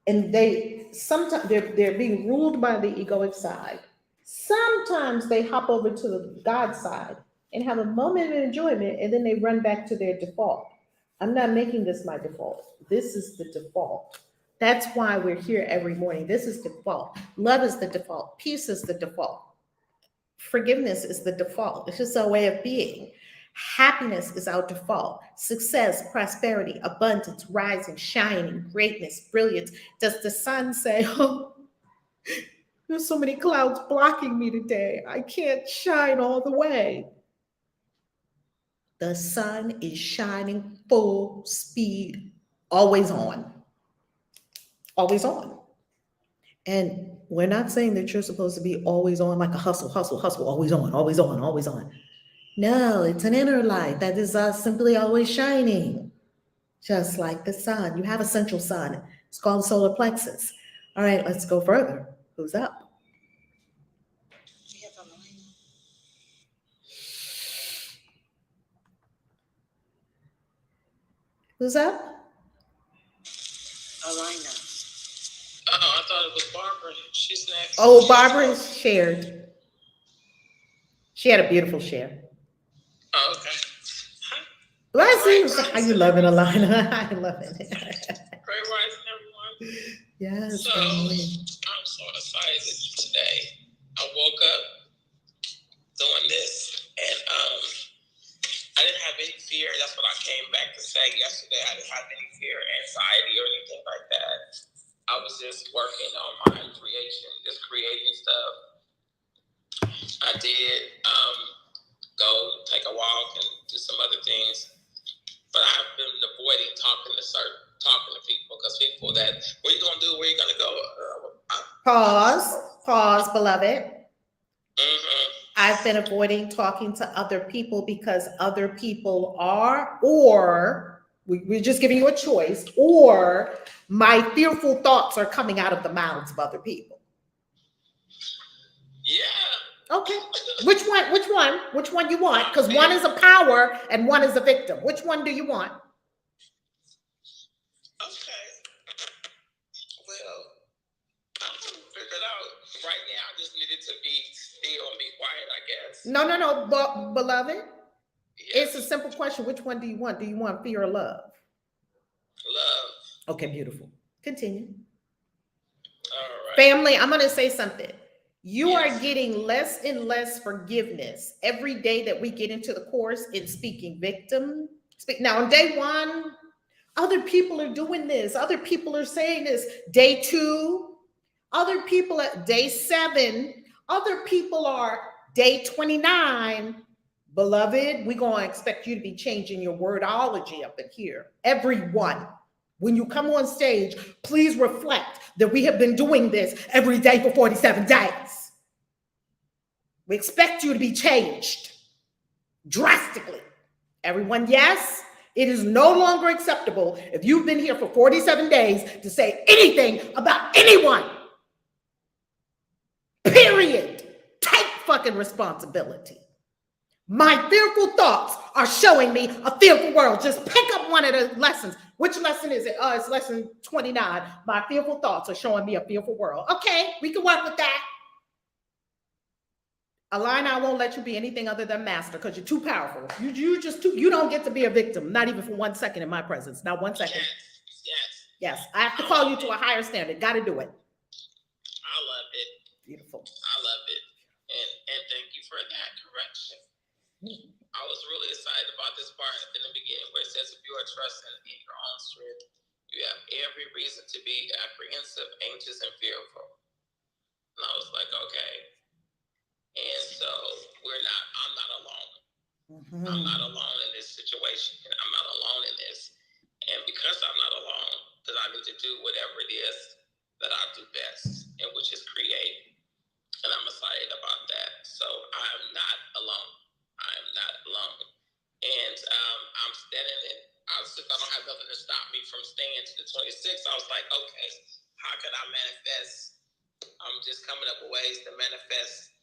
And they sometimes they're being ruled by the egoic side. Sometimes they hop over to the God side and have a moment of enjoyment, and then they run back to their default. I'm not making this my default. This is the default. That's why we're here every morning. This is default. Love is the default. Peace is the default. Forgiveness is the default. It's just our way of being. Happiness is our default. Success, prosperity, abundance, rising, shining, greatness, brilliance. Does the sun say, oh, there's so many clouds blocking me today. I can't shine all the way. The sun is shining full speed, always on. Always on. And we're not saying that you're supposed to be always on like a hustle, hustle, hustle, always on, always on, always on. No, it's an inner light that is simply always shining, just like the sun. You have a central sun. It's called solar plexus. All right, let's go further. Who's up? We have Alina. Who's up? Alina. Oh, I thought it was Barbara. She's next. Oh, Barbara shared. She had a beautiful share. Oh, okay. Blessings. How you loving, Alina? I love it. Great rising, everyone. Yes. So, I'm so excited today. I woke up doing this, and I didn't have any fear. That's what I came back to say yesterday. I didn't have any fear, anxiety, or anything like that. I was just working on my creation, just creating stuff. I did go take a walk and do some other things, but I've been avoiding talking to people, because people that, what are you gonna do? Where you gonna go? Pause, beloved. Mm-hmm. I've been avoiding talking to other people because other people are, or we're just giving you a choice, or my fearful thoughts are coming out of the mouths of other people. Yeah. Okay. Which one you want? Because one is a power and one is a victim. Which one do you want? Okay. Well, I haven't figured out right now. I just needed to be still and be quiet, I guess. No, beloved. Yeah. It's a simple question. Which one do you want? Do you want fear or love? Love. Okay, beautiful. Continue. All right. Family, I'm going to say something. You Yes. are getting less and less forgiveness every day that we get into the course in speaking victim. Now, on day one, other people are doing this. Other people are saying this. Day two, other people at day 7. Other people are day 29. Beloved, we're going to expect you to be changing your wordology up in here. Everyone. When you come on stage, please reflect that we have been doing this every day for 47 days. We expect you to be changed drastically. Everyone, yes, it is no longer acceptable if you've been here for 47 days to say anything about anyone. Period. Take fucking responsibility. My fearful thoughts are showing me a fearful world. Just pick up one of the lessons. Which lesson is it? It's lesson 29. My fearful thoughts are showing me a fearful world. Okay, we can work with that. Alina, I won't let you be anything other than master because you're too powerful. You don't get to be a victim, not even for 1 second in my presence. Not 1 second. Yes. I have to call you to a higher standard. Got to do it. I love it. Beautiful. I love it. And thank you for that correction. I was really excited about this part in the beginning where it says, if you are trusting in your own strength, you have every reason to be apprehensive, anxious, and fearful. And I was like, okay. And so I'm not alone. Mm-hmm. I'm not alone in this situation. I'm not alone in this. And because I'm not alone, because I need to do whatever it is that I do best, and which is create. And I'm excited about that. So I'm not alone. I am not alone. And I'm standing in, I don't have nothing to stop me from staying to the 26th. I was like, okay, how can I manifest I'm just coming up with ways to manifest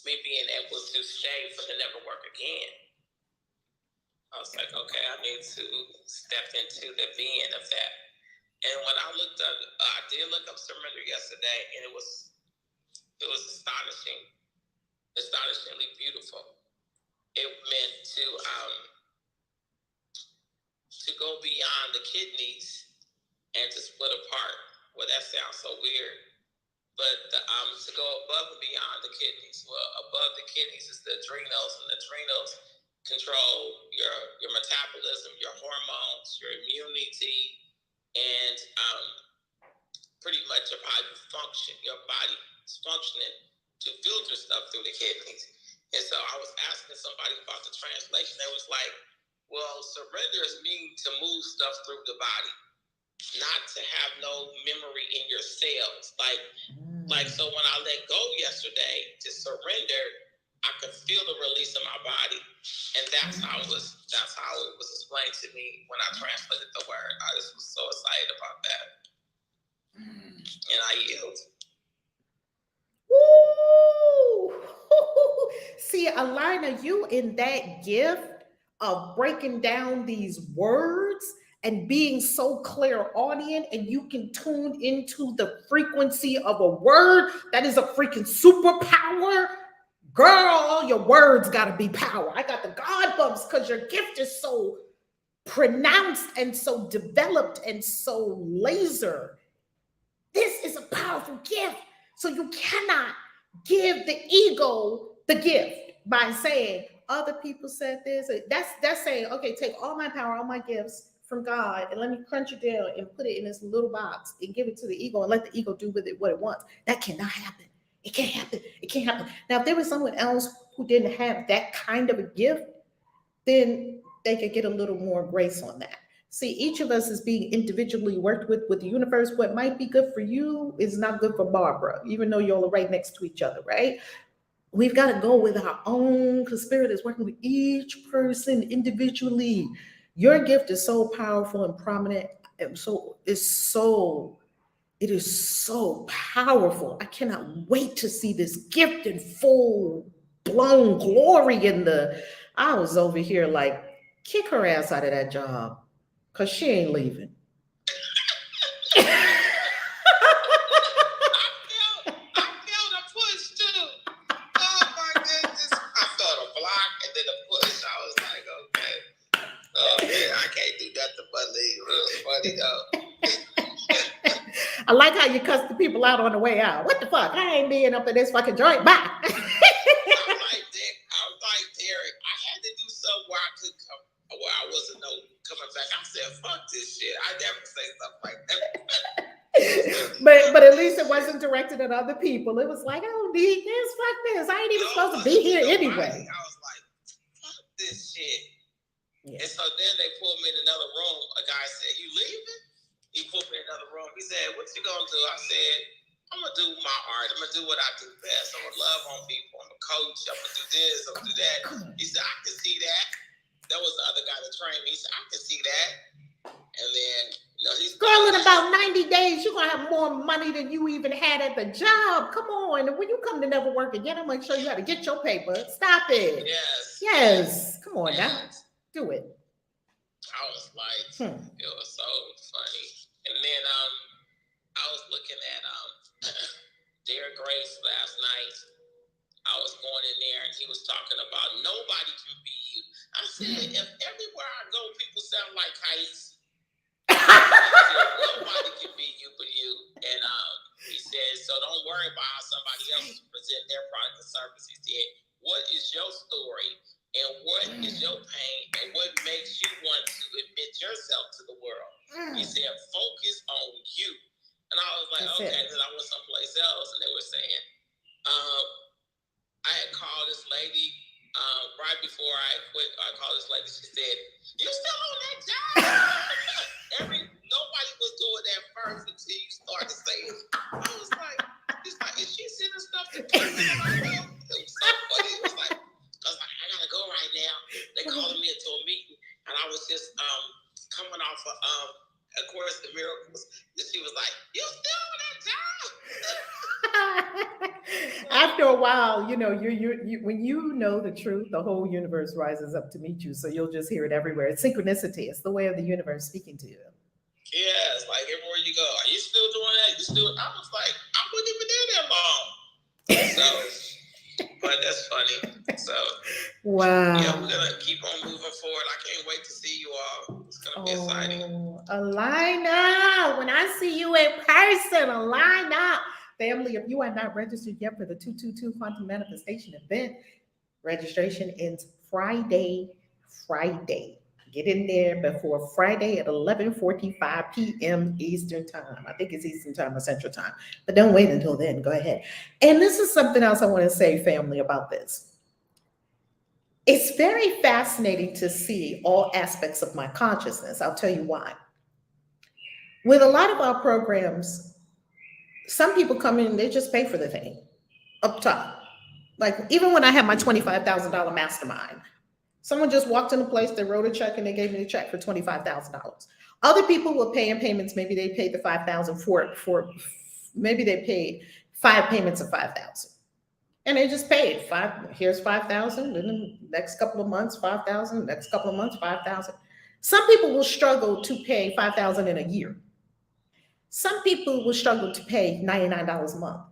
me being able to stay for the never work again. I was like, okay, I need to step into the being of that. And when I looked up, I did look up surrender yesterday, and it was astonishingly beautiful. It meant to go beyond the kidneys and to split apart. Well, that sounds so weird, but to go above and beyond the kidneys. Well, above the kidneys is the adrenals, and the adrenals control your metabolism, your hormones, your immunity, and pretty much your body function. Your body is functioning to filter stuff through the kidneys. And so I was asking somebody about the translation. They was like, well, surrender means to move stuff through the body, not to have no memory in your cells. Like so when I let go yesterday to surrender, I could feel the release in my body. And that's how it was explained to me when I translated the word. I just was so excited about that. And I yield. Woo! See, Alina, you in that gift of breaking down these words and being so clairaudient, and you can tune into the frequency of a word that is a freaking superpower. Girl, your words got to be power. I got the God bumps because your gift is so pronounced and so developed and so laser. This is a powerful gift. So you cannot give the ego the gift by saying, other people said this. That's saying, okay, take all my power, all my gifts from God, and let me crunch it down and put it in this little box and give it to the ego and let the ego do with it what it wants. That cannot happen. It can't happen. It can't happen. Now, if there was someone else who didn't have that kind of a gift, then they could get a little more grace on that. See, each of us is being individually worked with the universe. What might be good for you is not good for Barbara, even though y'all are right next to each other, right? We've got to go with our own, because Spirit is working with each person individually. Your gift is so powerful and prominent. It is so powerful. I cannot wait to see this gift in full blown glory I was over here like, kick her ass out of that job, because she ain't leaving. I felt a push too. Oh my goodness. I felt a block and then a push. I was like, okay. Oh man, I can't do nothing but leave. It was funny though. I like how you cuss the people out on the way out. What the fuck? I ain't being up in this fucking joint. Bye. I was like, Derek, I had to do something where I could come, where I wasn't coming back. I said, fuck this shit. I never say stuff like that. but at least it wasn't directed at other people. It was like, I don't need this. Fuck this. I ain't even supposed to be here anyway. I was like, fuck this shit. Yeah. And so then they pulled me in another room. A guy said, you leaving? He pulled me in another room. He said, what you gonna do? I said, I'm gonna do my art. I'm gonna do what I do best. I'm gonna love on people. I'm a coach. I'm gonna do this. I'm gonna do that. He said, I can see that. That was the other guy that trained me. He said, I can see that. And then, he's girl, in about 90 days, you're gonna have more money than you even had at the job. Come on. And when you come to never work again, I'm gonna show you how to get your paper. Stop it. Yes. Come on now. Do it. I was like, it was so funny. And then I was looking at Derek Grace last night. I was going in there and he was talking about nobody can be you. I said, if everywhere I go, people sound like Kais, nobody can be you but you. And he said, so don't worry about how somebody else present their product or service. He said, what is your story? And what is your pain? And what makes you want to admit yourself to the world? He said, focus on you. And I was like, okay. Then I went someplace else and they were saying, I had called this lady right before I quit. I called this lady. She said, you still on that job? Nobody was doing that first until you started saying it. I was like, is she sending stuff to people? It was so funny. It was like, I gotta go right now. They called me into a meeting, and I was just coming off of Of Course in Miracles. And she was like, "You still on that job?" After a while, you when you know the truth, the whole universe rises up to meet you. So you'll just hear it everywhere. It's synchronicity. It's the way of the universe speaking to you. Yeah, it's like everywhere you go. Are you still doing that? You still? I was like, I wouldn't even there that long. So, but that's funny. So, Wow. yeah, we're gonna keep on moving forward. I can't wait to see you all. It's gonna be exciting. Alina, when I see you in person, Alina. Family, if you are not registered yet for the 222 Quantum Manifestation event, registration ends Friday. Get in there before Friday at 11:45 p.m. Eastern Time. I think it's Eastern Time or Central Time. But don't wait until then. Go ahead. And this is something else I want to say, family, about this. It's very fascinating to see all aspects of my consciousness. I'll tell you why. With a lot of our programs, some people come in, they just pay for the thing up top. Like even when I had my $25,000 mastermind, someone just walked in the place, they wrote a check and they gave me a check for $25,000. Other people will pay in payments. Maybe they paid the 5,000 for maybe they paid 5 payments of 5,000. And they just paid here's 5,000, and then the next couple of months, 5,000, next couple of months, 5,000. Some people will struggle to pay 5,000 in a year. Some people will struggle to pay $99 a month.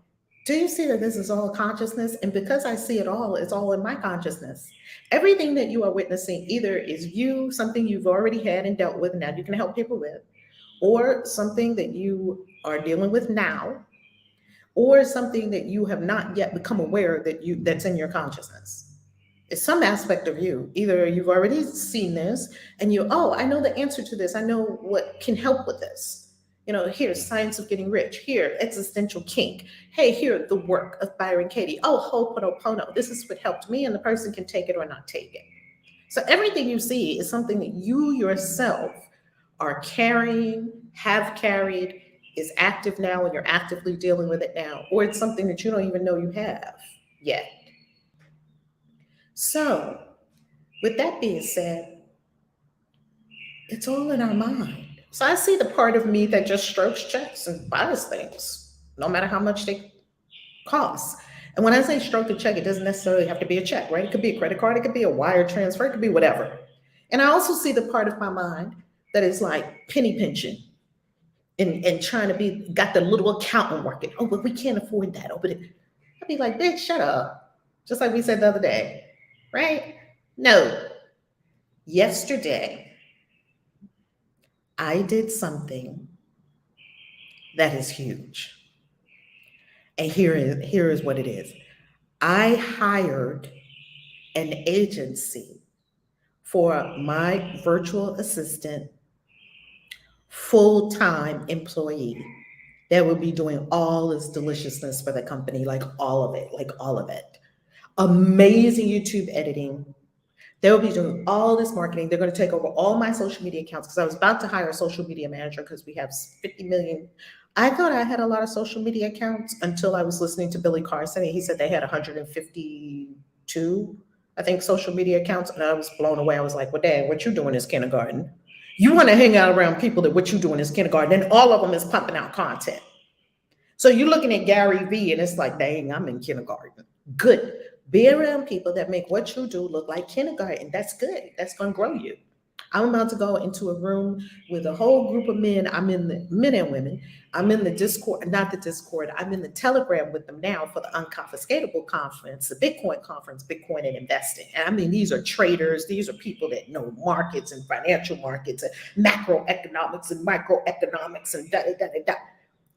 Do you see that this is all consciousness? And because I see it all, it's all in my consciousness. Everything that you are witnessing either is something you've already had and dealt with, and now you can help people with, or something that you are dealing with now, or something that you have not yet become aware that's in your consciousness. It's some aspect of you. Either you've already seen this and I know the answer to this. I know what can help with this. Here's Science of Getting Rich. Here, Existential Kink. Hey, here, The Work of Byron Katie. Oh, Ho'oponopono. This is what helped me, and the person can take it or not take it. So everything you see is something that you yourself are carrying, have carried, is active now, and you're actively dealing with it now, or it's something that you don't even know you have yet. So, with that being said, it's all in our mind. So I see the part of me that just strokes checks and buys things, no matter how much they cost. And when I say stroke a check, it doesn't necessarily have to be a check, right? It could be a credit card, it could be a wire transfer, it could be whatever. And I also see the part of my mind that is like penny pinching and trying to got the little accountant working. Oh, but we can't afford that. Oh, but I'd be like, bitch, shut up. Just like we said the other day, right? No. Yesterday, I did something that is huge. And here is what it is. I hired an agency for my virtual assistant, full-time employee that will be doing all this deliciousness for the company, like all of it. Amazing YouTube editing. They'll be doing all this marketing. They're going to take over all my social media accounts because I was about to hire a social media manager because we have 50 million. I thought I had a lot of social media accounts until I was listening to Billy Carson. And he said they had 152, I think, social media accounts. And I was blown away. I was like, well, Dad, what you doing is kindergarten. You want to hang out around people that what you doing is kindergarten. And all of them is pumping out content. So you're looking at Gary Vee and it's like, dang, I'm in kindergarten. Good. Be around people that make what you do look like kindergarten. That's good. That's going to grow you. I'm about to go into a room with a whole group of men. I'm in the men and women. I'm in the Discord, not the Discord. I'm in the Telegram with them now for the Unconfiscatable Conference, the Bitcoin Conference, Bitcoin and Investing. And I mean, these are traders. These are people that know markets and financial markets and macroeconomics and microeconomics and da-da-da-da-da.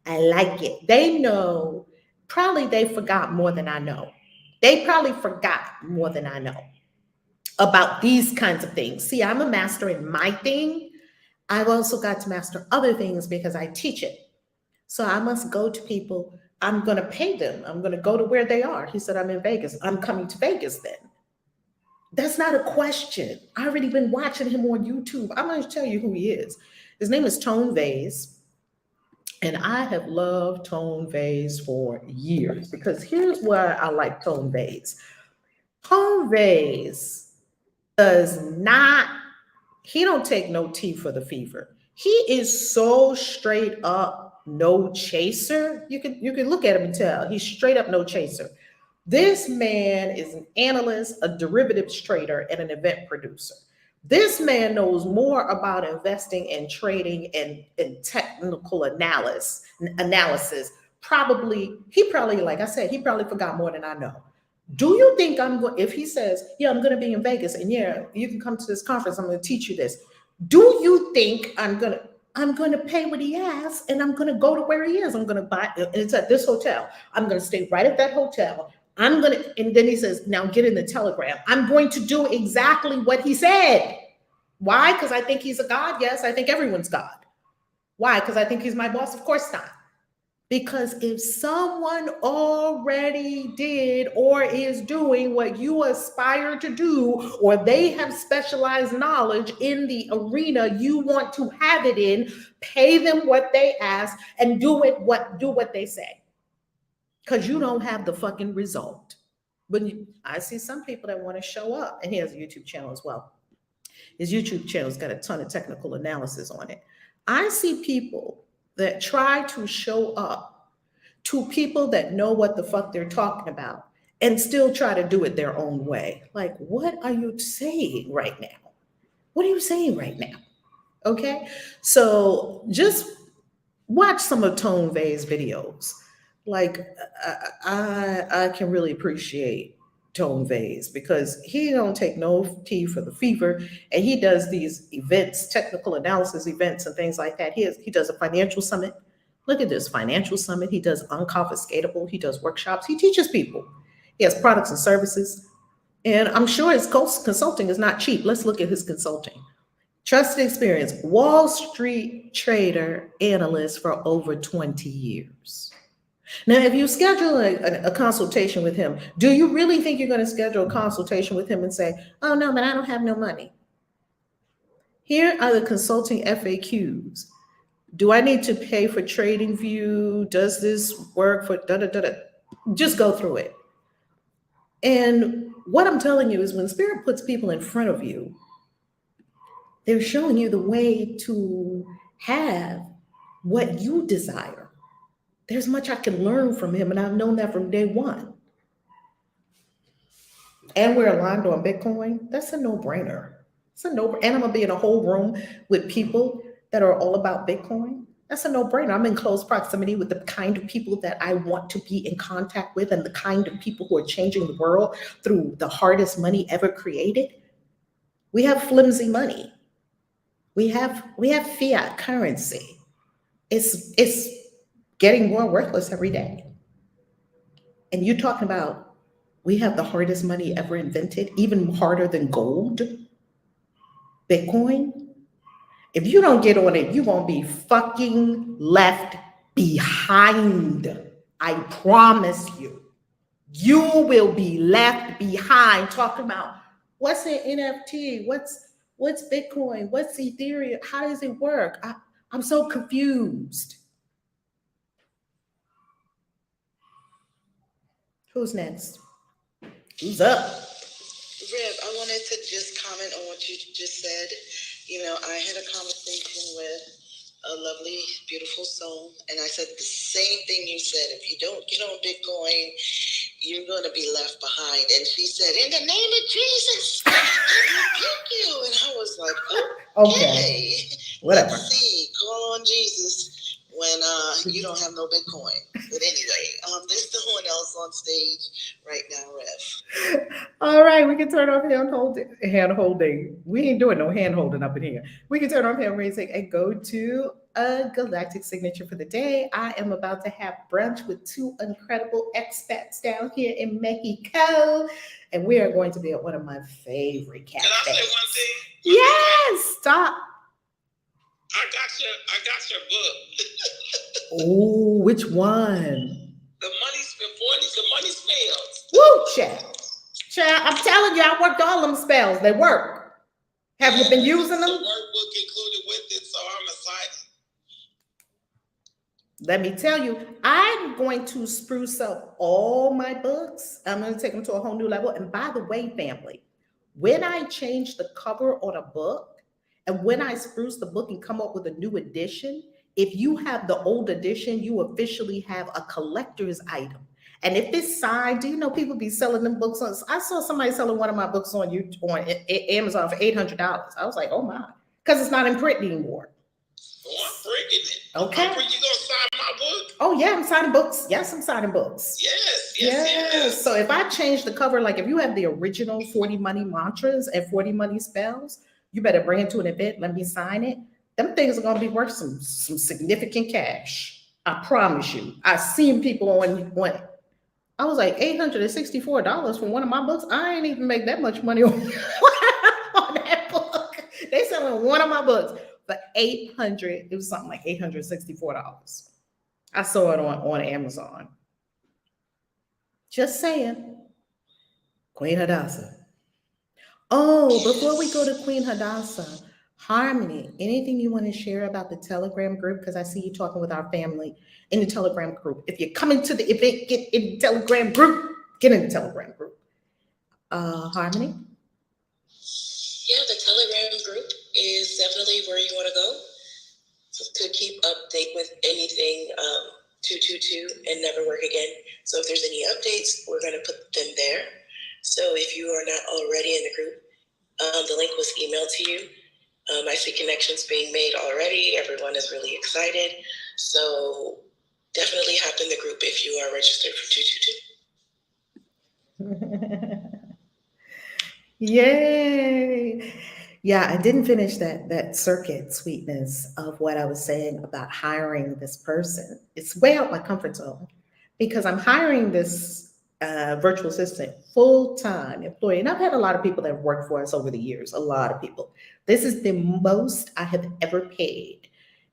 I like it. They know, probably they forgot more than I know. They probably forgot more than I know about these kinds of things. See, I'm a master in my thing. I've also got to master other things because I teach it. So I must go to people. I'm going to pay them. I'm going to go to where they are. He said, I'm in Vegas. I'm coming to Vegas then. That's not a question. I already been watching him on YouTube. I'm going to tell you who he is. His name is Tone Vase. And I have loved Tone Vase for years because here's why I like Tone Vase. Tone Vase does not, he don't take no tea for the fever. He is so straight up no chaser. You can look at him and tell he's straight up no chaser. This man is an analyst, a derivatives trader, and an event producer. This man knows more about investing and trading and technical analysis. He probably, like I said, he probably forgot more than I know. Do you think I'm going, if he says, yeah, I'm going to be in Vegas and yeah, you can come to this conference, I'm going to teach you this. Do you think I'm going to pay what he asks and I'm going to go to where he is? I'm going to buy, it's at this hotel. I'm going to stay right at that hotel. And then he says, now get in the telegram. I'm going to do exactly what he said. Why? Because I think he's a God? Yes, I think everyone's God. Why? Because I think he's my boss? Of course not. Because if someone already did or is doing what you aspire to do, or they have specialized knowledge in the arena you want to have it in, pay them what they ask and do what they say. Because you don't have the fucking result. But I see some people that want to show up, and he has a YouTube channel as well. His YouTube channel's got a ton of technical analysis on it. I see people that try to show up to people that know what the fuck they're talking about and still try to do it their own way. Like, what are you saying right now? What are you saying right now? Okay, so just watch some of Tone Vay's videos. Like, I can really appreciate Tone Vay's because he don't take no tea for the fever, and he does these events, technical analysis events and things like that. He does a financial summit. Look at this financial summit. He does unconfiscatable. He does workshops. He teaches people. He has products and services, and I'm sure his consulting is not cheap. Let's look at his consulting. Trusted experience, Wall Street trader, analyst for over 20 years. Now, if you schedule a consultation with him, do you really think you're going to schedule a consultation with him and say, oh, no, but I don't have no money? Here are the consulting FAQs. Do I need to pay for TradingView? Does this work for da-da-da-da? Just go through it. And what I'm telling you is when Spirit puts people in front of you, they're showing you the way to have what you desire. There's much I can learn from him, and I've known that from day one. And we're aligned on Bitcoin. That's a no-brainer. It's a no-brainer. And I'm going to be in a whole room with people that are all about Bitcoin. That's a no-brainer. I'm in close proximity with the kind of people that I want to be in contact with and the kind of people who are changing the world through the hardest money ever created. We have flimsy money. We have fiat currency. It's getting more worthless every day. And you're talking about we have the hardest money ever invented, even harder than gold, Bitcoin. If you don't get on it, you're going to be fucking left behind. I promise you. You will be left behind talking about what's an NFT, what's Bitcoin, what's Ethereum, how does it work? I'm so confused. Who's next? Who's up? Rev, I wanted to just comment on what you just said. You know, I had a conversation with a lovely, beautiful soul, and I said the same thing you said. If you don't get on Bitcoin, you're going to be left behind. And she said, in the name of Jesus, I rebuke you. And I was like, okay. Whatever. Let's see, call on Jesus when you don't have no Bitcoin. But anyway, there's no one else on stage right now, Rev. All right, we can turn off hand holding. We ain't doing no hand holding up in here. We can turn off hand raising and go to a Galactic Signature for the day. I am about to have brunch with two incredible expats down here in Mexico, and we are going to be at one of my favorite cafes. Can I say one thing? Yes, stop. I got your book. Oh, which one? The money spells. Woo, child. Child, I'm telling you, I worked all them spells. They work. Have you been using them? The workbook included with it, so I'm excited. Let me tell you, I'm going to spruce up all my books. I'm going to take them to a whole new level. And by the way, family, when I change the cover on a book, And when I spruce the book and come up with a new edition, if you have the old edition, you officially have a collector's item. And if it's signed, do you know people be selling them books on? I saw somebody selling one of my books on YouTube on Amazon for $800. I was like, oh my, because it's not in print anymore. Oh, I'm bringing it. Okay. You gonna sign my book? Oh yeah, I'm signing books. Yes, I'm signing books. Yes. So if I change the cover, like if you have the original 40 money mantras and 40 money spells, you better bring it to an event. Let me sign it. Them things are gonna be worth some significant cash. I promise you. I've seen people on I was like $864 for one of my books. I ain't even make that much money on that book. They selling one of my books for $800. It was something like $864. I saw it on Amazon. Just saying. Queen Hadassah. Oh, before we go to Queen Hadassah, Harmony, anything you want to share about the Telegram group? Because I see you talking with our family in the Telegram group. If you're coming to the event, get in the Telegram group. Get in the Telegram group. Harmony? Yeah, the Telegram group is definitely where you want to go to keep update with anything 222 and never work again. So if there's any updates, we're going to put them there. So if you are not already in the group, the link was emailed to you. I see connections being made already. Everyone is really excited. So definitely hop in the group if you are registered for 222. Yay. Yeah, I didn't finish that circuit sweetness of what I was saying about hiring this person. It's way out my comfort zone because I'm hiring this virtual assistant, full-time employee. And I've had a lot of people that have worked for us over the years, a lot of people. This is the most I have ever paid,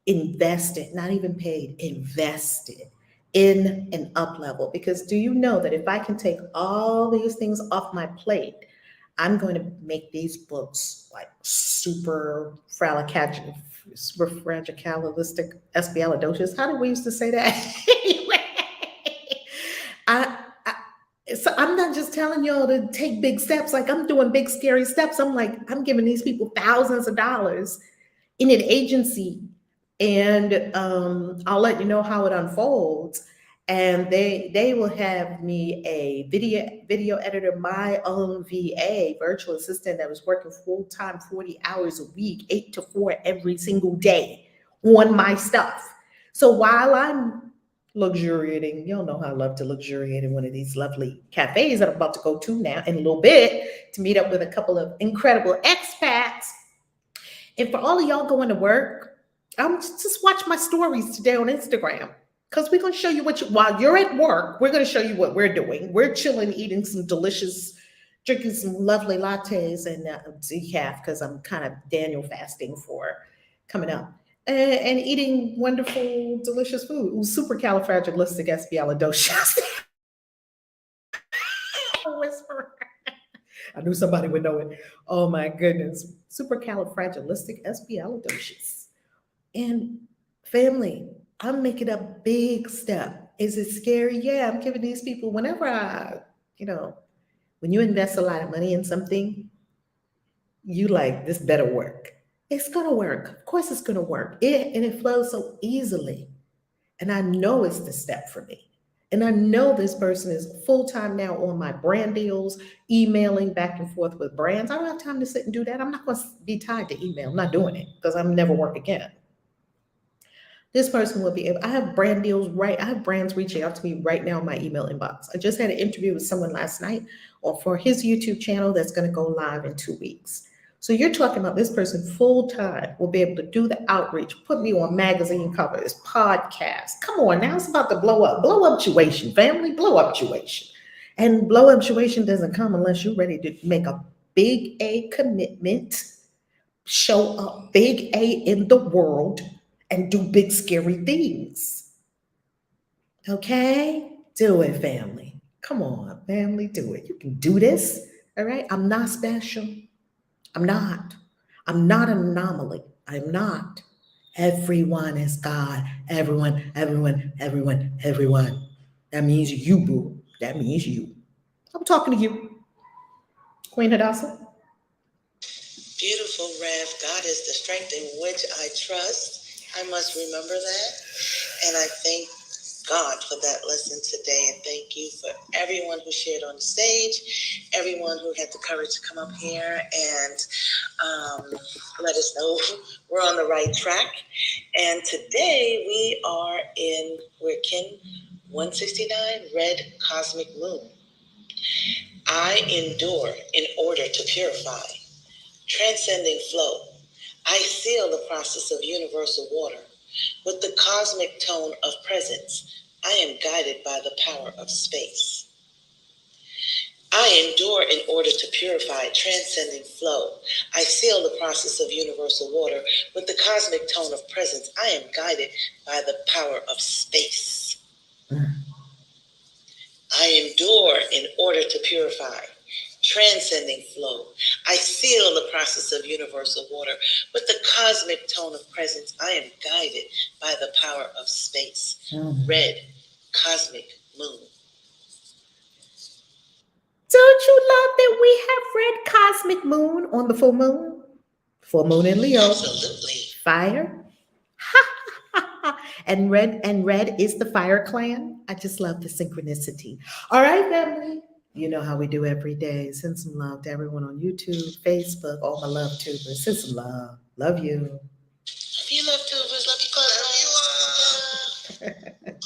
invested, not even paid, invested in an up level. Because do you know that if I can take all these things off my plate, I'm going to make these books like super fragilalistic espialidocious. How did we used to say that? Anyway, so I'm not just telling y'all to take big steps. Like I'm doing big, scary steps. I'm giving these people thousands of dollars in an agency, and I'll let you know how it unfolds. And they will have me a video editor, my own VA, virtual assistant that was working full time, 40 hours a week, 8 to 4 every single day on my stuff. So while I'm luxuriating, y'all know how I love to luxuriate in one of these lovely cafes that I'm about to go to now in a little bit to meet up with a couple of incredible expats. And for all of y'all going to work, just watch my stories today on Instagram. Because we're going to show you while you're at work, we're going to show you what we're doing. We're chilling, eating some delicious, drinking some lovely lattes and decaf because I'm kind of Daniel fasting for coming up. And eating wonderful, delicious food. Supercalifragilisticexpialidocious. Whisper. I knew somebody would know it. Oh my goodness. Supercalifragilisticexpialidocious. And family, I'm making a big step. Is it scary? Yeah, I'm giving these people, whenever when you invest a lot of money in something, you like, this better work. It's going to work. Of course it's going to work. And it flows so easily. And I know it's the step for me. And I know this person is full-time now on my brand deals, emailing back and forth with brands. I don't have time to sit and do that. I'm not going to be tied to email. I'm not doing it because I'll never work again. This person will be able, I have brand deals, right? I have brands reaching out to me right now in my email inbox. I just had an interview with someone last night for his YouTube channel that's going to go live in 2 weeks. So you're talking about this person full-time will be able to do the outreach, put me on magazine covers, podcasts. Come on, now it's about to blow up. Blow up tuition, family, blow up tuition. And blow up tuition doesn't come unless you're ready to make a big A commitment, show up big A in the world, and do big, scary things. Okay? Do it, family. Come on, family, do it. You can do this, all right? I'm not special. I'm not. I'm not an anomaly. I'm not. Everyone is God. Everyone. That means you, boo. That means you. I'm talking to you. Queen Hadassah. Beautiful, Rev. God is the strength in which I trust. I must remember that. And I thank God for that lesson today. And thank you for everyone who shared on the stage, everyone who had the courage to come up here and let us know we're on the right track. And today we're Kin 169, Red Cosmic Moon. I endure in order to purify. Transcending flow. I seal the process of universal water. With the cosmic tone of presence, I am guided by the power of space. I endure in order to purify, transcending flow. I seal the process of universal water. With the cosmic tone of presence, I am guided by the power of space. I endure in order to purify, transcending flow. I seal the process of universal water. With the cosmic tone of presence, I am guided by the power of space. Red cosmic moon. Don't you love that we have red cosmic moon on the full moon? Full moon in Leo. Absolutely. Fire. and red is the fire clan. I just love the synchronicity. All right, family. You know how we do every day. Send some love to everyone on YouTube, Facebook, all my love tubers. Send some love. Love you.